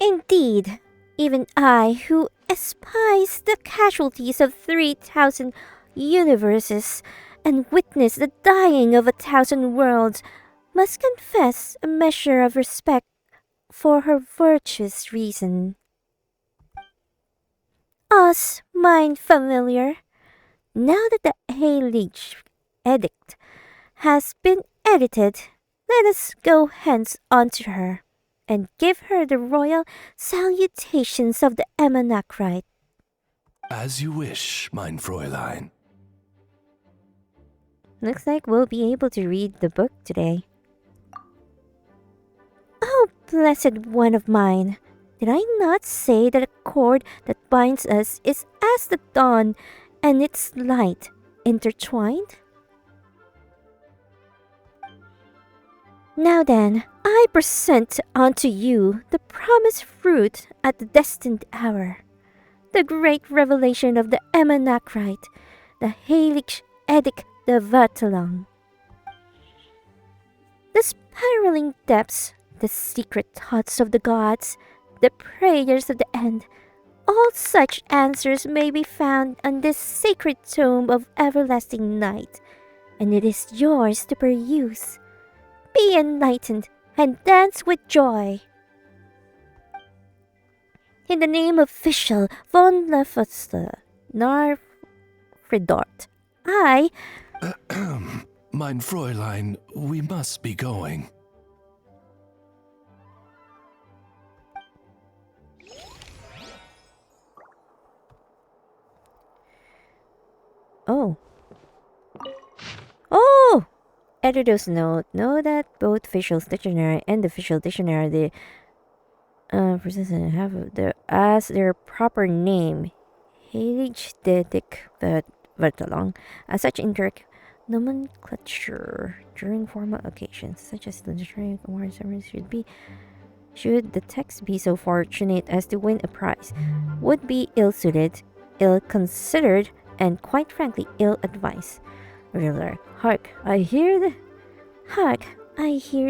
Indeed, even I, who espise the casualties of 3,000 universes and witness the dying of 1,000 worlds, must confess a measure of respect for her virtuous reason. Us, mine familiar, now that the Heilige Edict has been edited, let us go hence unto her, and give her the royal salutations of the Amanachrite. As you wish, mein Fräulein. Looks like we'll be able to read the book today. Oh, blessed one of mine! Did I not say that a cord that binds us is as the dawn and its light, intertwined? Now then, I present unto you the promised fruit at the destined hour, the great revelation of the Emanacrite, the Helix Edic de Vatalang. The spiraling depths, the secret thoughts of the gods, the prayers of the end, all such answers may be found on this sacred tome of everlasting night, and it is yours to peruse. Be enlightened and dance with joy. In the name of Fischl von Lefoster, Narfridort, I... Mein Fräulein, we must be going. Oh. Oh! Editor's note. Know that both Fischl's dictionary and the Fischl dictionary, the have their as their proper name, Heiligstedig Vertaling, as such incorrect nomenclature during formal occasions, such as literary award ceremonies should the text be so fortunate as to win a prize, would be ill-suited, ill-considered, and quite frankly ill-advised. Ruler, hark, I hear the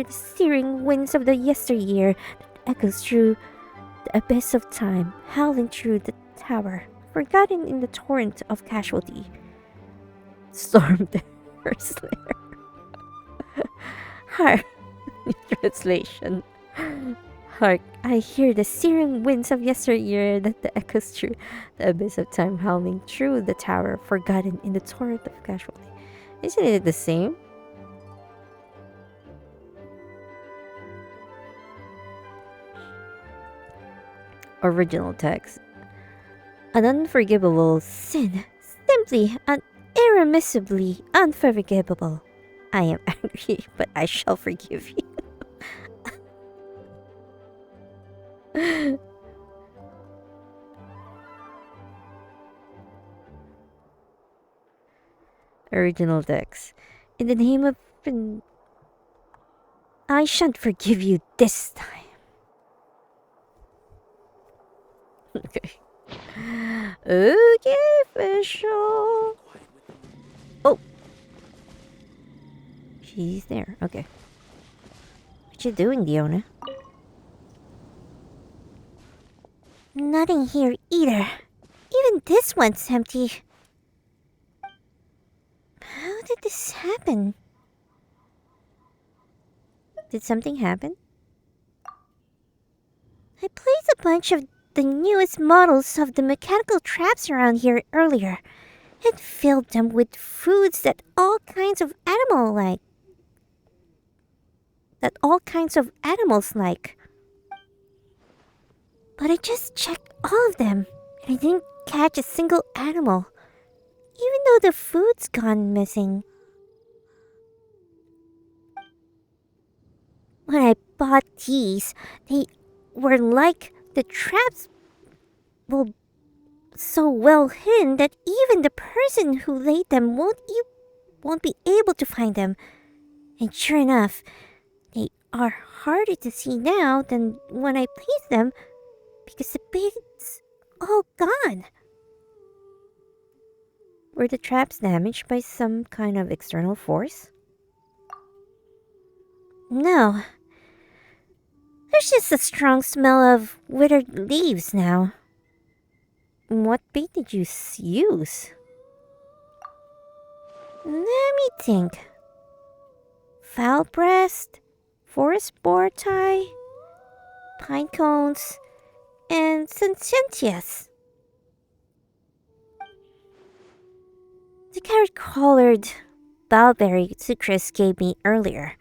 searing winds of the yesteryear that echoes through the abyss of time, howling through the tower, forgotten in the torrent of casualty. Storm the first lair. Hark, translation. Hark, I hear the searing winds of yesteryear that echoes through the abyss of time, howling through the tower, forgotten in the torrent of casualty. Isn't it the same? Original text. An unforgivable sin, simply and irremissibly unforgivable. I am angry, but I shall forgive you. Original text. In the name of... I shan't forgive you this time. Okay. Okay, Fischl. Oh. She's there. Okay. What you doing, Diona? Nothing here either. Even this one's empty. How did this happen? Did something happen? I placed a bunch of the newest models of the mechanical traps around here earlier and filled them with foods that all kinds of animals like. But I just checked all of them and I didn't catch a single animal, even though the food's gone missing. When I bought these, they were like the traps were so well hidden that even the person who laid them won't be able to find them. And sure enough, they are harder to see now than when I placed them because the bait's all gone. Were the traps damaged by some kind of external force? No. There's just a strong smell of withered leaves now. What bait did you use? Let me think. Fowl breast, forest boar tie, pine cones, and sententias. The carrot-collared bowberry Chris gave me earlier.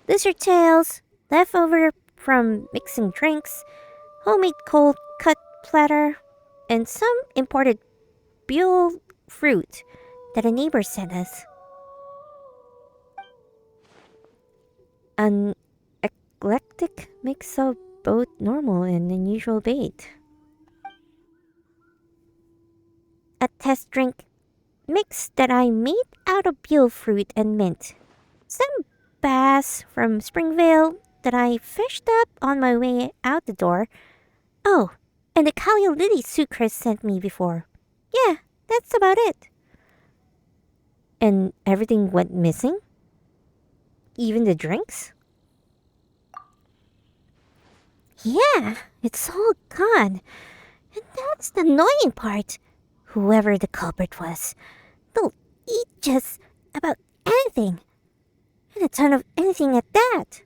Lizard tails, leftover from mixing drinks, homemade cold cut platter, and some imported Buell fruit that a neighbor sent us. An eclectic mix of both normal and unusual bait. A test drink mix that I made out of peel fruit and mint. Some bass from Springvale that I fished up on my way out the door. Oh, and the calla lily soup Chris sent me before. Yeah, that's about it. And everything went missing? Even the drinks? Yeah, it's all gone. And that's the annoying part. Whoever the culprit was, they'll eat just about anything. And a ton of anything at that.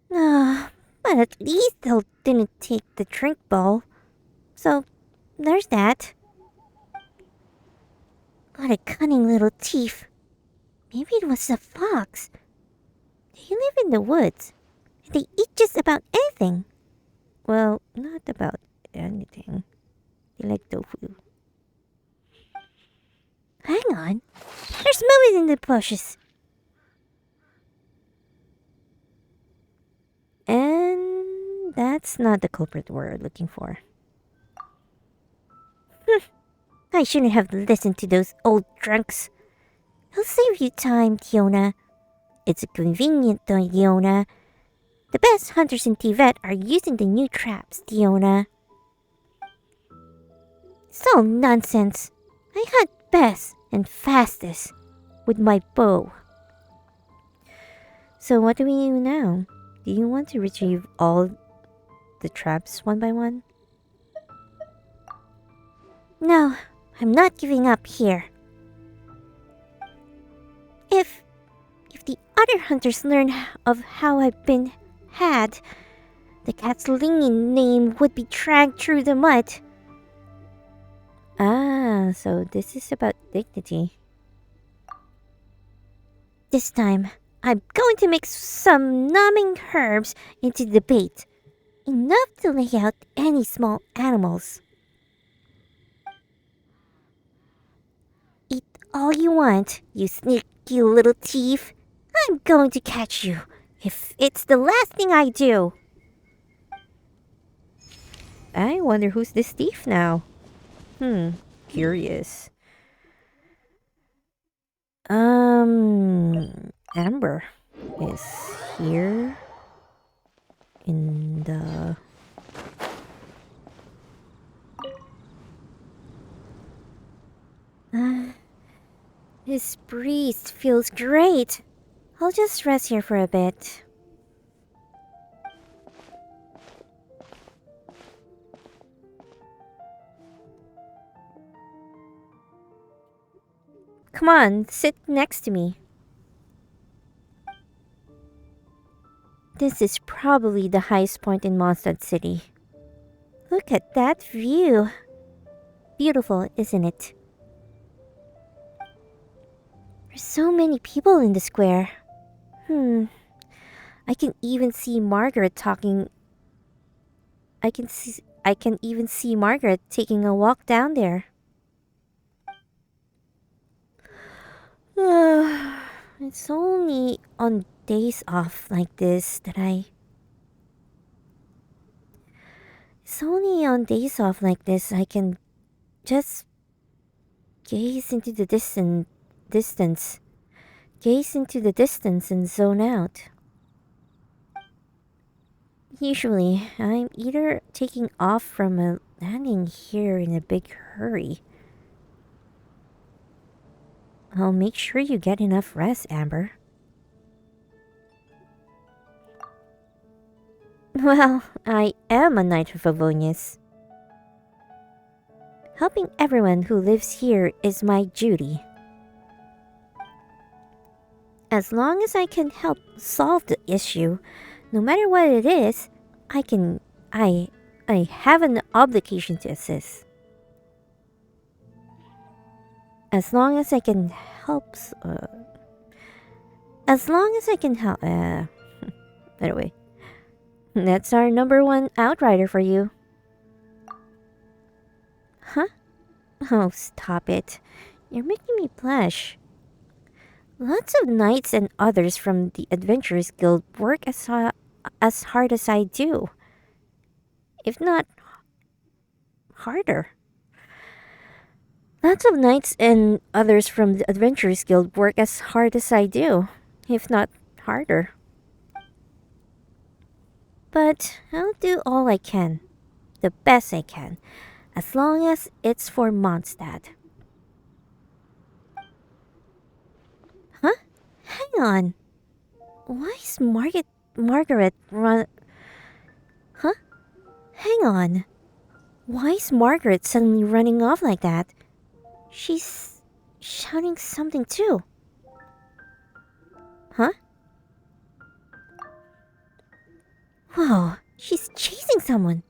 But at least they didn't take the drink bowl. So, there's that. What a cunning little thief. Maybe it was a fox. They live in the woods. And they eat just about anything. Well, not about anything. They like tofu. Hang on. There's movement in the bushes. And that's not the culprit we're looking for. I shouldn't have listened to those old drunks. It'll save you time, Tiona. It's convenient, though, Tiona. The best hunters in Tibet are using the new traps, Tiona. It's all nonsense. I hunt best and fastest with my bow. So what do we do now? Do you want to retrieve all the traps one by one? No, I'm not giving up here. If the other hunters learn of how I've been had, the Katsulingian name would be dragged through the mud. Ah, so this is about dignity. This time, I'm going to mix some numbing herbs into the bait. Enough to lay out any small animals. Eat all you want, you sneaky little thief. I'm going to catch you, if it's the last thing I do. I wonder who's this thief now. Curious. Amber is here in the... This breeze feels great. I'll just rest here for a bit. Come on, sit next to me. This is probably the highest point in Mondstadt City. Look at that view. Beautiful, isn't it? There's so many people in the square. I can even see Margaret talking. I can even see Margaret taking a walk down there. It's only on days off like this that I can just gaze into the distance. Gaze into the distance and zone out. Usually, I'm either taking off from a landing here in a big hurry. I'll make sure you get enough rest, Amber. Well, I am a Knight of Favonius. Helping everyone who lives here is my duty. As long as I can help solve the issue, no matter what it is, I have an obligation to assist. As long as I can help, anyway, that's our #1 outrider for you. Huh? Oh, stop it. You're making me blush. Lots of knights and others from the Adventurers Guild work as hard as I do. If not harder. Lots of knights and others from the Adventurers Guild work as hard as I do, if not harder. But I'll do all I can, the best I can, as long as it's for Mondstadt. Huh? Hang on. Why is Margaret run... Huh? Hang on. Why is Margaret suddenly running off like that? She's shouting something too. Huh? Whoa, she's chasing someone.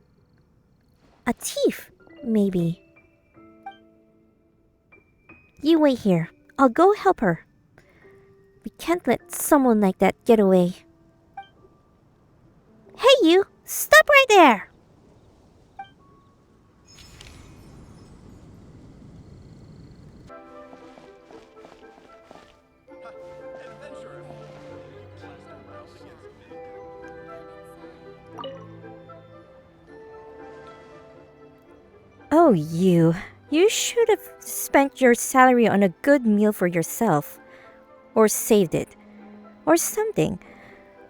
A thief, maybe. You wait here. I'll go help her. We can't let someone like that get away. Hey you! Stop right there! Oh, you. You should have spent your salary on a good meal for yourself. Or saved it. Or something.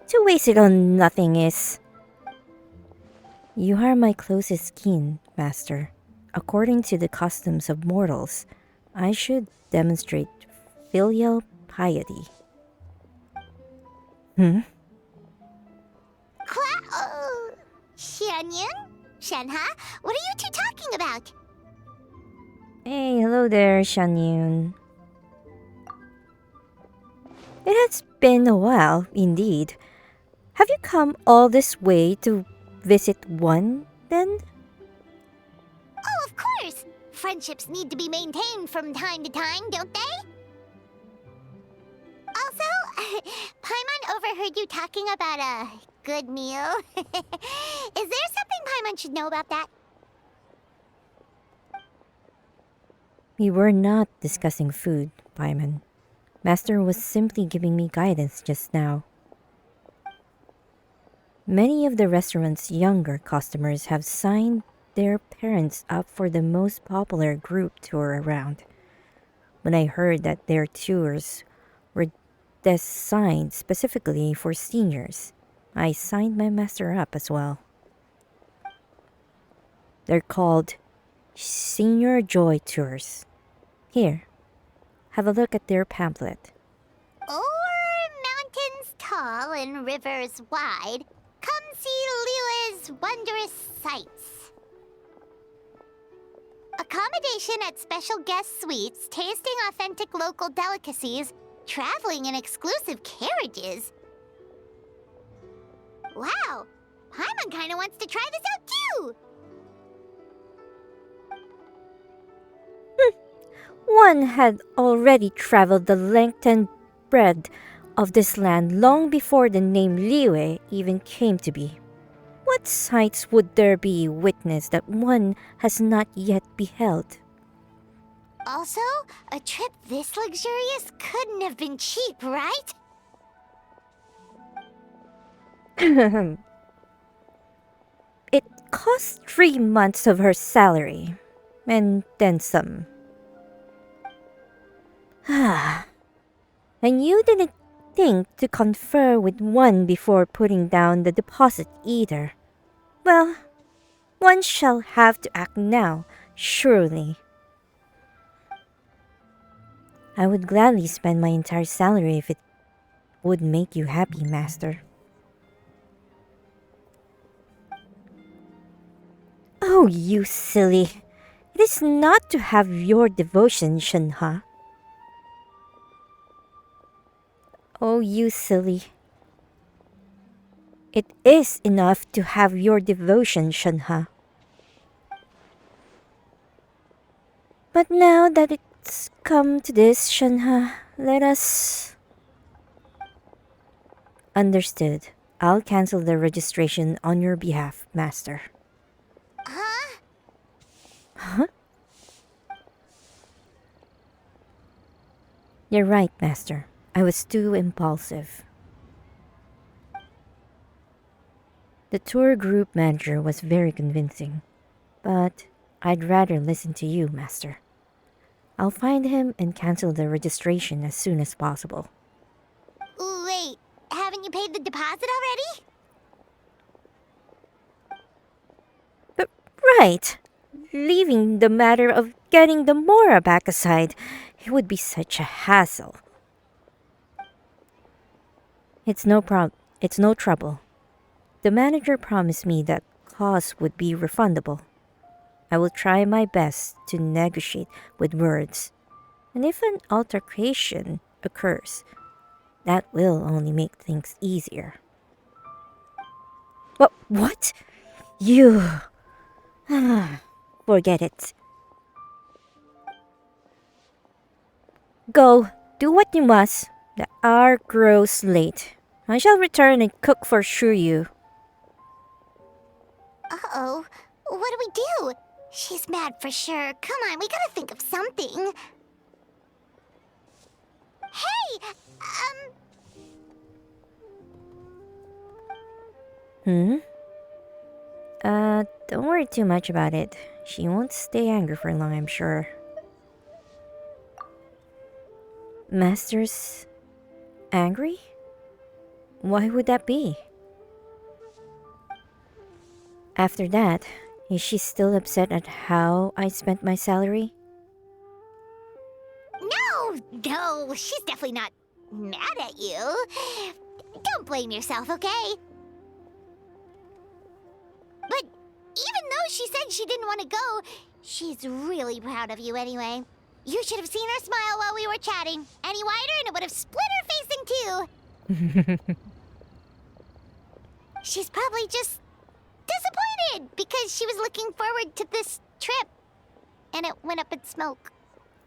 To waste it on nothing is... You are my closest kin, Master. According to the customs of mortals, I should demonstrate filial piety. Hmm? Xianyun? Shenhe? What are you two talking about? Hey, hello there, Shanyun. It has been a while, indeed. Have you come all this way to visit one, then? Oh, of course! Friendships need to be maintained from time to time, don't they? Also, Paimon overheard you talking about a good meal. Is there something Paimon should know about that? We were not discussing food, Paimon. Master was simply giving me guidance just now. Many of the restaurant's younger customers have signed their parents up for the most popular group tour around. When I heard that their tours were designed specifically for seniors, I signed my master up as well. They're called Senior Joy Tours. Here, have a look at their pamphlet. O'er mountains tall and rivers wide, come see Lila's wondrous sights. Accommodation at special guest suites, tasting authentic local delicacies, traveling in exclusive carriages. Wow, Paimon kinda wants to try this out too! One had already traveled the length and breadth of this land long before the name Liyue even came to be. What sights would there be witnessed that one has not yet beheld? Also, a trip this luxurious couldn't have been cheap, right? It cost 3 months of her salary, and then some. And you didn't think to confer with one before putting down the deposit either. Well, one shall have to act now, surely. I would gladly spend my entire salary if it would make you happy, Master. Oh, you silly. It is not to have your devotion, Shenhe. Oh, you silly. It is enough to have your devotion, Shenhe. But now that it's come to this, Shenhe, let us... Understood. I'll cancel the registration on your behalf, Master. Huh? Huh? You're right, Master. I was too impulsive. The tour group manager was very convincing, but I'd rather listen to you, Master. I'll find him and cancel the registration as soon as possible. Wait, haven't you paid the deposit already? But right, leaving the matter of getting the Mora back aside, it would be such a hassle. It's no trouble. The manager promised me that costs would be refundable. I will try my best to negotiate with words. And if an altercation occurs, that will only make things easier. What? You... Forget it. Go, do what you must. The hour grows late. I shall return and cook for Shuryu. Uh-oh. What do we do? She's mad for sure. Come on, we gotta think of something. Hey! Don't worry too much about it. She won't stay angry for long, I'm sure. Master's... angry? Why would that be? After that, is she still upset at how I spent my salary? No, she's definitely not mad at you. Don't blame yourself, okay? But even though she said she didn't want to go, she's really proud of you anyway. You should have seen her smile while we were chatting. Any wider and it would have split her face in two. She's probably just disappointed because she was looking forward to this trip. And it went up in smoke.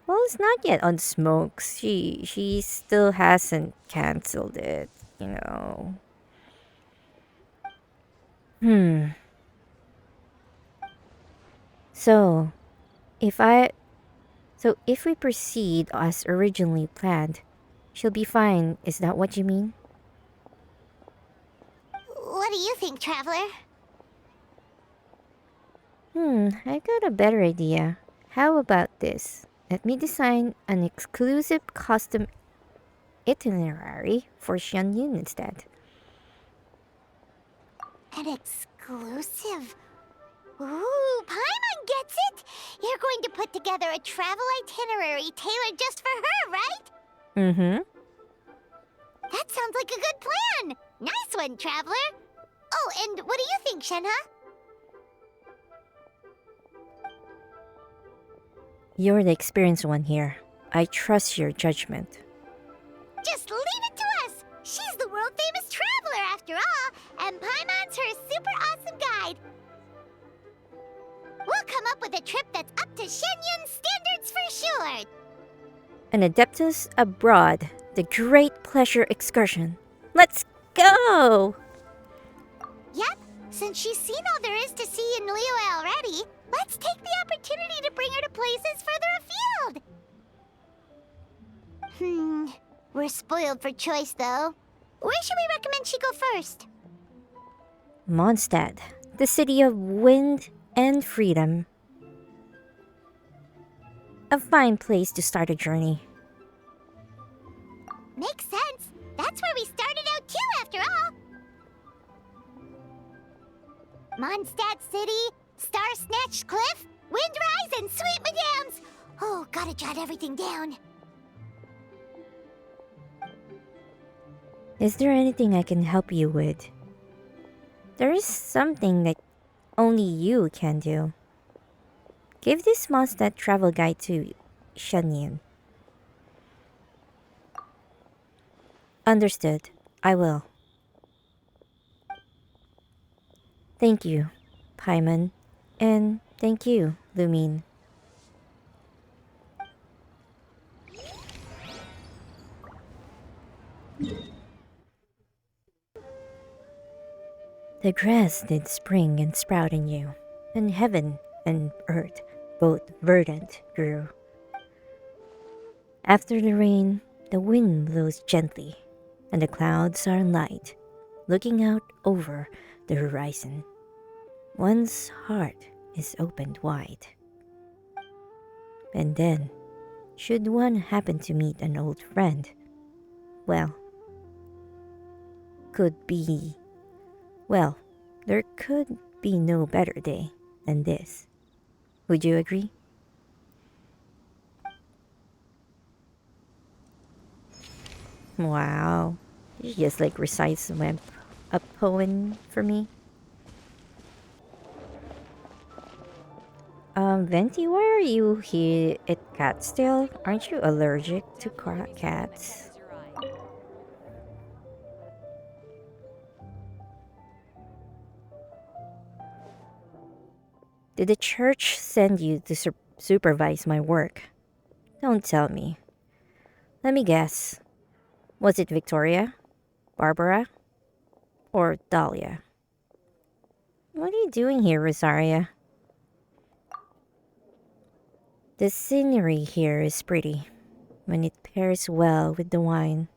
Well, it's not yet on smoke. She still hasn't canceled it, you know. So if we proceed as originally planned, she'll be fine. Is that what you mean? What do you think, Traveler? I got a better idea. How about this? Let me design an exclusive custom itinerary for Xianyun instead. An exclusive? Ooh, Paimon gets it! You're going to put together a travel itinerary tailored just for her, right? That sounds like a good plan! Nice one, Traveler! Oh, and what do you think, Shenhe? You're the experienced one here. I trust your judgment. Just leave it to us! She's the world-famous traveler, after all, and Paimon's her super awesome guide. We'll come up with a trip that's up to Shenyun's standards for sure! An Adeptus Abroad, the Great Pleasure Excursion. Let's go! Yep, since she's seen all there is to see in Liyue already, let's take the opportunity to bring her to places further afield! We're spoiled for choice, though. Where should we recommend she go first? Mondstadt, the city of wind and freedom. A fine place to start a journey. Makes sense. That's where we started out too, after all. Mondstadt City, Star-Snatched Cliff, Windrise, and Sweet Madams! Oh, gotta jot everything down. Is there anything I can help you with? There is something that only you can do. Give this Mondstadt travel guide to Shenyun. Understood. I will. Thank you, Paimon. And thank you, Lumine. The grass did spring and sprout in you, and heaven and earth both verdant grew. After the rain, the wind blows gently, and the clouds are light, looking out over the horizon. One's heart is opened wide. And then, Should one happen to meet an old friend, well, there could be no better day than this. Would you agree? Wow. You just like recites a poem for me. Venti, why are you here at Catstill? Aren't you allergic to cats? Did the church send you to supervise my work? Don't tell me. Let me guess. Was it Victoria? Barbara? Or Dahlia? What are you doing here, Rosaria? The scenery here is pretty when it pairs well with the wine.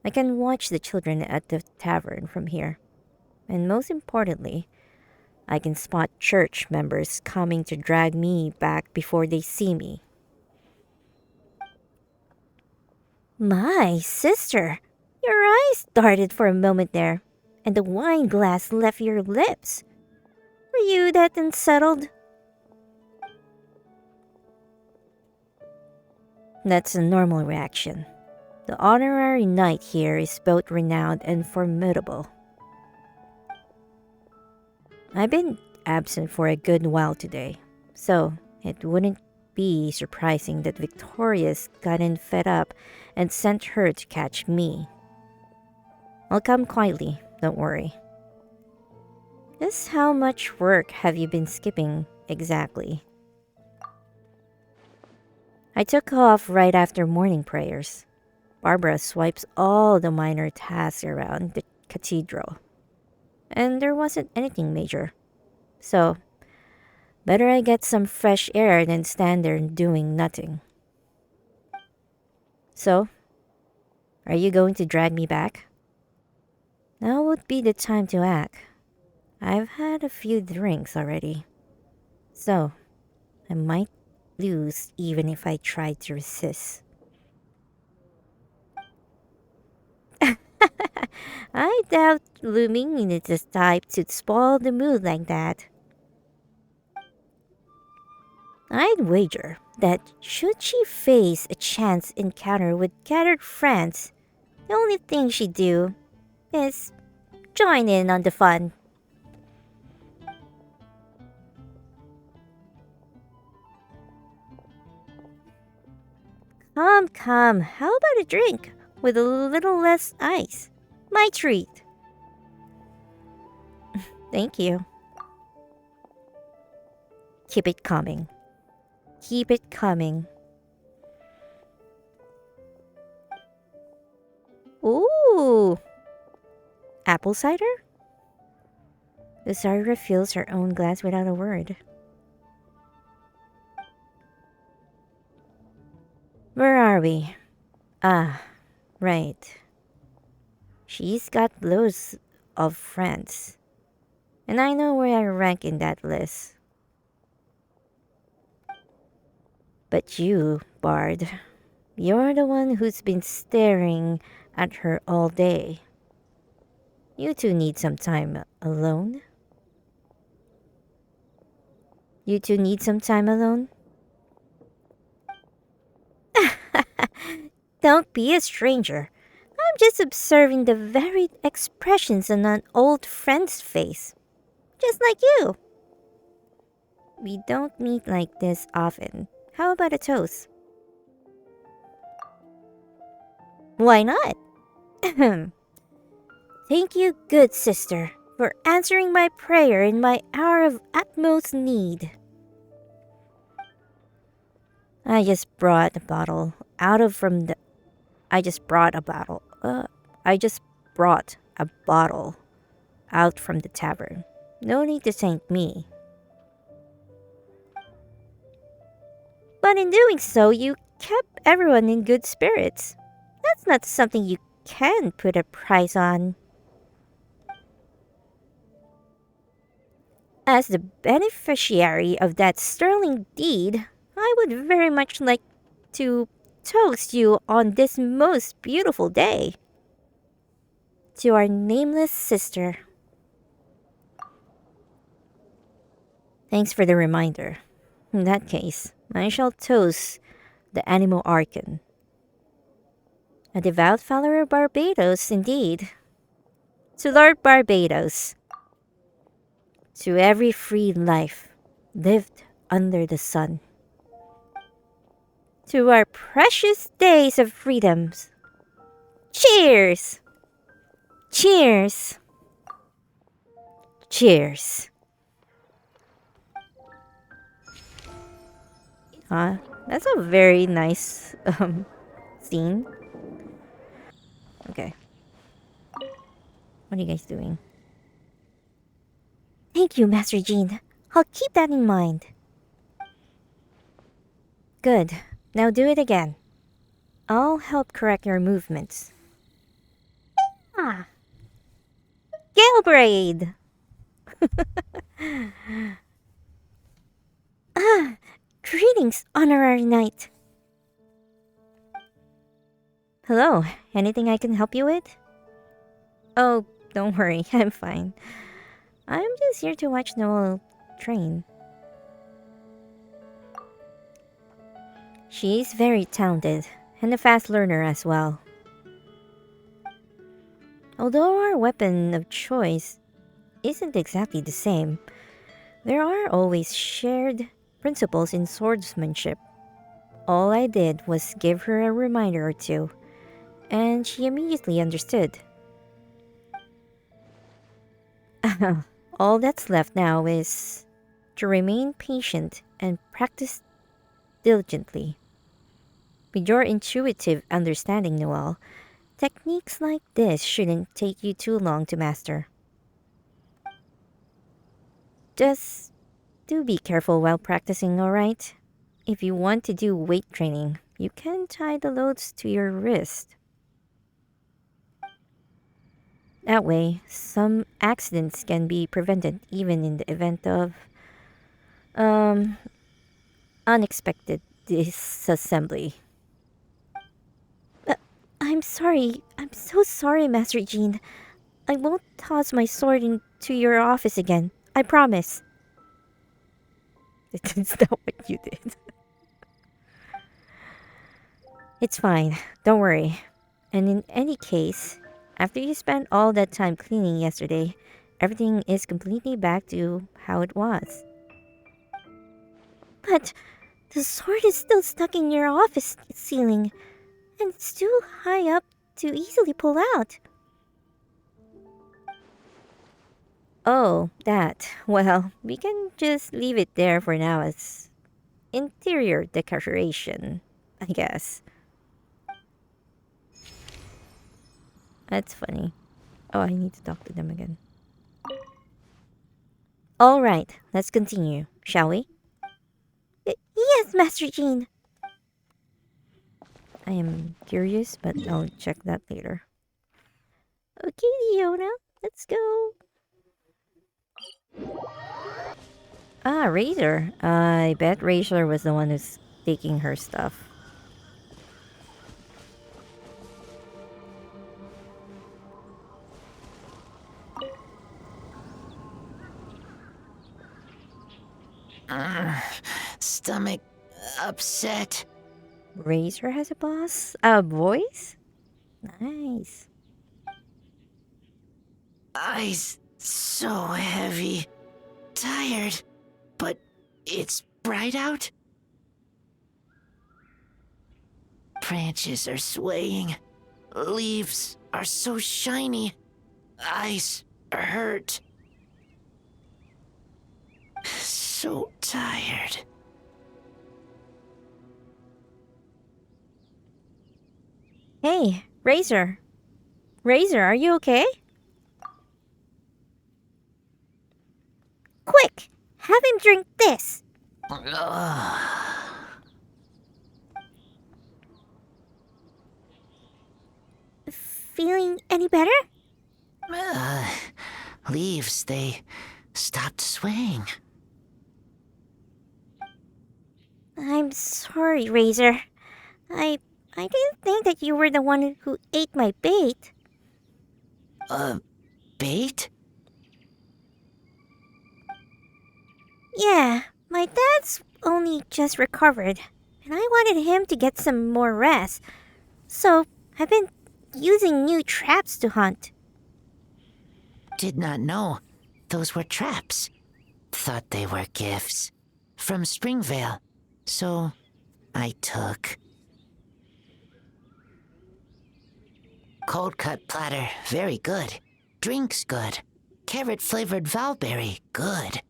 I can watch the children at the tavern from here. And most importantly, I can spot church members coming to drag me back before they see me. My sister, your eyes darted for a moment there, and the wine glass left your lips. Were you that unsettled? That's a normal reaction. The honorary knight here is both renowned and formidable. I've been absent for a good while today, so it wouldn't be surprising that Victoria's gotten fed up and sent her to catch me. I'll come quietly, don't worry. Just how much work have you been skipping exactly? I took off right after morning prayers. Barbara swipes all the minor tasks around the cathedral. And there wasn't anything major. So, better I get some fresh air than stand there doing nothing. So, are you going to drag me back? Now would be the time to act. I've had a few drinks already. So, I might lose even if I try to resist. I doubt Lumine is the type to spoil the mood like that. I'd wager that should she face a chance encounter with gathered friends, the only thing she'd do is join in on the fun. Come, how about a drink with a little less ice? My treat. Thank you. Keep it coming. Keep it coming. Ooh! Apple cider? The cider refills her own glass without a word. Where are we? Ah, right. She's got loads of friends. And I know where I rank in that list. But you, Bard, you're the one who's been staring at her all day. You two need some time alone? You two need some time alone? Don't be a stranger. I'm just observing the varied expressions on an old friend's face. Just like you. We don't meet like this often. How about a toast? Why not? Thank you, good sister, for answering my prayer in my hour of utmost need. I just brought a bottle out from the tavern. No need to thank me. But in doing so, you kept everyone in good spirits. That's not something you can put a price on. As the beneficiary of that sterling deed, I would very much like to toast you on this most beautiful day. To our nameless sister. Thanks for the reminder. In that case, I shall toast the Animo Archon. A devout follower of Barbados, indeed. To Lord Barbados. To every free life lived under the sun. To our precious days of freedoms. Cheers! Cheers! Cheers! That's a very nice scene. Okay. What are you guys doing? Thank you, Master Jean. I'll keep that in mind. Good. Now do it again. I'll help correct your movements. Ah. Galebraid! Greetings, honorary knight. Hello, anything I can help you with? Oh, don't worry, I'm fine. I'm just here to watch Noel train. She's very talented, and a fast learner as well. Although our weapon of choice isn't exactly the same, there are always shared principles in swordsmanship. All I did was give her a reminder or two, and she immediately understood. All that's left now is to remain patient and practice diligently. With your intuitive understanding, Noel, techniques like this shouldn't take you too long to master. Just do be careful while practicing, alright? If you want to do weight training, you can tie the loads to your wrist. That way, some accidents can be prevented even in the event of unexpected disassembly. I'm sorry. I'm so sorry, Master Jean. I won't toss my sword into your office again. I promise. It's not what you did. It's fine. Don't worry. And in any case, after you spent all that time cleaning yesterday, everything is completely back to how it was. But the sword is still stuck in your office ceiling, and it's too high up to easily pull out. Oh, that. Well, we can just leave it there for now as interior decoration, I guess. That's funny. Oh, I need to talk to them again. Alright, let's continue, shall we? Yes, Master Jean. I am curious, but I'll check that later. Okay, Leona, let's go. Ah, Razor. I bet Razor was the one who's taking her stuff. Stomach upset. Razor has a boss? A voice? Nice. Eyes so heavy. Tired. But it's bright out. Branches are swaying. Leaves are so shiny. Eyes hurt. So tired. Hey, Razor. Razor, are you okay? Quick! Have him drink this! Feeling any better? Leaves, they stopped swaying. I'm sorry, Razor. I didn't think that you were the one who ate my bait. Bait? Yeah, my dad's only just recovered, and I wanted him to get some more rest. So, I've been using new traps to hunt. Did not know. Those were traps. Thought they were gifts. From Springvale. So, I took. Cold cut platter, very good. Drinks good. Carrot flavored valberry, good.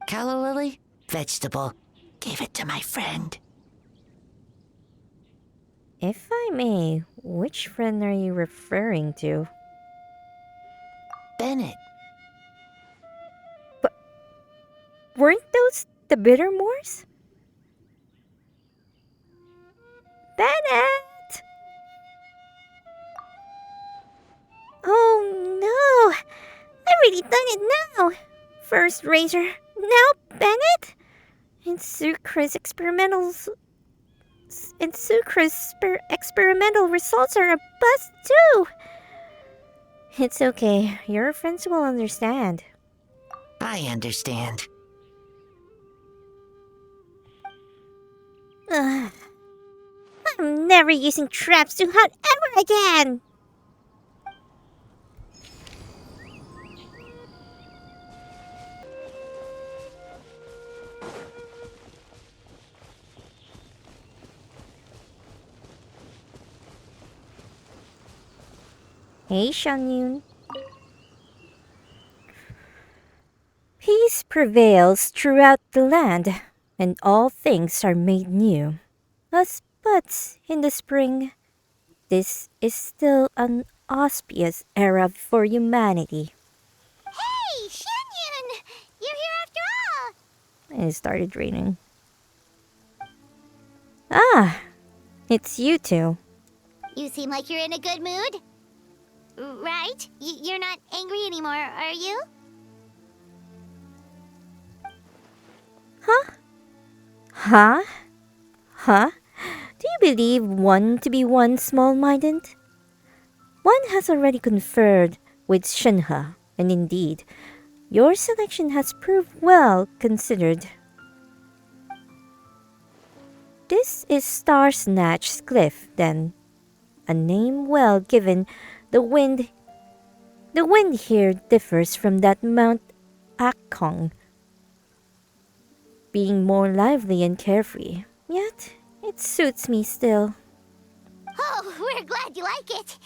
Calla lily, vegetable. Gave it to my friend. If I may, which friend are you referring to? Bennett. But weren't those the Bittermores? Bennett! Oh no! I've already done it now! First Razor, now Bennett? And Sucre's experimental results are a bust too! It's okay. Your friends will understand. I understand. Ugh. I'm never using traps to hunt ever again! Hey, Shanyun. Peace prevails throughout the land, and all things are made new. As buds in the spring, this is still an auspicious era for humanity. Hey, Shanyon! You're here after all! And it started raining. Ah, it's you two. You seem like you're in a good mood. Right? You're not angry anymore, are you? Huh? Huh? Huh? Do you believe one to be one small-minded? One has already conferred with Shenhe, and indeed, your selection has proved well considered. This is Star Snatch's Cliff, then. A name well given. The wind here differs from that Mount Akkong, being more lively and carefree. Yet, it suits me still. Oh, we're glad you like it.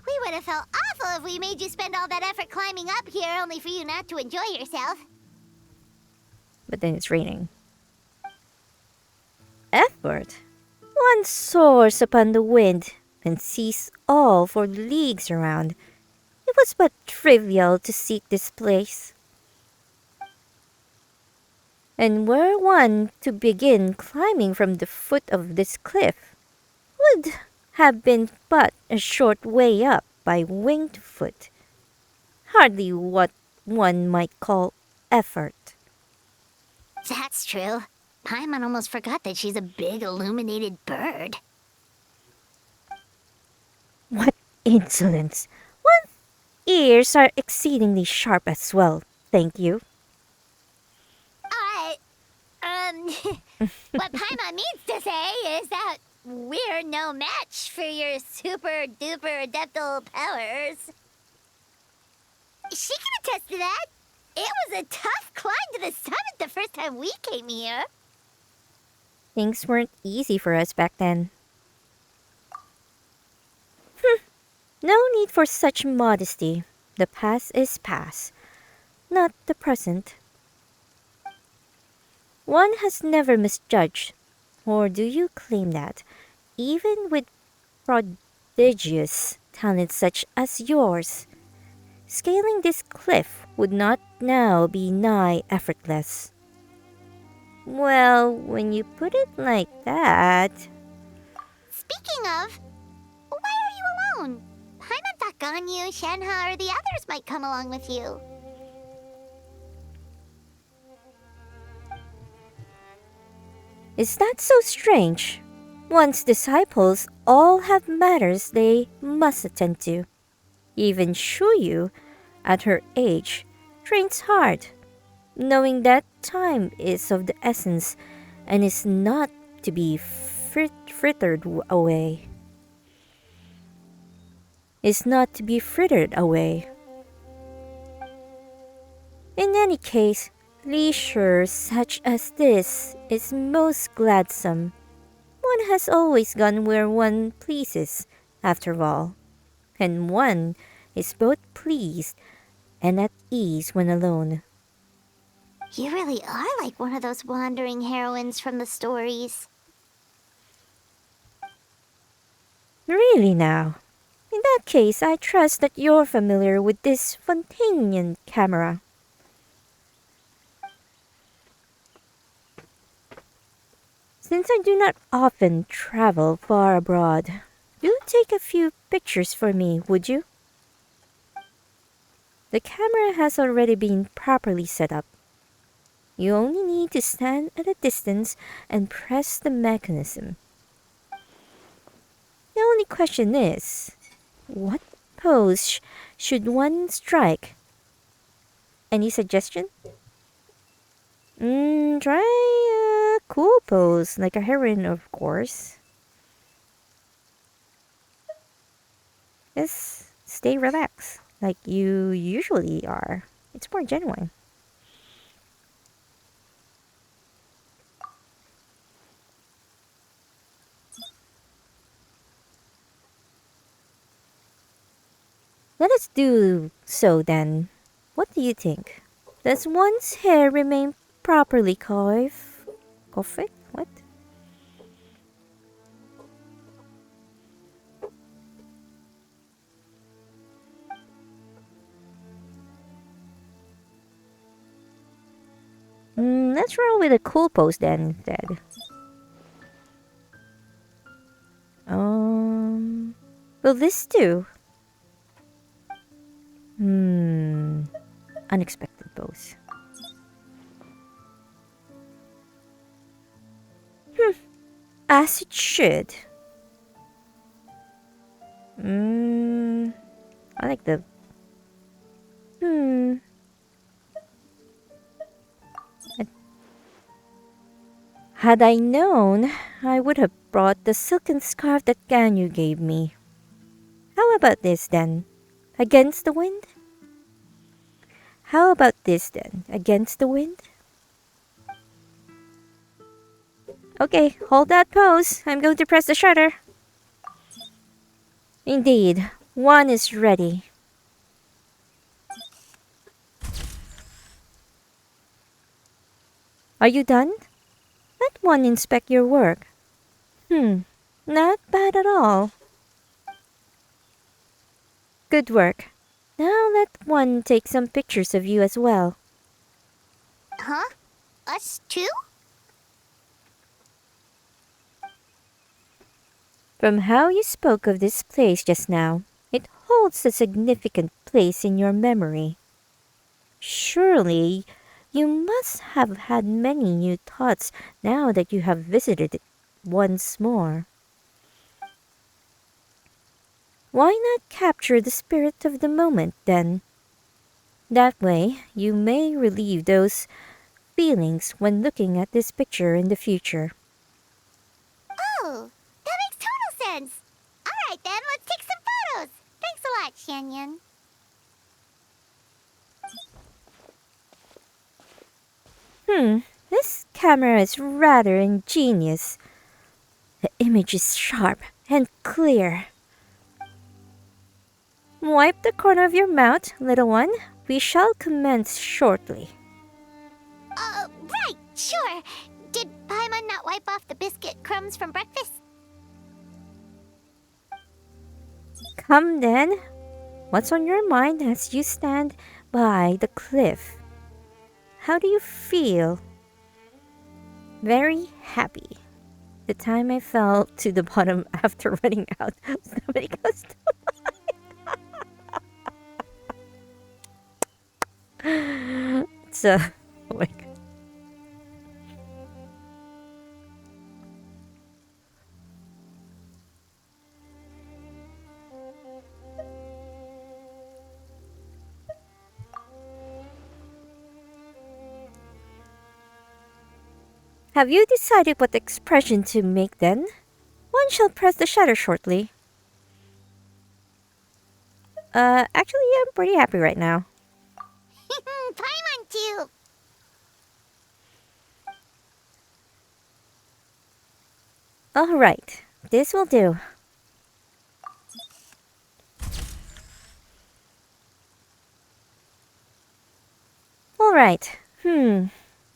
We would have felt awful if we made you spend all that effort climbing up here only for you not to enjoy yourself. But then it's raining. Effort? One soars upon the wind and sees all for leagues around. It was but trivial to seek this place. And were one to begin climbing from the foot of this cliff, would have been but a short way up by winged foot. Hardly what one might call effort. That's true. Paimon almost forgot that she's a big illuminated bird. What insolence! One's ears are exceedingly sharp as well, thank you. What Paimon means to say is that we're no match for your super duper adeptal powers. She can attest to that. It was a tough climb to the summit the first time we came here. Things weren't easy for us back then. No need for such modesty. The past is past, not the present. One has never misjudged, or do you claim that, even with prodigious talent such as yours, scaling this cliff would not now be nigh effortless? Well, when you put it like that... Speaking of, why are you alone? Paimon thought Ganyu, Shenhe, or the others might come along with you. Is that so strange? One's disciples all have matters they must attend to. Even Shuyu, at her age, trains hard, knowing that time is of the essence and is not to be frittered away. Is not to be frittered away. In any case, leisure such as this is most gladsome. One has always gone where one pleases, after all, and one is both pleased and at ease when alone. You really are like one of those wandering heroines from the stories. Really now? In that case, I trust that you're familiar with this Fontanian camera. Since I do not often travel far abroad, do take a few pictures for me, would you? The camera has already been properly set up. You only need to stand at a distance and press the mechanism. The only question is, what pose should one strike? Any suggestion? Try a cool pose, like a heroine, of course. Just stay relaxed, like you usually are. It's more genuine. Let us do so then. What do you think? Does one's hair remain properly coiffed? What? Let's roll with a cool pose then instead. Will this do? Unexpected pose. As it should. I like the... Had I known, I would have brought the silken scarf that Ganyu gave me. How about this then? Against the wind? How about this then? Against the wind? Okay, hold that pose. I'm going to press the shutter. Indeed, one is ready. Are you done? Let one inspect your work. Not bad at all. Good work. Now let one take some pictures of you as well. Huh? Us too? From how you spoke of this place just now, it holds a significant place in your memory. Surely, you must have had many new thoughts now that you have visited it once more. Why not capture the spirit of the moment, then? That way, you may relieve those feelings when looking at this picture in the future. Oh, that makes total sense. Alright then, let's take some photos. Thanks a lot, Shanyan. This camera is rather ingenious. The image is sharp and clear. Wipe the corner of your mouth, little one. We shall commence shortly. Right, sure. Did Paimon not wipe off the biscuit crumbs from breakfast? Come then. What's on your mind as you stand by the cliff? How do you feel? Very happy. The time I fell to the bottom after running out was nobody close to mine. So, oh my God. Have you decided what expression to make then? One shall press the shutter shortly. Actually, I'm pretty happy right now. Paimon too. Alright, this will do. Alright,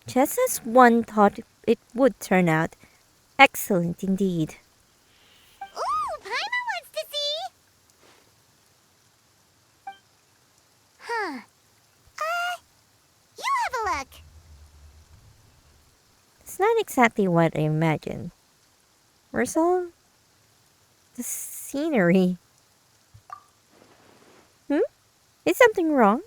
just as one thought it would turn out. Excellent indeed. Ooh, Paimon wants to see. Huh. You have a look. It's not exactly what I imagined. Where's all the scenery? Is something wrong?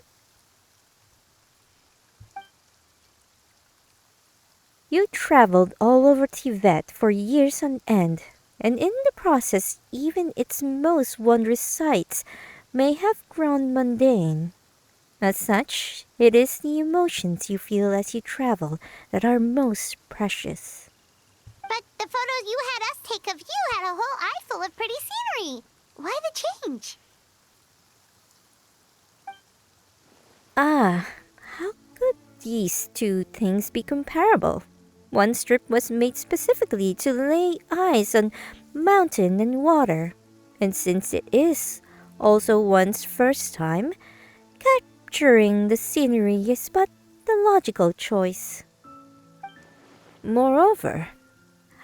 You traveled all over Tibet for years on end, and in the process, even its most wondrous sights may have grown mundane. As such, it is the emotions you feel as you travel that are most precious. But the photos you had us take of you had a whole eye full of pretty scenery. Why the change? Ah, how could these two things be comparable? One strip was made specifically to lay eyes on mountain and water, and since it is also one's first time, capturing the scenery is but the logical choice. Moreover,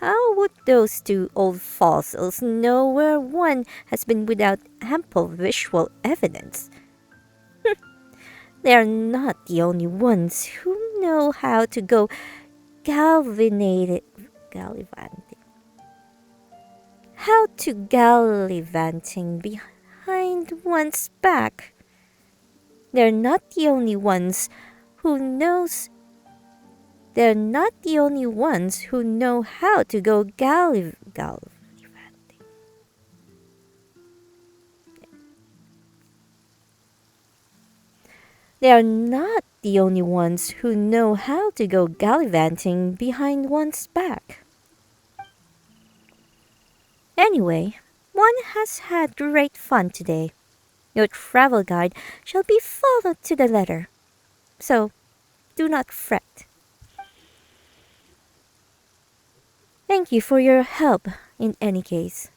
how would those two old fossils know where one has been without ample visual evidence? They are not the only ones who know how to go gallivanting. How to gallivanting behind one's back. They're not the only ones who knows. They're not the only ones who know how to go gallivanting. They are not the only ones who know how to go gallivanting behind one's back. Anyway, one has had great fun today. Your travel guide shall be followed to the letter. So, do not fret. Thank you for your help in any case.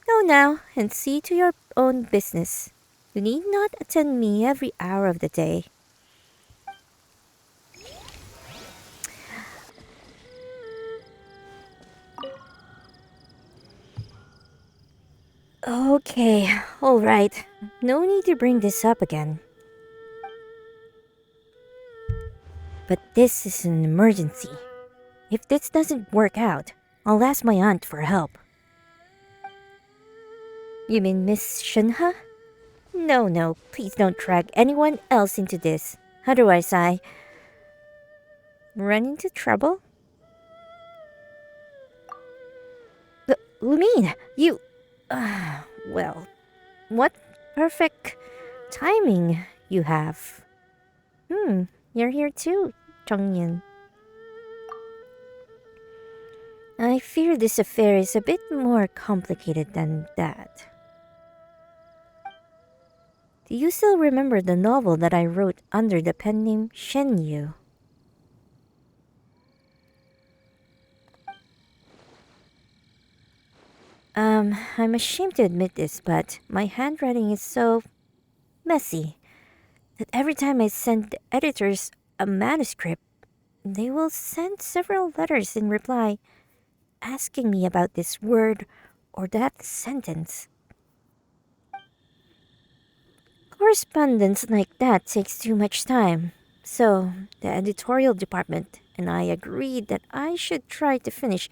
Go now and see to your own business. You need not attend me every hour of the day. Okay, alright. No need to bring this up again. But this is an emergency. If this doesn't work out, I'll ask my aunt for help. You mean Miss Shunha? No, please don't drag anyone else into this. Otherwise I run into trouble? Lumine, you... well, what perfect timing you have. You're here too, Chongyan. I fear this affair is a bit more complicated than that. Do you still remember the novel that I wrote under the pen name Shenyu? I'm ashamed to admit this, but my handwriting is so messy that every time I send the editors a manuscript, they will send several letters in reply, asking me about this word or that sentence. Correspondence like that takes too much time, so the editorial department and I agreed that I should try to finish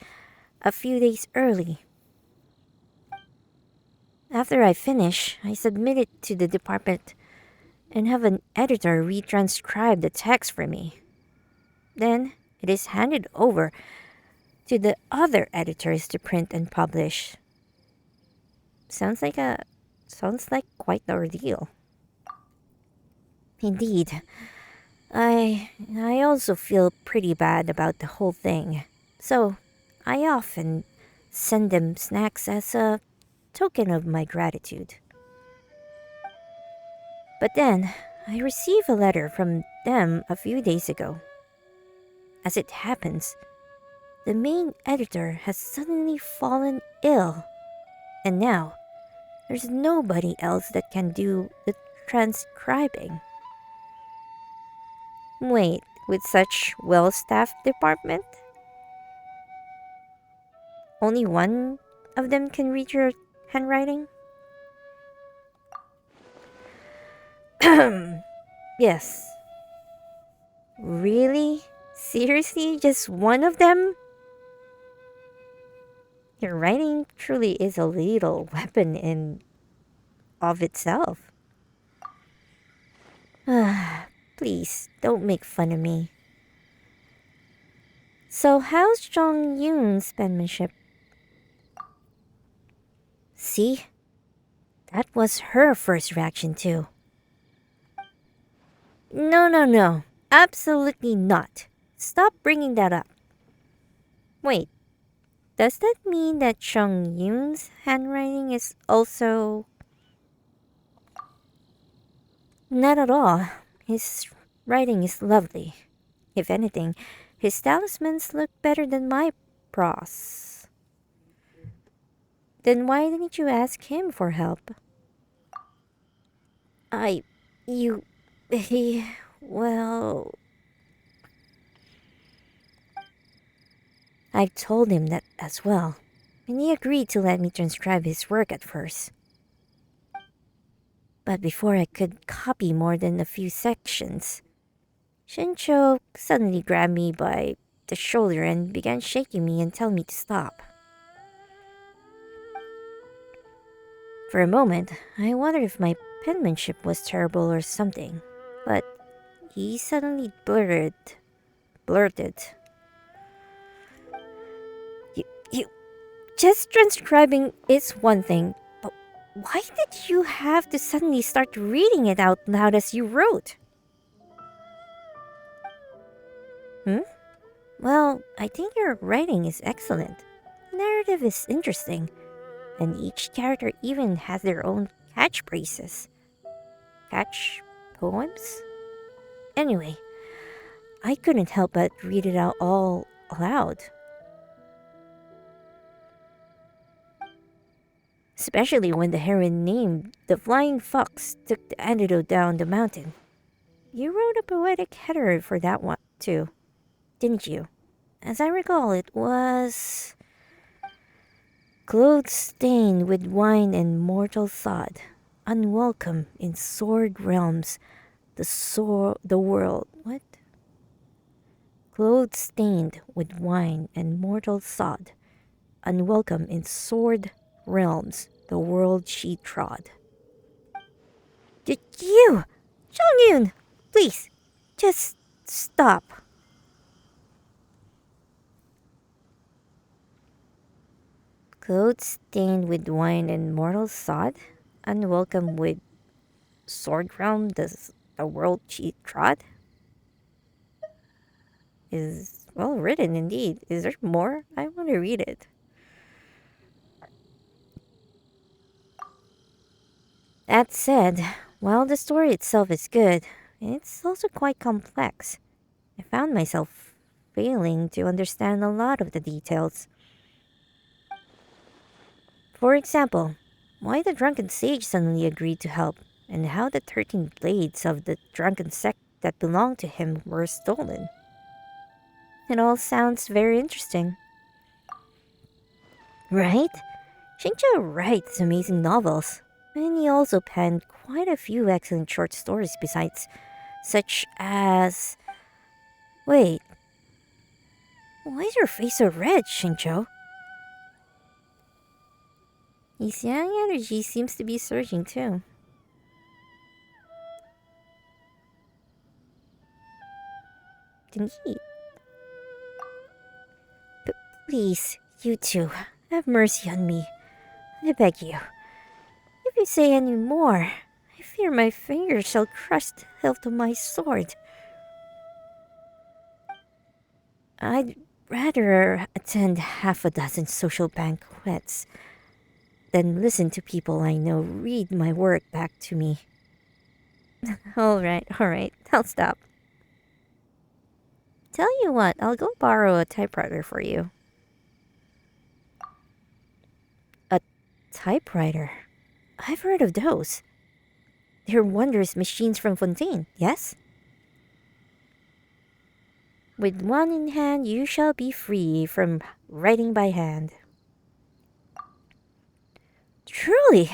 a few days early. After I finish, I submit it to the department and have an editor retranscribe the text for me. Then it is handed over to the other editors to print and publish. Sounds like quite the ordeal. Indeed. I also feel pretty bad about the whole thing. So, I often send them snacks as a token of my gratitude. But then, I received a letter from them a few days ago. As it happens, the main editor has suddenly fallen ill, and now there's nobody else that can do the transcribing. Wait, with such well-staffed department? Only one of them can read your handwriting? Yes. Really? Seriously? Just one of them? Your writing truly is a lethal weapon in of itself. Please, don't make fun of me. So how's Jong Yoon's penmanship? See? That was her first reaction too. No. Absolutely not. Stop bringing that up. Wait, does that mean that Jong Yoon's handwriting is also... Not at all. His writing is lovely. If anything, his talismans look better than my prose. Then why didn't you ask him for help? Well... I told him that as well, and he agreed to let me transcribe his work at first. But before I could copy more than a few sections, Shincho suddenly grabbed me by the shoulder and began shaking me and telling me to stop. For a moment, I wondered if my penmanship was terrible or something, but he suddenly blurted, You, just transcribing is one thing, but why did you have to suddenly start reading it out loud as you wrote? Well, I think your writing is excellent. The narrative is interesting, and each character even has their own catchphrases. Catch poems? Anyway, I couldn't help but read it out all aloud. Especially when the heroine named the Flying Fox took the antidote down the mountain. You wrote a poetic header for that one, too, didn't you? As I recall, it was... Clothes stained with wine and mortal sod, unwelcome in sword realms, the world... What? Clothes stained with wine and mortal sod, unwelcome in sword realms, the world she trod. Did you? Jong-yoon, please, just stop. Clothes stained with wine and mortal sod, unwelcome with sword realm, the world she trod? Is well written indeed. Is there more? I want to read it. That said, while the story itself is good, it's also quite complex. I found myself failing to understand a lot of the details. For example, why the drunken sage suddenly agreed to help, and how the 13 blades of the drunken sect that belonged to him were stolen. It all sounds very interesting. Right? Shinjo writes amazing novels. And he also penned quite a few excellent short stories besides, such as... Wait. Why is your face so red, Shincho? His young energy seems to be surging too. Didn't he? But please, you two, have mercy on me. I beg you. If you say any more, I fear my fingers shall crush the hilt of my sword. I'd rather attend half a dozen social banquets than listen to people I know read my work back to me. All right, I'll stop. Tell you what, I'll go borrow a typewriter for you. A typewriter? I've heard of those. They're wondrous machines from Fontaine, yes? With one in hand, you shall be free from writing by hand. Truly,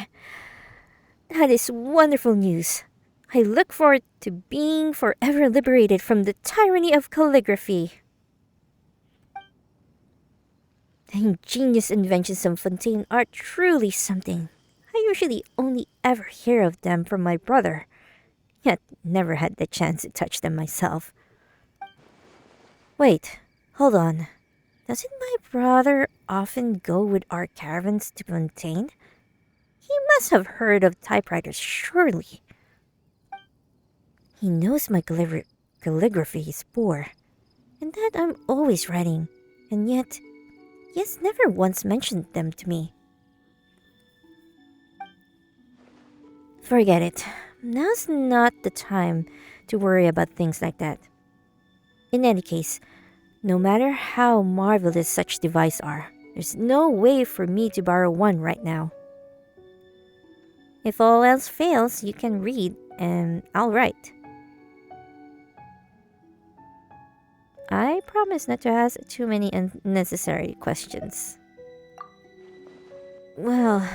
that is wonderful news. I look forward to being forever liberated from the tyranny of calligraphy. The ingenious inventions of Fontaine are truly something. I usually only ever hear of them from my brother, yet never had the chance to touch them myself. Wait, hold on. Doesn't my brother often go with our caravans to Fontaine? He must have heard of typewriters, surely. He knows my calligraphy is poor, and that I'm always writing, and yet he has never once mentioned them to me. Forget it. Now's not the time to worry about things like that. In any case, no matter how marvelous such devices are, there's no way for me to borrow one right now. If all else fails, you can read, and I'll write. I promise not to ask too many unnecessary questions. Well,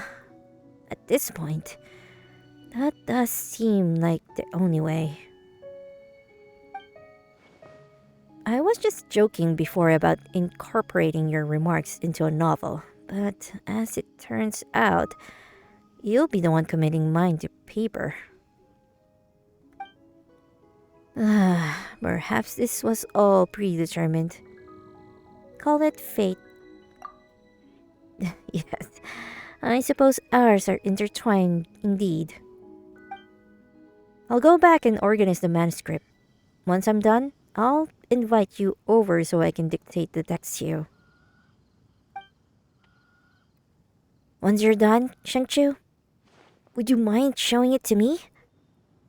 at this point, that does seem like the only way. I was just joking before about incorporating your remarks into a novel, but as it turns out, you'll be the one committing mine to paper. Perhaps this was all predetermined. Call it fate. Yes, I suppose ours are intertwined indeed. I'll go back and organize the manuscript. Once I'm done, I'll invite you over so I can dictate the text to you. Once you're done, Shangchu, would you mind showing it to me?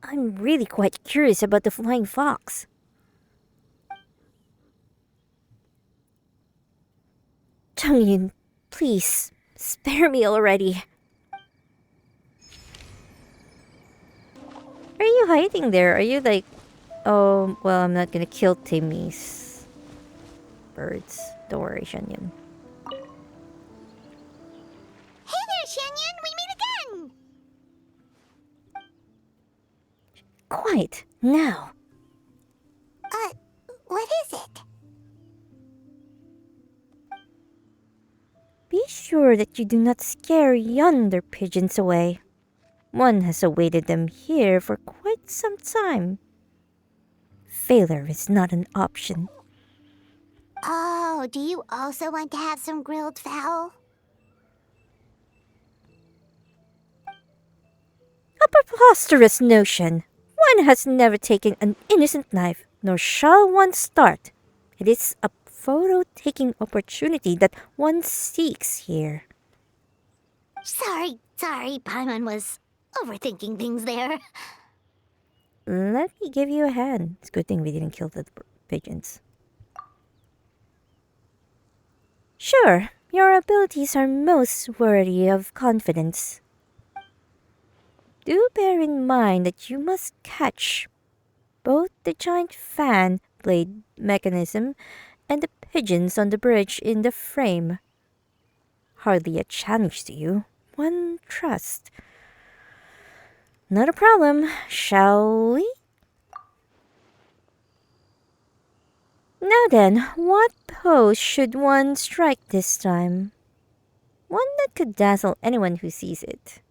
I'm really quite curious about the flying fox. Chongyun, please, spare me already. Are you hiding there? Are you like, oh, well, I'm not gonna kill Timmy's birds. Don't worry, Shanyan. Hey there, Shanyan! We meet again! Quiet, now. What is it? Be sure that you do not scare yonder pigeons away. One has awaited them here for quite some time. Failure is not an option. Oh, do you also want to have some grilled fowl? A preposterous notion. One has never taken an innocent knife, nor shall one start. It is a photo-taking opportunity that one seeks here. Sorry, Paimon was overthinking things there. Let me give you a hand. It's a good thing we didn't kill the pigeons. Sure, your abilities are most worthy of confidence. Do bear in mind that you must catch both the giant fan blade mechanism and the pigeons on the bridge in the frame. Hardly a challenge to you, one trust. Not a problem, shall we? Now then, what pose should one strike this time? One that could dazzle anyone who sees it.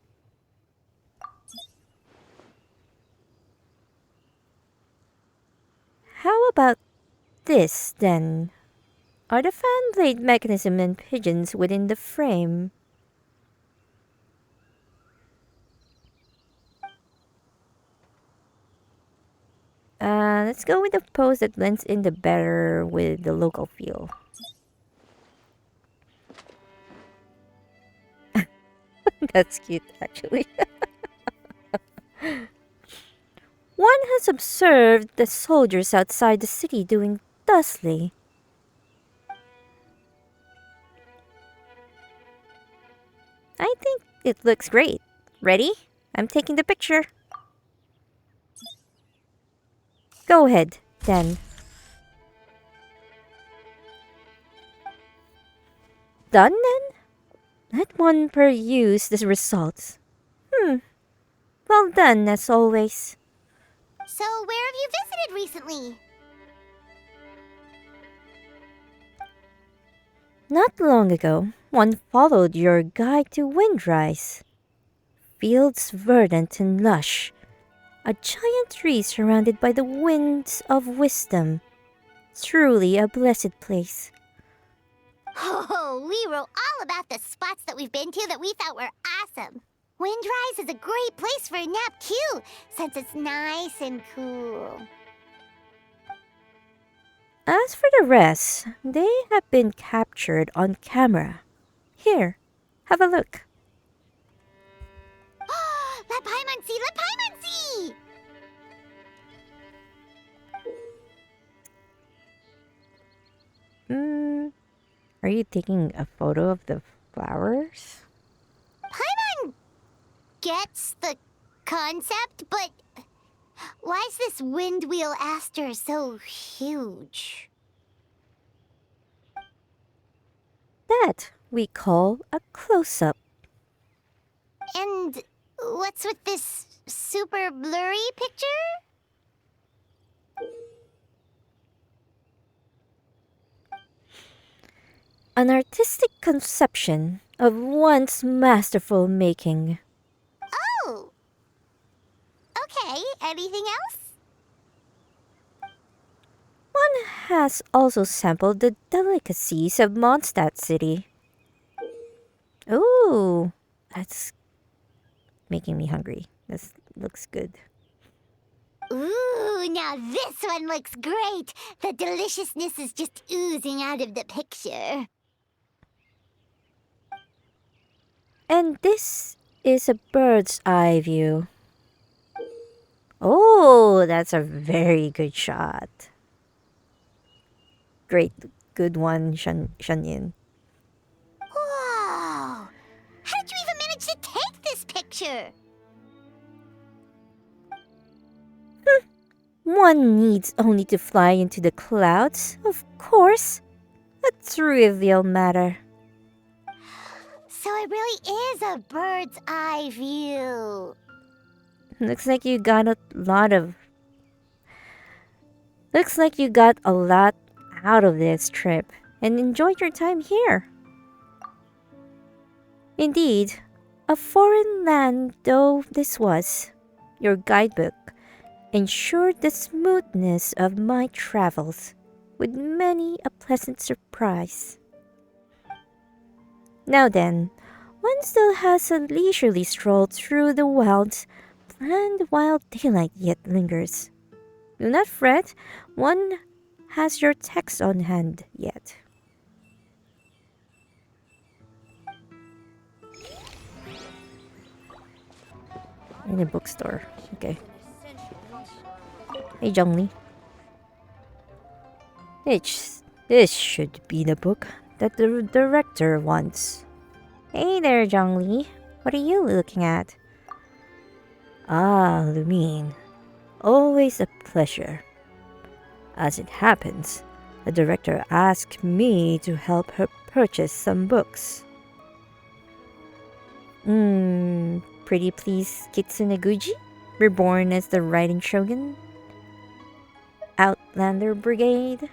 How about this, then? Are the fan blade mechanism and pigeons within the frame? Let's go with the pose that blends in the better with the local feel. That's cute, actually. One has observed the soldiers outside the city doing thusly. I think it looks great. Ready? I'm taking the picture. Go ahead, then. Done, then? Let one peruse the results. Well done, as always. So, where have you visited recently? Not long ago, one followed your guide to Windrise. Fields verdant and lush. A giant tree surrounded by the winds of wisdom. Truly a blessed place. Oh, we wrote all about the spots that we've been to that we thought were awesome. Windrise is a great place for a nap too, since it's nice and cool. As for the rest, they have been captured on camera. Here, have a look. La Paimansi! La Paimansi! Are you taking a photo of the flowers? Paimon gets the concept, but why is this windwheel aster so huge? That we call a close-up. And what's with this super blurry picture? An artistic conception of one's masterful making. Oh! Okay, anything else? One has also sampled the delicacies of Mondstadt City. Ooh, that's making me hungry. This looks good. Ooh, now this one looks great. The deliciousness is just oozing out of the picture. And this is a bird's eye view. Oh, that's a very good shot. Great, good one, Shanyin. Whoa! How did you even manage to take this picture? One needs only to fly into the clouds, of course. A trivial matter. So it really is a bird's eye view. Looks like you got a lot out of this trip and enjoyed your time here. Indeed, a foreign land though this was, your guidebook ensured the smoothness of my travels, with many a pleasant surprise. Now then, one still has a leisurely stroll through the wilds, and while daylight yet lingers. Do not fret, one has your text on hand yet. In a bookstore, okay. Hey, Zhongli. This should be the book that the director wants. Hey there, Zhongli. What are you looking at? Ah, Lumine. Always a pleasure. As it happens, the director asked me to help her purchase some books. Pretty please Kitsune Guji, reborn as the writing shogun? Outlander Brigade?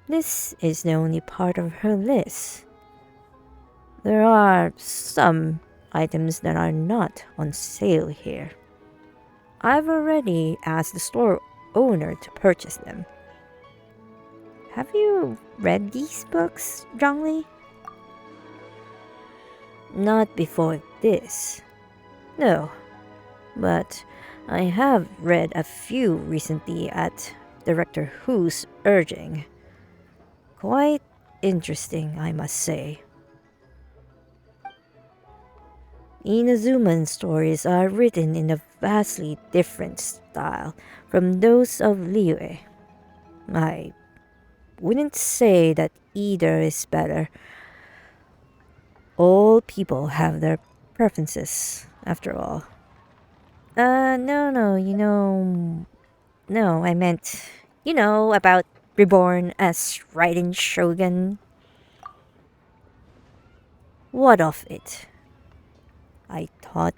This is the only part of her list. There are some items that are not on sale here. I've already asked the store owner to purchase them. Have you read these books, Zhongli? Not before this. No. But I have read a few recently at Director Who's urging. Quite interesting, I must say. Inazuman's stories are written in a vastly different style from those of Liyue. I wouldn't say that either is better. All people have their preferences, after all. No, I meant, about Reborn as Raiden Shogun. What of it? I thought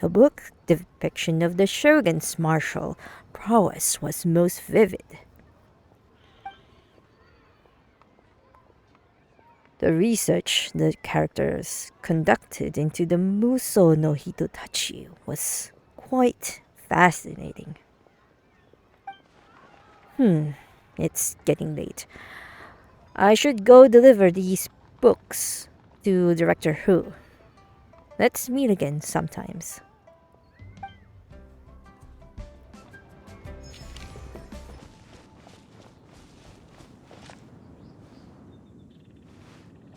the book depiction of the Shogun's martial prowess was most vivid. The research the characters conducted into the Muso no Hitotachi was quite fascinating. It's getting late. I should go deliver these books to Director Hu. Let's meet again sometimes.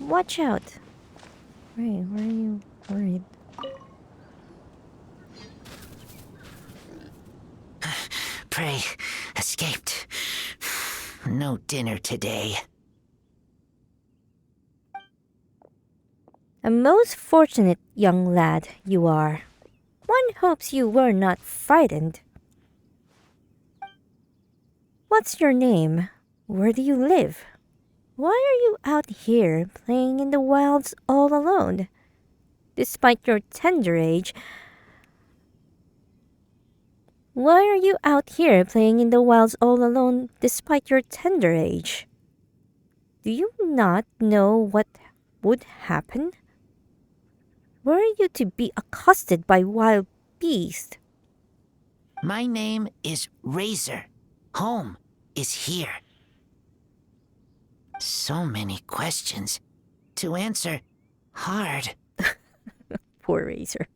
Watch out. Ray, why are you worried? Prey escaped. No dinner today. A most fortunate young lad you are. One hopes you were not frightened. What's your name? Where do you live? Why are you out here playing in the wilds all alone? Despite your tender age, why are you out here playing in the wilds all alone despite your tender age? Do you not know what would happen? Were you to be accosted by wild beasts? My name is Razor. Home is here. So many questions to answer. Hard. Poor Razor.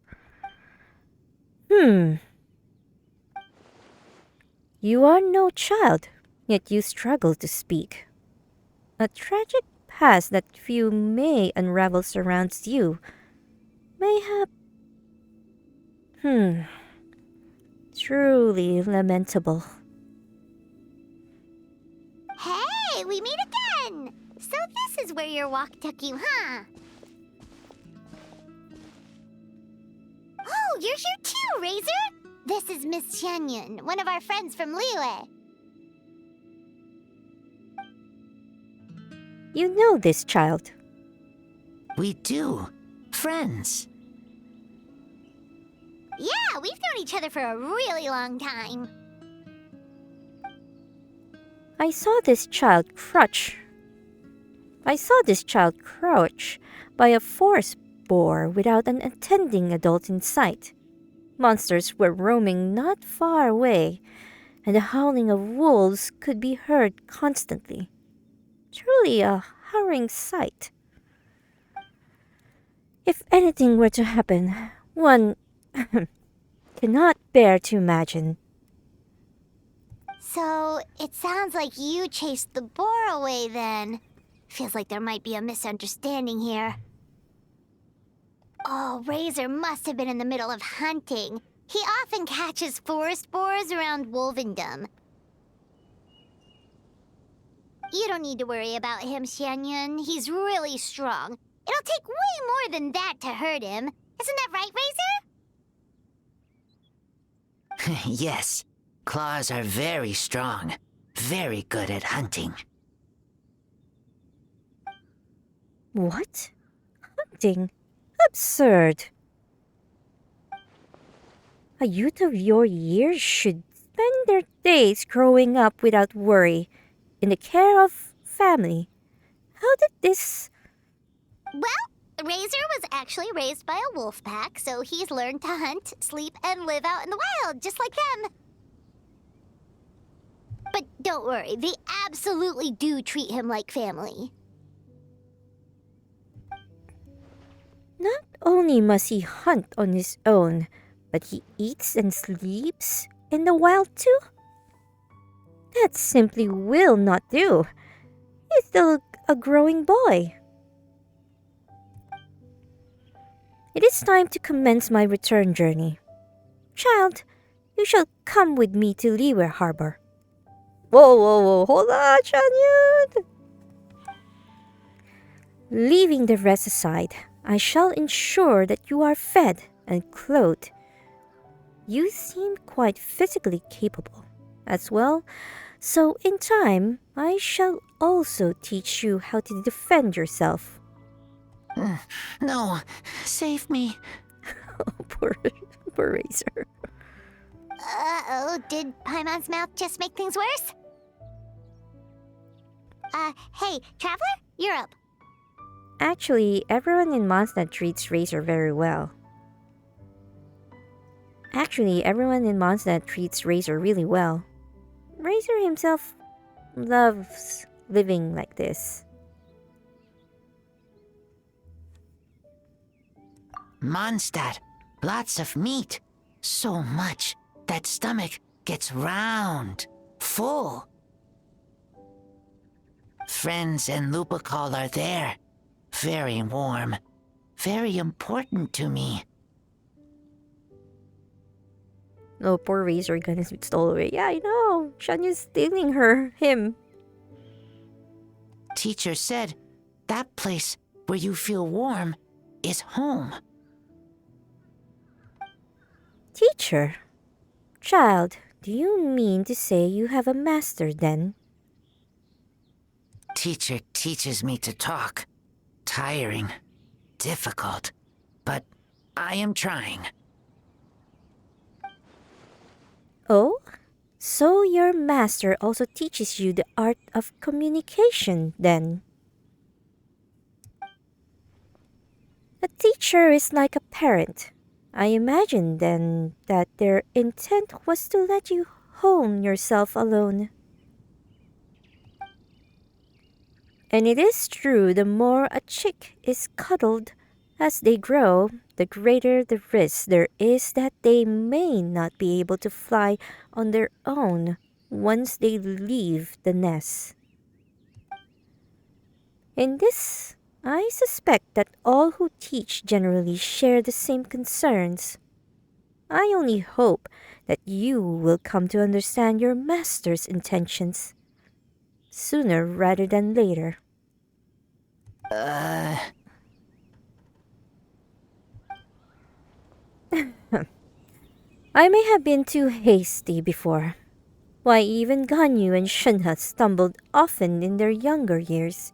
You are no child, yet you struggle to speak. A tragic past that few may unravel surrounds you. Mayhap. Truly lamentable. Hey, we meet again! So this is where your walk took you, huh? Oh, you're here too, Razor! This is Miss Xianyun, one of our friends from Liyue. You know this child. We do. Friends. Yeah, we've known each other for a really long time. I saw this child crouch by a forest boar without an attending adult in sight. Monsters were roaming not far away, and the howling of wolves could be heard constantly. Truly a harrowing sight. If anything were to happen, one cannot bear to imagine. So, it sounds like you chased the boar away then. Feels like there might be a misunderstanding here. Oh, Razor must have been in the middle of hunting. He often catches forest boars around Wolvendom. You don't need to worry about him, Xianyun. He's really strong. It'll take way more than that to hurt him. Isn't that right, Razor? Yes. Claws are very strong. Very good at hunting. What? Hunting? Absurd. A youth of your years should spend their days growing up without worry, in the care of family. How did this... Well, Razor was actually raised by a wolf pack, so he's learned to hunt, sleep, and live out in the wild, just like them. But don't worry, they absolutely do treat him like family. Not only must he hunt on his own, but he eats and sleeps in the wild too? That simply will not do. He's still a growing boy. It is time to commence my return journey. Child, you shall come with me to Liyue Harbor. Whoa, hold on, Chanyun! Leaving the rest aside, I shall ensure that you are fed and clothed. You seem quite physically capable as well, so in time, I shall also teach you how to defend yourself. No, save me. Poor Razor. Uh-oh, did Paimon's mouth just make things worse? Hey, Traveler, you're up. Actually, everyone in Mondstadt treats Razor very well. Really well. Razor himself loves living like this. Mondstadt, lots of meat. So much that stomach gets round, full. Friends and Lupacol are there. Very warm. Very important to me. Oh, poor Razor got his stole away. Yeah, I know. Shanya's stealing him. Teacher said that place where you feel warm is home. Teacher? Child, do you mean to say you have a master then? Teacher teaches me to talk. Tiring. Difficult. But I am trying. Oh? So your master also teaches you the art of communication then? A teacher is like a parent. I imagine then that their intent was to let you hone yourself alone. And it is true, the more a chick is cuddled as they grow, the greater the risk there is that they may not be able to fly on their own once they leave the nest. In this, I suspect that all who teach generally share the same concerns. I only hope that you will come to understand your master's intentions sooner rather than later. I may have been too hasty before. Why, even Ganyu and Shunha stumbled often in their younger years.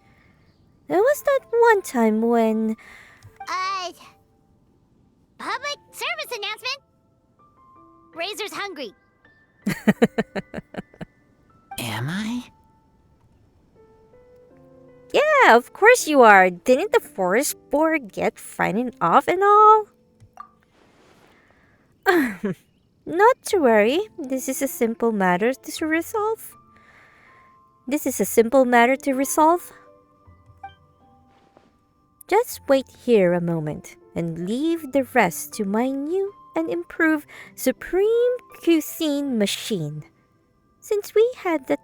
There was that one time when... Public service announcement! Razor's hungry. Am I? Yeah, of course you are. Didn't the forest boar get frightened off and all? Not to worry. This is a simple matter to resolve. Just wait here a moment and leave the rest to my new and improved Supreme Cuisine machine. Since we had the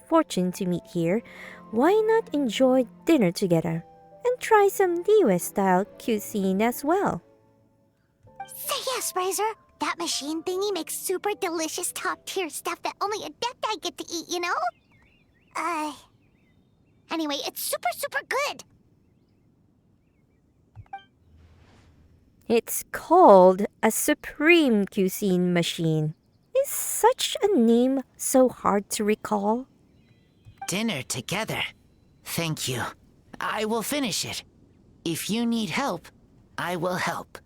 fortune to meet here, why not enjoy dinner together and try some Liyue-style cuisine as well? Say yes, Razor. That machine thingy makes super delicious top-tier stuff that only Adepti get to eat, you know? Anyway, it's super, super good. It's called a Supreme Cuisine machine. Is such a name so hard to recall? Dinner together. Thank you. I will finish it. If you need help, I will help.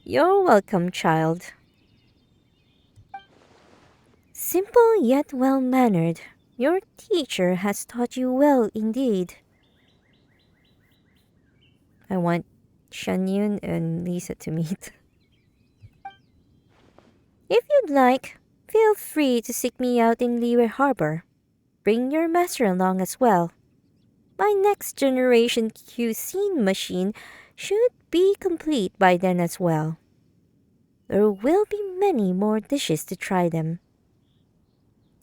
You're welcome, child. Simple yet well-mannered. Your teacher has taught you well indeed. I want Shanyun and Lisa to meet. If you'd like, feel free to seek me out in Liyue Harbor. Bring your master along as well. My next generation cuisine machine should be complete by then as well. There will be many more dishes to try them.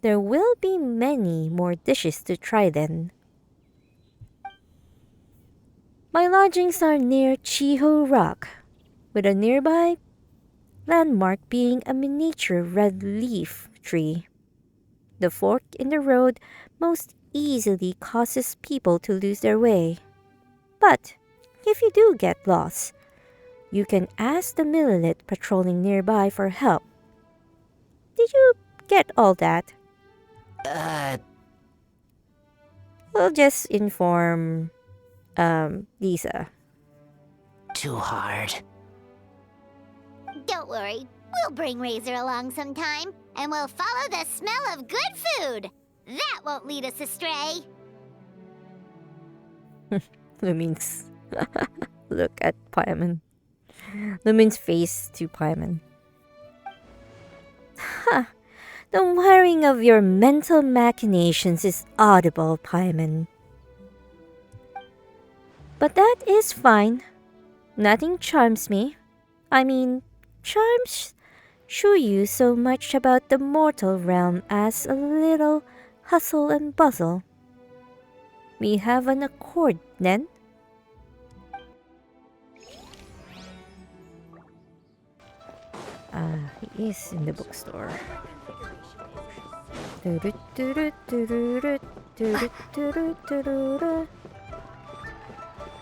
There will be many more dishes to try then. My lodgings are near Chiho Rock, with a nearby landmark being a miniature red leaf tree. The fork in the road most easily causes people to lose their way. But if you do get lost, you can ask the Millelith patrolling nearby for help. Did you get all that? We'll just inform, Lisa. Too hard. Don't worry, we'll bring Razor along sometime, and we'll follow the smell of good food. That won't lead us astray. Lumin's look at Paimon. Lumin's face to Paimon. Ha! The wiring of your mental machinations is audible, Paimon. But that is fine. Nothing charms me. I mean, charms Shuyu so much about the mortal realm as a little hustle and bustle. We have an accord, then? He is in the bookstore.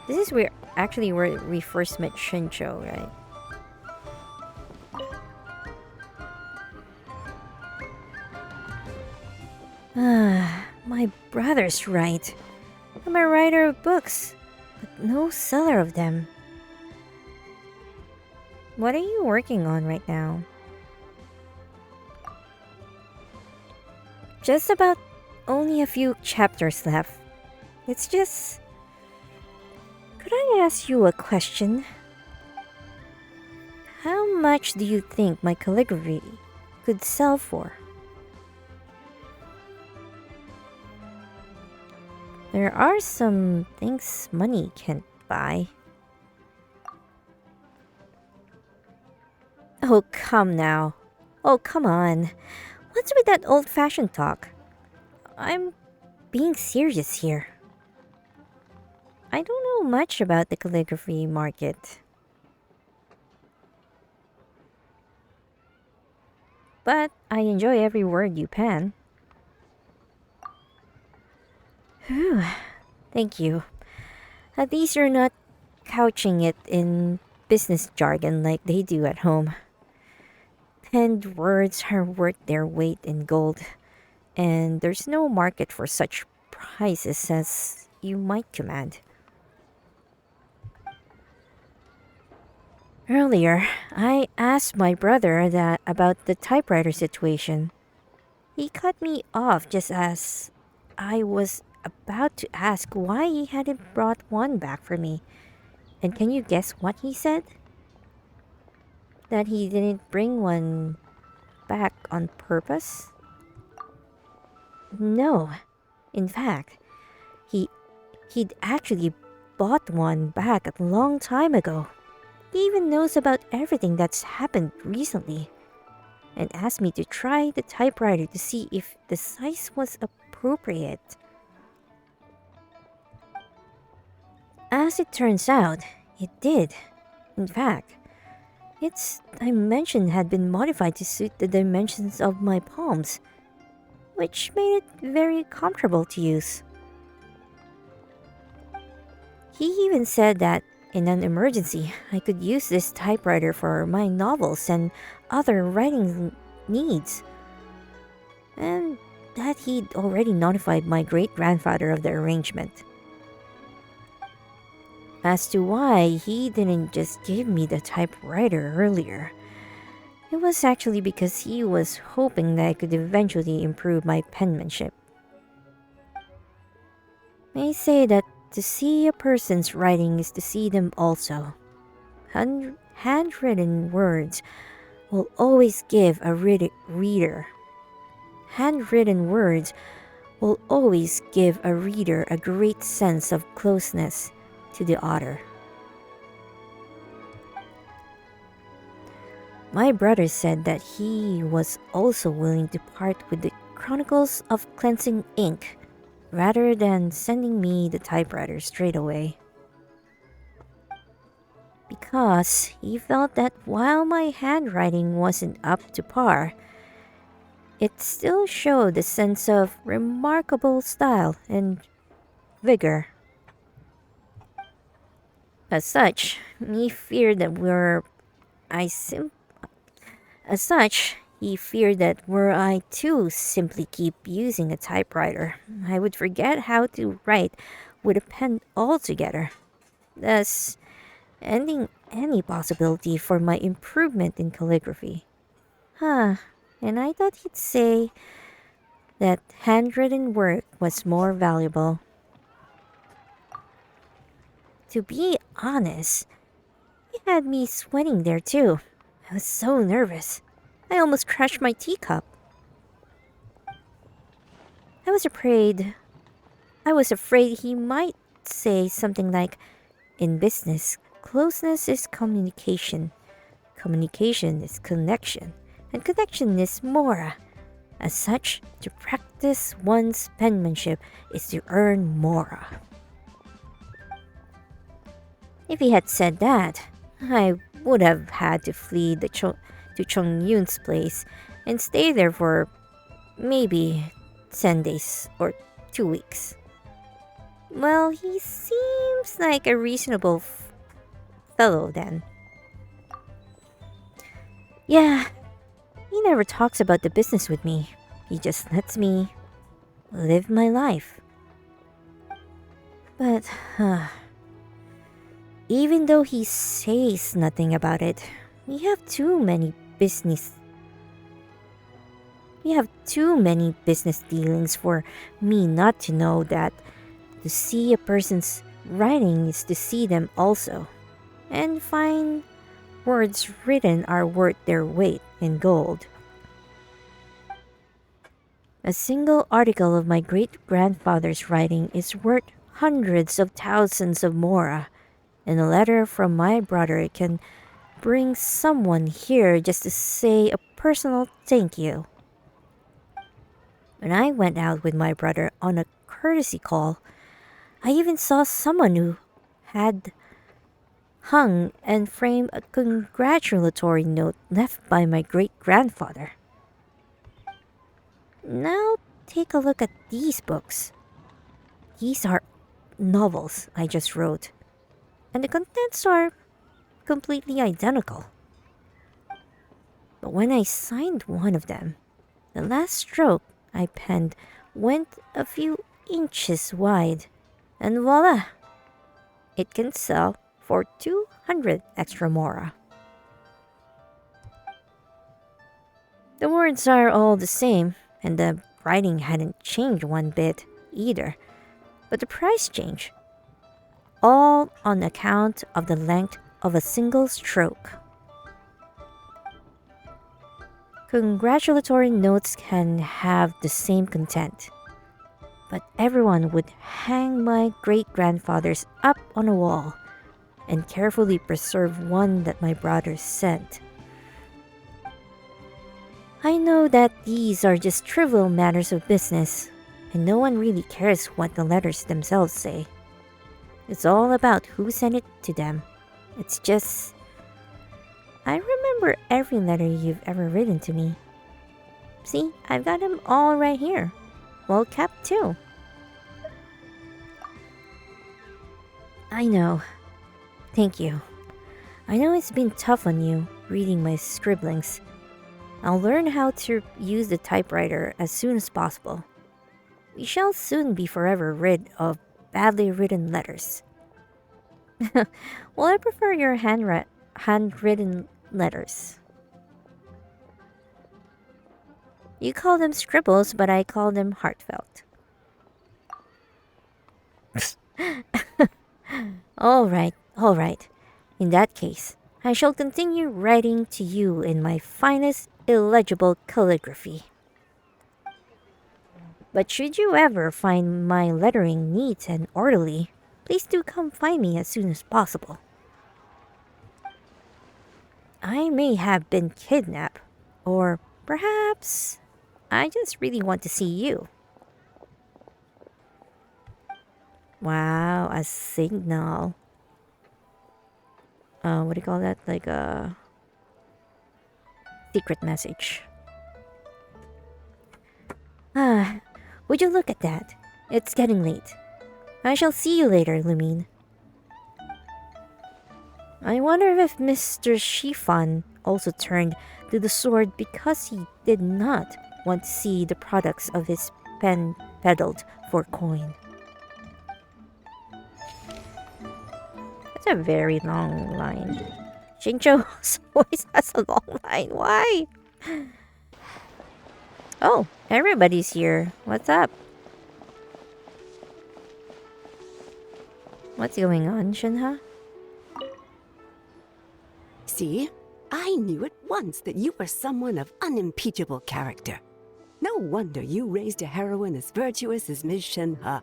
This is where we first met Shincho, right? My brother's right. I'm a writer of books, but no seller of them. What are you working on right now? Just about only a few chapters left. It's just... Could I ask you a question? How much do you think my calligraphy could sell for? There are some things money can't buy. Oh, come now. Oh, come on. What's with that old-fashioned talk? I'm being serious here. I don't know much about the calligraphy market. But I enjoy every word you pen. Whew. Thank you. At least you're not couching it in business jargon like they do at home. Penned words are worth their weight in gold, and there's no market for such prices as you might command. Earlier, I asked my brother about the typewriter situation. He cut me off just as I was about to ask why he hadn't brought one back for me. And can you guess what he said? That he didn't bring one back on purpose? No. In fact, he'd actually bought one back a long time ago. He even knows about everything that's happened recently, and asked me to try the typewriter to see if the size was appropriate. As it turns out, it did. In fact, its dimension had been modified to suit the dimensions of my palms, which made it very comfortable to use. He even said that in an emergency, I could use this typewriter for my novels and other writing needs, and that he'd already notified my great-grandfather of the arrangement. As to why he didn't just give me the typewriter earlier, it was actually because he was hoping that I could eventually improve my penmanship. They say that to see a person's writing is to see them also. Handwritten words will always give a reader. Handwritten words will always give a reader a great sense of closeness to the author. My brother said that he was also willing to part with the Chronicles of Cleansing Ink rather than sending me the typewriter straight away. Because he felt that while my handwriting wasn't up to par, it still showed a sense of remarkable style and vigor. As such, he feared that were I to simply keep using a typewriter, I would forget how to write with a pen altogether, thus ending any possibility for my improvement in calligraphy. And I thought he'd say that handwritten work was more valuable. To be honest, he had me sweating there too. I was so nervous. I almost crushed my teacup. I was afraid he might say something like, "In business, closeness is communication. Communication is connection. And connection is mora. As such, to practice one's penmanship is to earn mora." If he had said that, I would have had to flee to Chung Yun's place and stay there for maybe 10 days or 2 weeks. Well, he seems like a reasonable fellow then. Yeah, he never talks about the business with me. He just lets me live my life. But, even though he says nothing about it, we have too many business dealings for me not to know that to see a person's writing is to see them also, and fine words written are worth their weight in gold. A single article of my great-grandfather's writing is worth hundreds of thousands of mora, and a letter from my brother can bring someone here just to say a personal thank you. When I went out with my brother on a courtesy call, I even saw someone who had hung and framed a congratulatory note left by my great-grandfather. Now take a look at these books. These are novels I just wrote, and the contents are completely identical. But when I signed one of them, the last stroke I penned went a few inches wide, and voila! It can sell for 200 extra mora. The words are all the same, and the writing hadn't changed one bit either, but the price changed, all on account of the length of a single stroke. Congratulatory notes can have the same content, but everyone would hang my great-grandfather's up on a wall and carefully preserve one that my brother sent. I know that these are just trivial matters of business, and no one really cares what the letters themselves say. It's all about who sent it to them. It's just, I remember every letter you've ever written to me. See, I've got them all right here. Well kept too. I know. Thank you. I know it's been tough on you, reading my scribblings. I'll learn how to use the typewriter as soon as possible. We shall soon be forever rid of badly written letters. Well, I prefer your handwritten letters. You call them scribbles, but I call them heartfelt. All right. In that case, I shall continue writing to you in my finest illegible calligraphy. But should you ever find my lettering neat and orderly, please do come find me as soon as possible. I may have been kidnapped, or perhaps I just really want to see you. Wow, a signal. What do you call that? Like a secret message. Ah, would you look at that? It's getting late. I shall see you later, Lumine. I wonder if Mr. Shifan also turned to the sword because he did not want to see the products of his pen peddled for coin. That's a very long line. Shincho's voice has a long line. Why? Oh, everybody's here. What's up? What's going on, Shinha? See? I knew at once that you were someone of unimpeachable character. No wonder you raised a heroine as virtuous as Ms. Shenhe.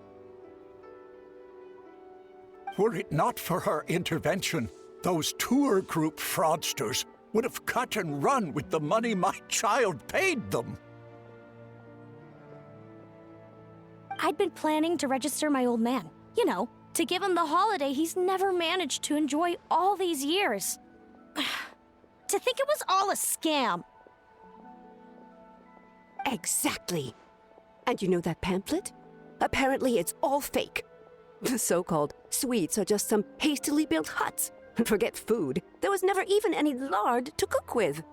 Were it not for her intervention, those tour group fraudsters would have cut and run with the money my child paid them. I'd been planning to register my old man. You know, to give him the holiday he's never managed to enjoy all these years. To think it was all a scam. Exactly. And you know that pamphlet? Apparently it's all fake. The so-called sweets are just some hastily built huts. And forget food, there was never even any lard to cook with.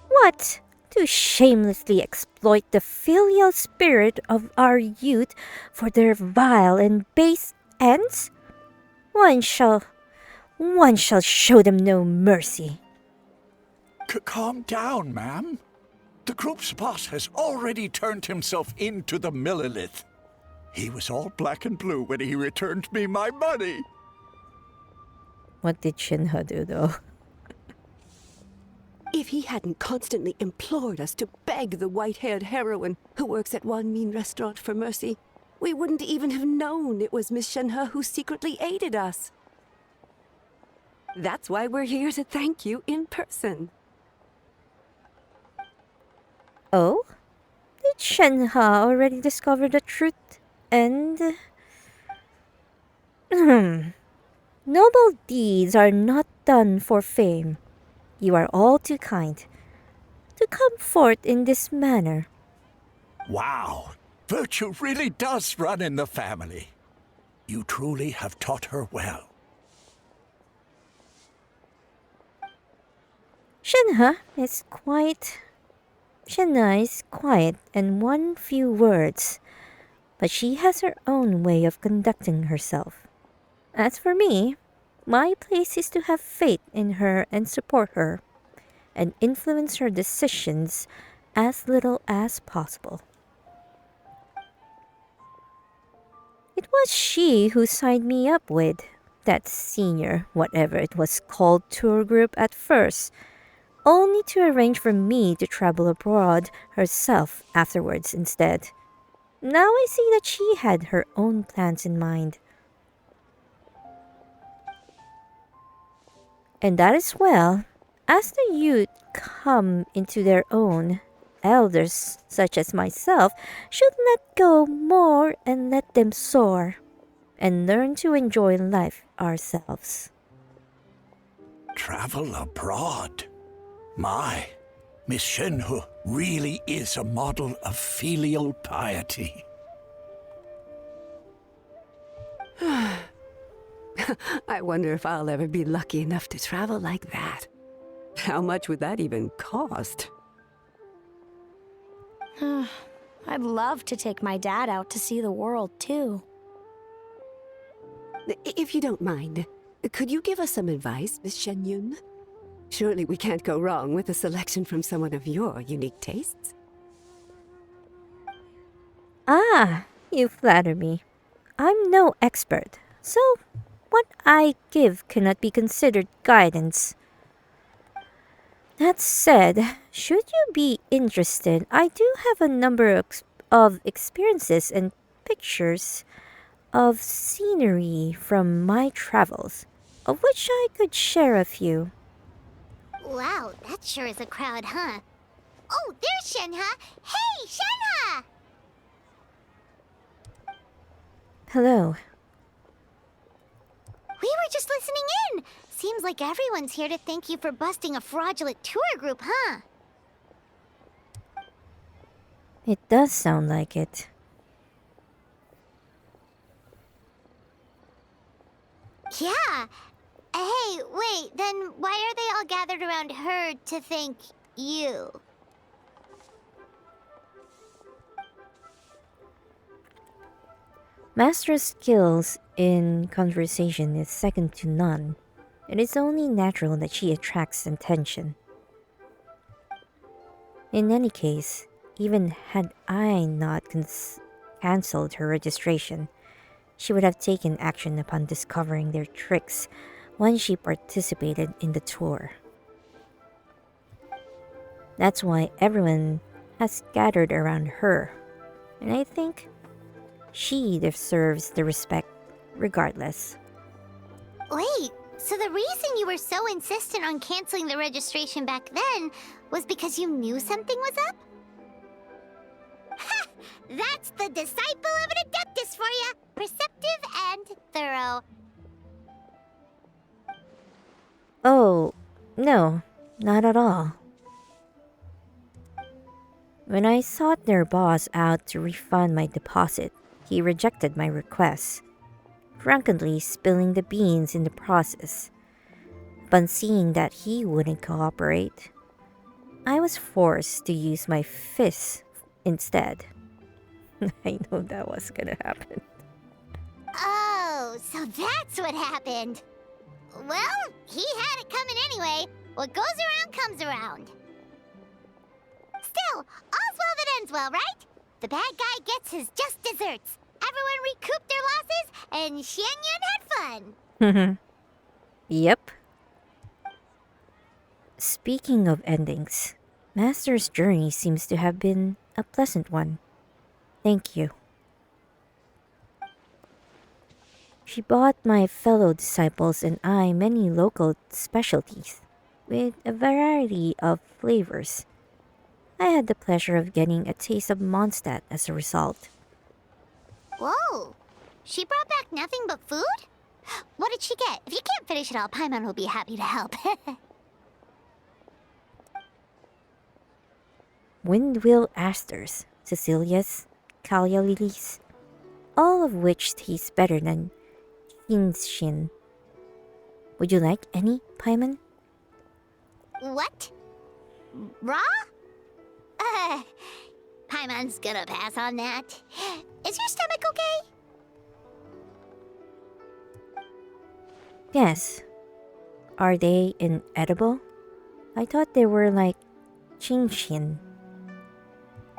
What? To shamelessly exploit the filial spirit of our youth for their vile and base ends? One shall show them no mercy. Calm down, ma'am. The group's boss has already turned himself into the Millilith. He was all black and blue when he returned me my money. What did Shinha do, though? If he hadn't constantly implored us to beg the white-haired heroine who works at one mean restaurant for mercy, we wouldn't even have known it was Miss Shenhe who secretly aided us. That's why we're here to thank you in person. Oh? Did Shenhe already discover the truth? And... Noble deeds are not done for fame. You are all too kind to come forth in this manner. Wow, virtue really does run in the family. You truly have taught her well. Shenhe is quiet and one few words, but she has her own way of conducting herself. As for me, my place is to have faith in her and support her, and influence her decisions as little as possible. It was she who signed me up with that senior, whatever it was called, tour group at first, only to arrange for me to travel abroad herself afterwards instead. Now I see that she had her own plans in mind. And that is well. As the youth come into their own, elders such as myself should let go more and let them soar, and learn to enjoy life ourselves. Travel abroad? My, Miss Shenhe really is a model of filial piety. I wonder if I'll ever be lucky enough to travel like that. How much would that even cost? I'd love to take my dad out to see the world, too. If you don't mind, could you give us some advice, Miss Shenyun? Surely we can't go wrong with a selection from someone of your unique tastes. Ah, you flatter me. I'm no expert, so what I give cannot be considered guidance. That said, should you be interested, I do have a number of experiences and pictures of scenery from my travels, of which I could share a few. Wow, that sure is a crowd, huh? Oh, there's Shenhe! Hey, Shenhe! Hello. We were just listening in. Seems like everyone's here to thank you for busting a fraudulent tour group, huh? It does sound like it. Yeah. Hey, wait, then why are they all gathered around her to thank you? Master's skills in conversation is second to none. It is only natural that she attracts attention. In any case, even had I not cancelled her registration, she would have taken action upon discovering their tricks when she participated in the tour. That's why everyone has gathered around her, and I think she deserves the respect regardless. Wait, so the reason you were so insistent on canceling the registration back then was because you knew something was up? Ha! That's the disciple of an adeptus for ya! Perceptive and thorough. Oh, no, not at all. When I sought their boss out to refund my deposit, he rejected my request, drunkenly spilling the beans in the process. Upon seeing that he wouldn't cooperate, I was forced to use my fists instead. I know that was gonna happen. Oh, so that's what happened. Well, he had it coming anyway. What goes around comes around. Still, all's well that ends well, right? The bad guy gets his just desserts. Everyone recouped their losses, and Xianyun had fun. Yep. Speaking of endings, Master's journey seems to have been a pleasant one. Thank you. She bought my fellow disciples and I many local specialties, with a variety of flavors. I had the pleasure of getting a taste of Mondstadt as a result. Whoa! She brought back nothing but food? What did she get? If you can't finish it all, Paimon will be happy to help. Windwheel asters, Cecilias, Callia lilies, all of which taste better than Genshin. Would you like any, Paimon? What? Raw? Paimon's gonna pass on that. Is your stomach okay? Yes. Are they inedible? I thought they were like Chingshin.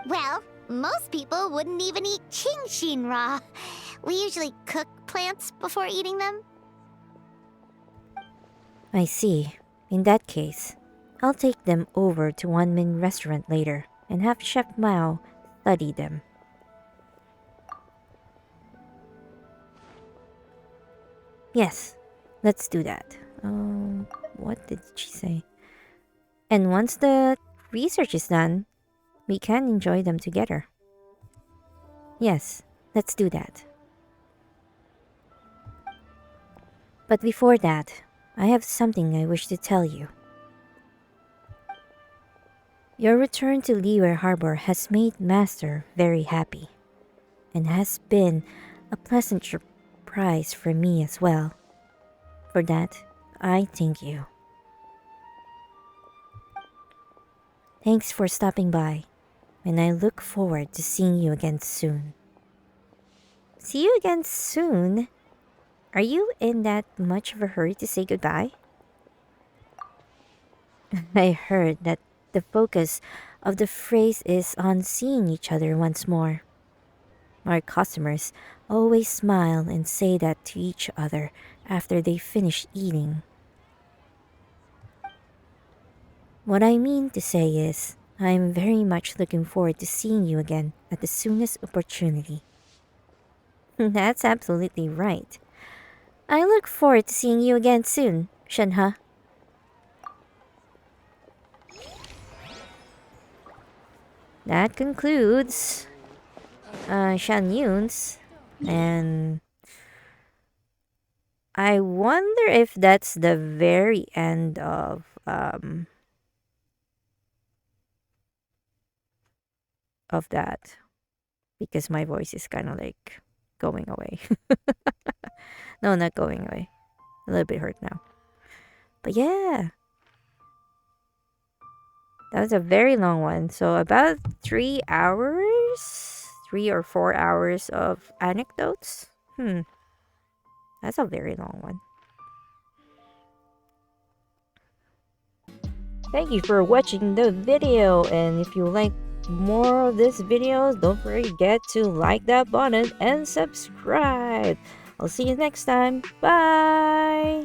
Well, most people wouldn't even eat Chingshin raw. We usually cook plants before eating them. I see. In that case, I'll take them over to Wanmin restaurant later and have Chef Mao study them. Yes, let's do that. What did she say? And once the research is done, we can enjoy them together. Yes, let's do that. But before that, I have something I wish to tell you. Your return to Liyue Harbor has made Master very happy, and has been a pleasant surprise for me as well. For that, I thank you. Thanks for stopping by, and I look forward to seeing you again soon. See you again soon? Are you in that much of a hurry to say goodbye? I heard that the focus of the phrase is on seeing each other once more. Our customers always smile and say that to each other after they finish eating. What I mean to say is, I am very much looking forward to seeing you again at the soonest opportunity. That's absolutely right. I look forward to seeing you again soon, Shenhe. that concludes Shan Yun's, and I wonder if that's the very end of that, because my voice is kind of like going away. No, not going away. A little bit hurt now. But yeah, that was a very long one. So about 3 hours, 3 or 4 hours of anecdotes. That's a very long one. Thank you for watching the video, and if you like more of these videos, don't forget to like that button and subscribe. I'll see you next time. Bye!